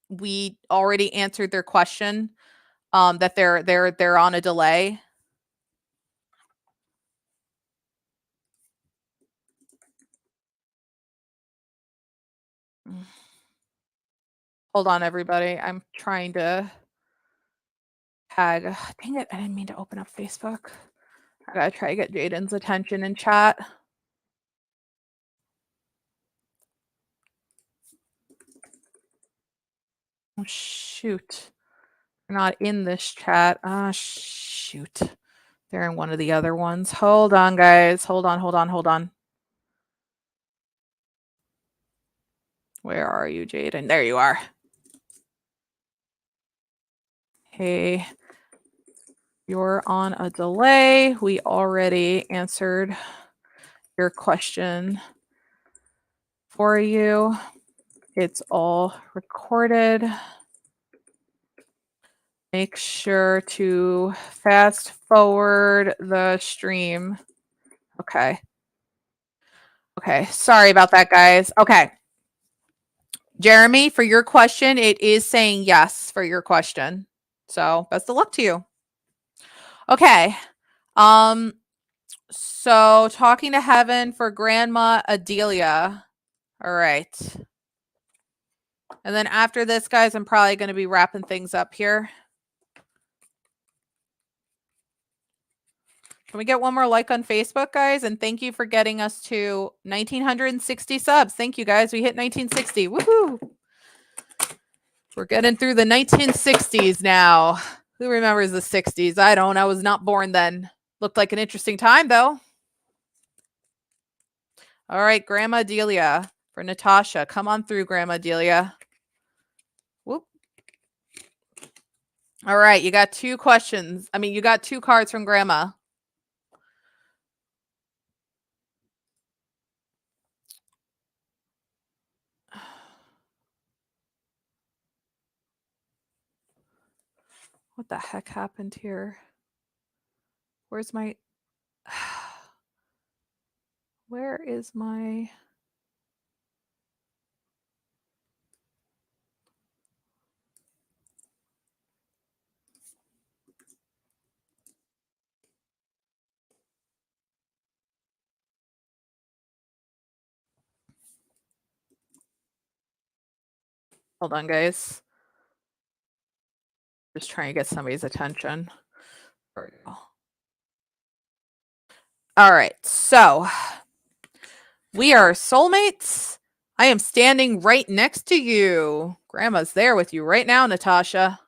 we already answered their question? That they're on a delay. Hold on, everybody. I'm trying to tag. Dang it, I didn't mean to open up Facebook. I gotta try to get Jaden's attention in chat. Oh, shoot. They're not in this chat. Ah, shoot. They're in one of the other ones. Hold on, guys. Hold on. Where are you, Jaden? There you are. Hey, you're on a delay. We already answered your question for you. It's all recorded. Make sure to fast forward the stream. Okay. Okay. Sorry about that, guys. Okay. Jeremy, for your question, it is saying yes for your question. So best of luck to you. Okay. So Talking to Heaven for Grandma Adelia. All right. And then after this, guys, I'm probably going to be wrapping things up here. Can we get one more like on Facebook, guys? And thank you for getting us to 1,960 subs. Thank you, guys. We hit 1960. Woohoo! We're getting through the 1960s now. Who remembers the 60s? I don't. I was not born then. Looked like an interesting time, though. All right, Grandma Delia for Natasha. Come on through, Grandma Delia. Whoop. All right, you got two questions. I mean, you got two cards from Grandma. What the heck happened here? Where's my... Where is my... Hold on, guys. Just trying to get somebody's attention. There we go. All right, so we are soulmates. I am standing right next to you. Grandma's there with you right now, Natasha.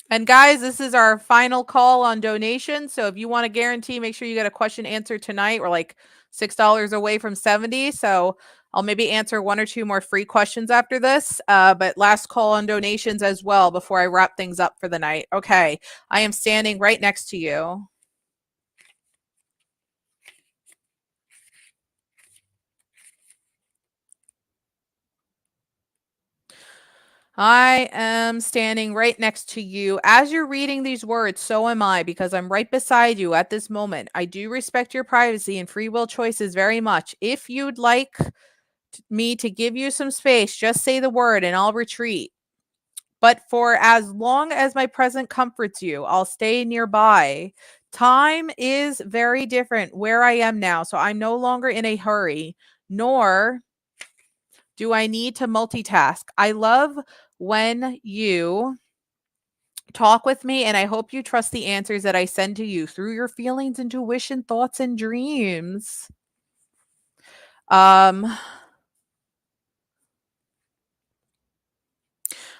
And guys, this is our final call on donations. So if you want to guarantee, make sure you get a question answered tonight. We're like $6 away from 70. So I'll maybe answer one or two more free questions after this. But last call on donations as well before I wrap things up for the night. Okay. I am standing right next to you. I am standing right next to you. As you're reading these words, so am I, because I'm right beside you at this moment. I do respect your privacy and free will choices very much. If you'd like me to give you some space, just say the word and I'll retreat. But for as long as my presence comforts you, I'll stay nearby. Time is very different where I am now, so I'm no longer in a hurry, nor do I need to multitask. I love when you talk with me, and I hope you trust the answers that I send to you through your feelings, intuition, thoughts, and dreams.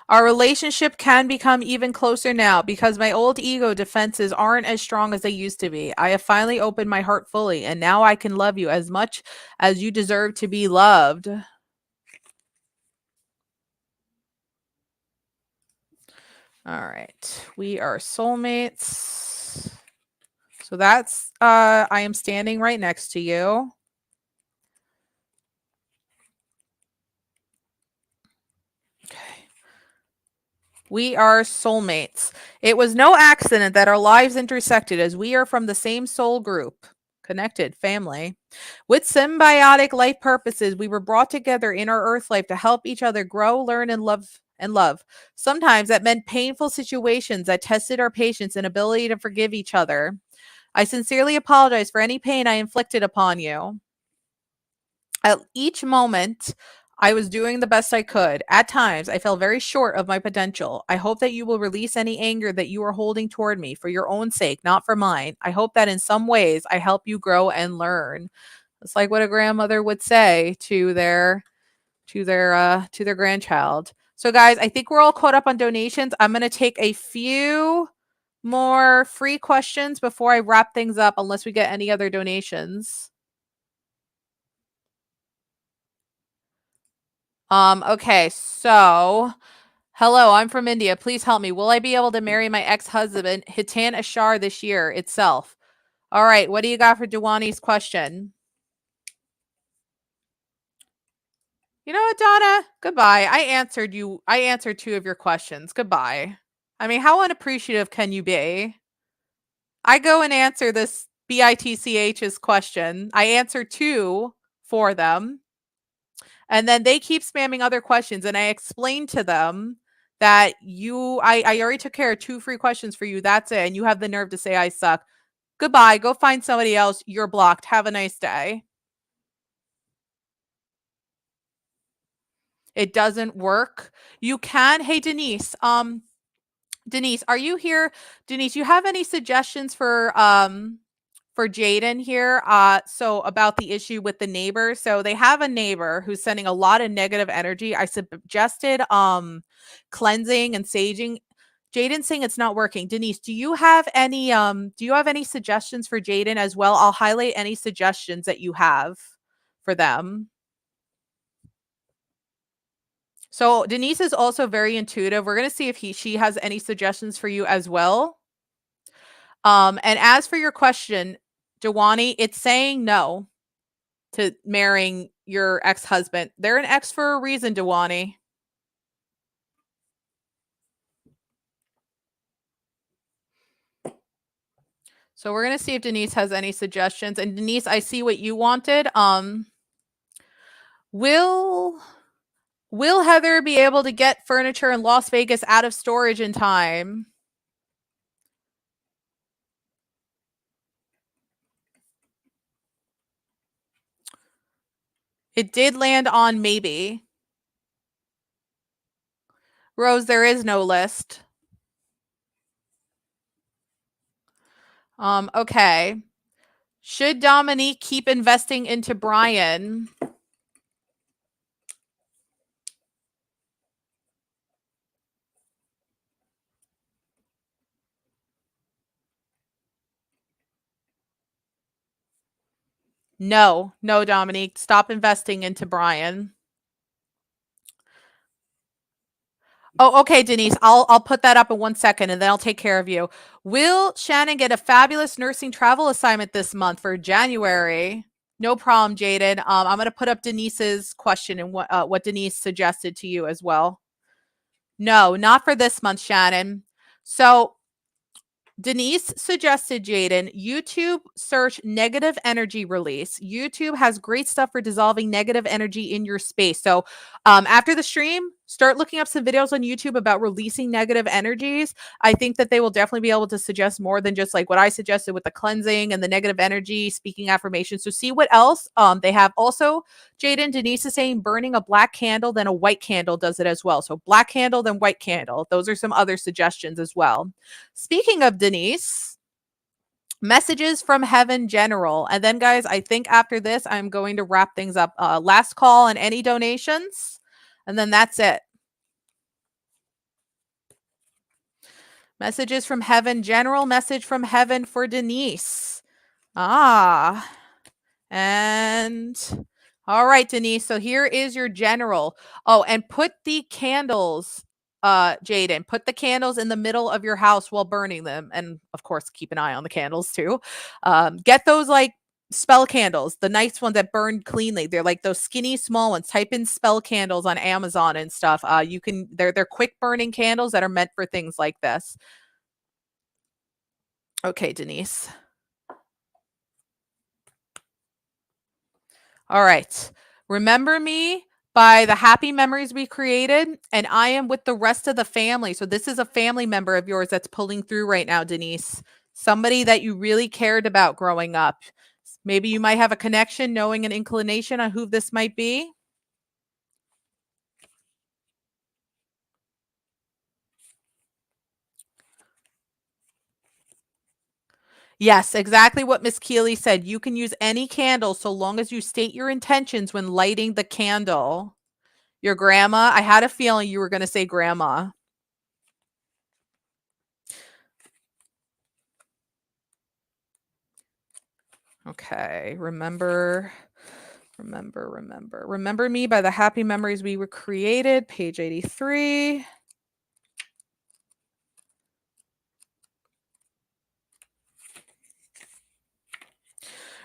Our relationship can become even closer now because my old ego defenses aren't as strong as they used to be. I have finally opened my heart fully, and now I can love you as much as you deserve to be loved. All right. We are soulmates. So that's I am standing right next to you. Okay. We are soulmates. It was no accident that our lives intersected as we are from the same soul group, connected family. With symbiotic life purposes, we were brought together in our earth life to help each other grow, learn, and love. Sometimes that meant painful situations that tested our patience and ability to forgive each other. I sincerely apologize for any pain I inflicted upon you. At each moment, I was doing the best I could. At times, I fell very short of my potential. I hope that you will release any anger that you are holding toward me for your own sake, not for mine. I hope that in some ways I help you grow and learn. It's like what a grandmother would say to their grandchild. So guys, I think we're all caught up on donations. I'm going to take a few more free questions before I wrap things up unless we get any other donations. Okay, so hello, I'm from India. Please help me. Will I be able to marry my ex-husband, Hitan Ashar, this year itself? All right, what do you got for Dewani's question? You know what, Donna? Goodbye. I answered two of your questions. Goodbye. I mean, how unappreciative can you be? I go and answer this BITCH's question. I answer two for them. And then they keep spamming other questions. And I explained to them that I already took care of two free questions for you. That's it. And you have the nerve to say I suck. Goodbye. Go find somebody else. You're blocked. Have a nice day. It doesn't work. You can. Hey, Denise. Denise, are you here? Denise, you have any suggestions for Jaden here? So about the issue with the neighbor. So they have a neighbor who's sending a lot of negative energy. I suggested cleansing and saging. Jaden's saying it's not working. Denise, do you have any suggestions for Jaden as well? I'll highlight any suggestions that you have for them. So Denise is also very intuitive. We're going to see if she has any suggestions for you as well. And as for your question, Dewani, it's saying no to marrying your ex-husband. They're an ex for a reason, Dewani. So we're going to see if Denise has any suggestions. And Denise, I see what you wanted. Will Heather be able to get furniture in Las Vegas out of storage in time? It did land on maybe. Rose, there is no list. Okay. Should Dominique keep investing into Brian? No, Dominique, stop investing into Brian. Oh, okay, Denise. I'll put that up in 1 second and then I'll take care of you. Will Shannon get a fabulous nursing travel assignment this month for January? No problem, Jaden. I'm going to put up Denise's question and what Denise suggested to you as well. No, not for this month, Shannon. So Denise suggested, Jaden, YouTube search negative energy release. YouTube has great stuff for dissolving negative energy in your space. So after the stream, start looking up some videos on YouTube about releasing negative energies. I think that they will definitely be able to suggest more than just like what I suggested with the cleansing and the negative energy, speaking affirmations. So see what else they have. Also, Jaden, Denise is saying burning a black candle, then a white candle does it as well. So black candle, then white candle. Those are some other suggestions as well. Speaking of Denise, messages from heaven general. And then guys, I think after this, I'm going to wrap things up. Last call and any donations. And then that's it. Messages from heaven. General message from heaven for Denise. Ah. And all right, Denise. So here is your general. Oh, and put the candles, Jaden, put the candles in the middle of your house while burning them. And of course, keep an eye on the candles too. Get those like spell candles, the nice ones that burn cleanly. They're like those skinny small ones. Type in spell candles on Amazon and stuff. They're quick burning candles that are meant for things like this. Okay, Denise. All right. Remember me by the happy memories we created, and I am with the rest of the family. So this is a family member of yours that's pulling through right now, Denise. Somebody that you really cared about growing up. Maybe you might have a connection, knowing an inclination on who this might be. Yes, exactly what Miss Keeley said. You can use any candle so long as you state your intentions when lighting the candle. Your grandma, I had a feeling you were going to say grandma. Okay, remember me by the happy memories we were created, page 83.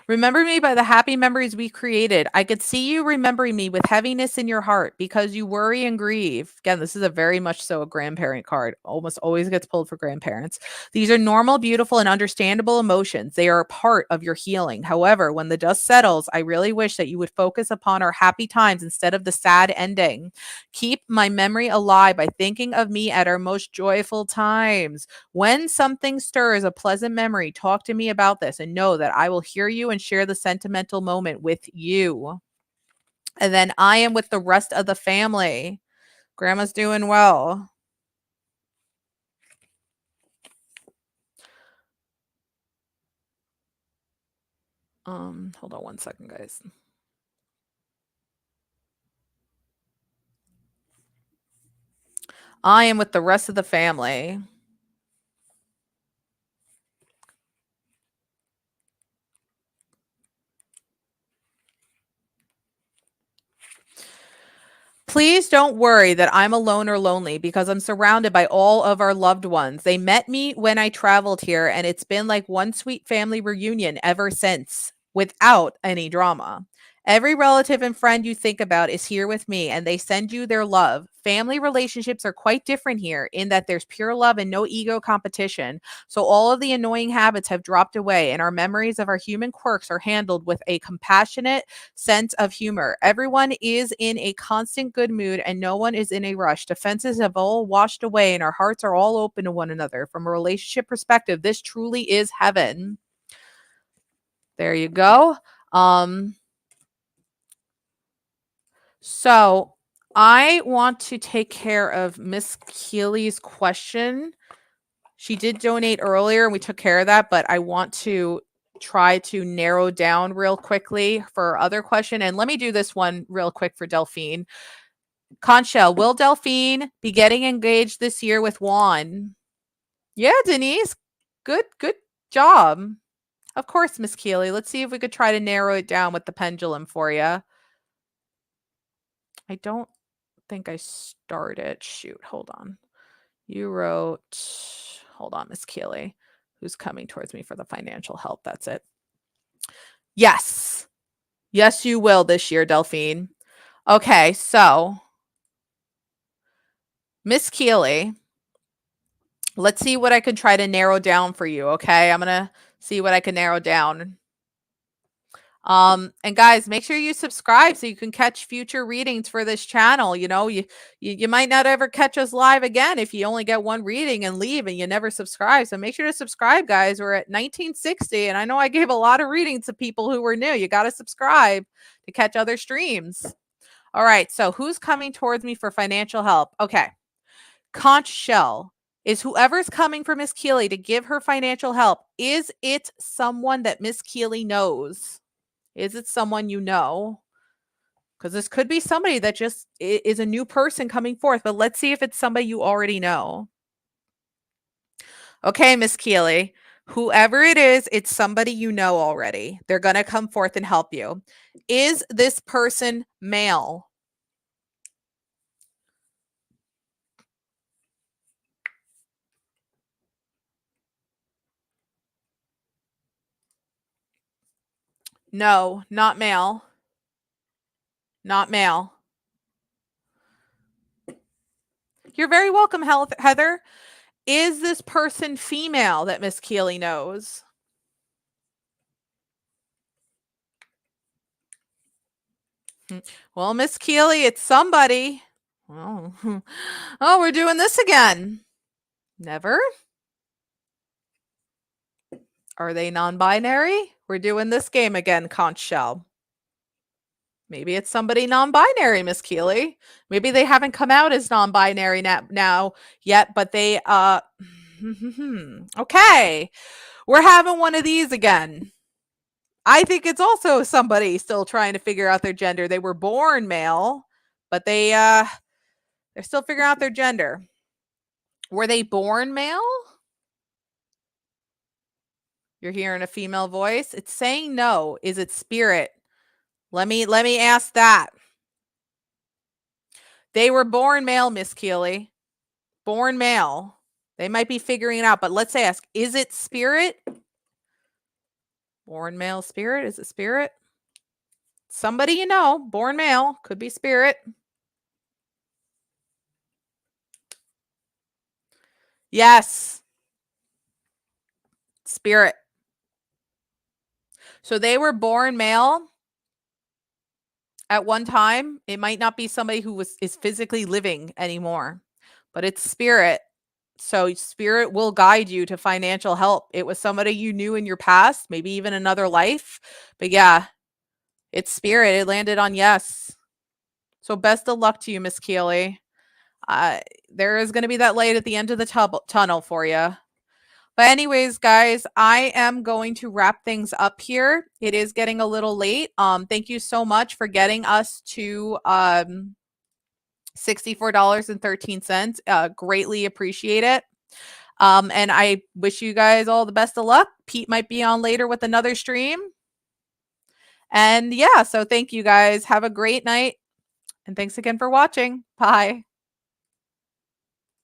Remember me by the happy memories we created. I could see you remembering me with heaviness in your heart because you worry and grieve. Again, this is a very much so a grandparent card. Almost always gets pulled for grandparents. These are normal, beautiful, and understandable emotions. They are a part of your healing. However, when the dust settles, I really wish that you would focus upon our happy times instead of the sad ending. Keep my memory alive by thinking of me at our most joyful times. When something stirs a pleasant memory, talk to me about this and know that I will hear you and share the sentimental moment with you. And then I am with the rest of the family. Grandma's doing well. Hold on one second, guys. I am with the rest of the family. Please don't worry that I'm alone or lonely because I'm surrounded by all of our loved ones. They met me when I traveled here, and it's been like one sweet family reunion ever since, without any drama. Every relative and friend you think about is here with me, and they send you their love. Family relationships are quite different here in that there's pure love and no ego competition. So all of the annoying habits have dropped away, and our memories of our human quirks are handled with a compassionate sense of humor. Everyone is in a constant good mood and no one is in a rush. Defenses have all washed away and our hearts are all open to one another. From a relationship perspective, this truly is heaven. There you go. So I want to take care of Miss Keeley's question. She did donate earlier and we took care of that, but I want to try to narrow down real quickly for other question. And let me do this one real quick for Delphine. Conchelle, will Delphine be getting engaged this year with Juan? Yeah, Denise. Good job. Of course, Miss Keeley. Let's see if we could try to narrow it down with the pendulum for you. I don't think I started. Shoot, hold on. You wrote, hold on, Miss Keeley, who's coming towards me for the financial help. That's it. Yes. Yes, you will this year, Delphine. Okay, so Miss Keeley, let's see what I can try to narrow down for you. Okay, I'm gonna see what I can narrow down. And guys, make sure you subscribe so you can catch future readings for this channel. You know, you might not ever catch us live again if you only get one reading and leave and you never subscribe. So make sure to subscribe, guys. We're at 1960, and I know I gave a lot of readings to people who were new. You got to subscribe to catch other streams. All right, so who's coming towards me for financial help? Okay, Conch Shell. Is whoever's coming for Miss Keeley to give her financial help, is it someone that Miss Keeley knows? Is it someone you know? Because this could be somebody that just is a new person coming forth, but let's see if it's somebody you already know. Okay, Miss Keeley. Whoever it is, it's somebody you know already. They're going to come forth and help you. Is this person male? No, not male. Not male. You're very welcome, Heather. Is this person female that Miss Keeley knows? Well, Miss Keeley, it's somebody. Oh. Oh, we're doing this again. Never? Are they non-binary? We're doing this game again, Conch Shell. Maybe it's somebody non-binary, Miss Keeley. Maybe they haven't come out as non-binary now yet, but they okay. We're having one of these again. I think it's also somebody still trying to figure out their gender. They were born male, but they're still figuring out their gender. Were they born male? You're hearing a female voice. It's saying no. Is it spirit? Let me ask that. They were born male, Miss Keeley. Born male. They might be figuring it out, but let's ask, is it spirit? Born male spirit? Is it spirit? Somebody you know, born male, could be spirit. Yes. Spirit. So they were born male at one time. It might not be somebody who is physically living anymore, but it's spirit. So spirit will guide you to financial help. It was somebody you knew in your past, maybe even another life. But yeah, it's spirit. It landed on yes. So best of luck to you, Miss Keeley. There is going to be that light at the end of the tunnel for you. But anyways, guys, I am going to wrap things up here. It is getting a little late. Thank you so much for getting us to $64.13. Greatly appreciate it. And I wish you guys all the best of luck. Pete might be on later with another stream. And yeah, so thank you guys. Have a great night. And thanks again for watching. Bye.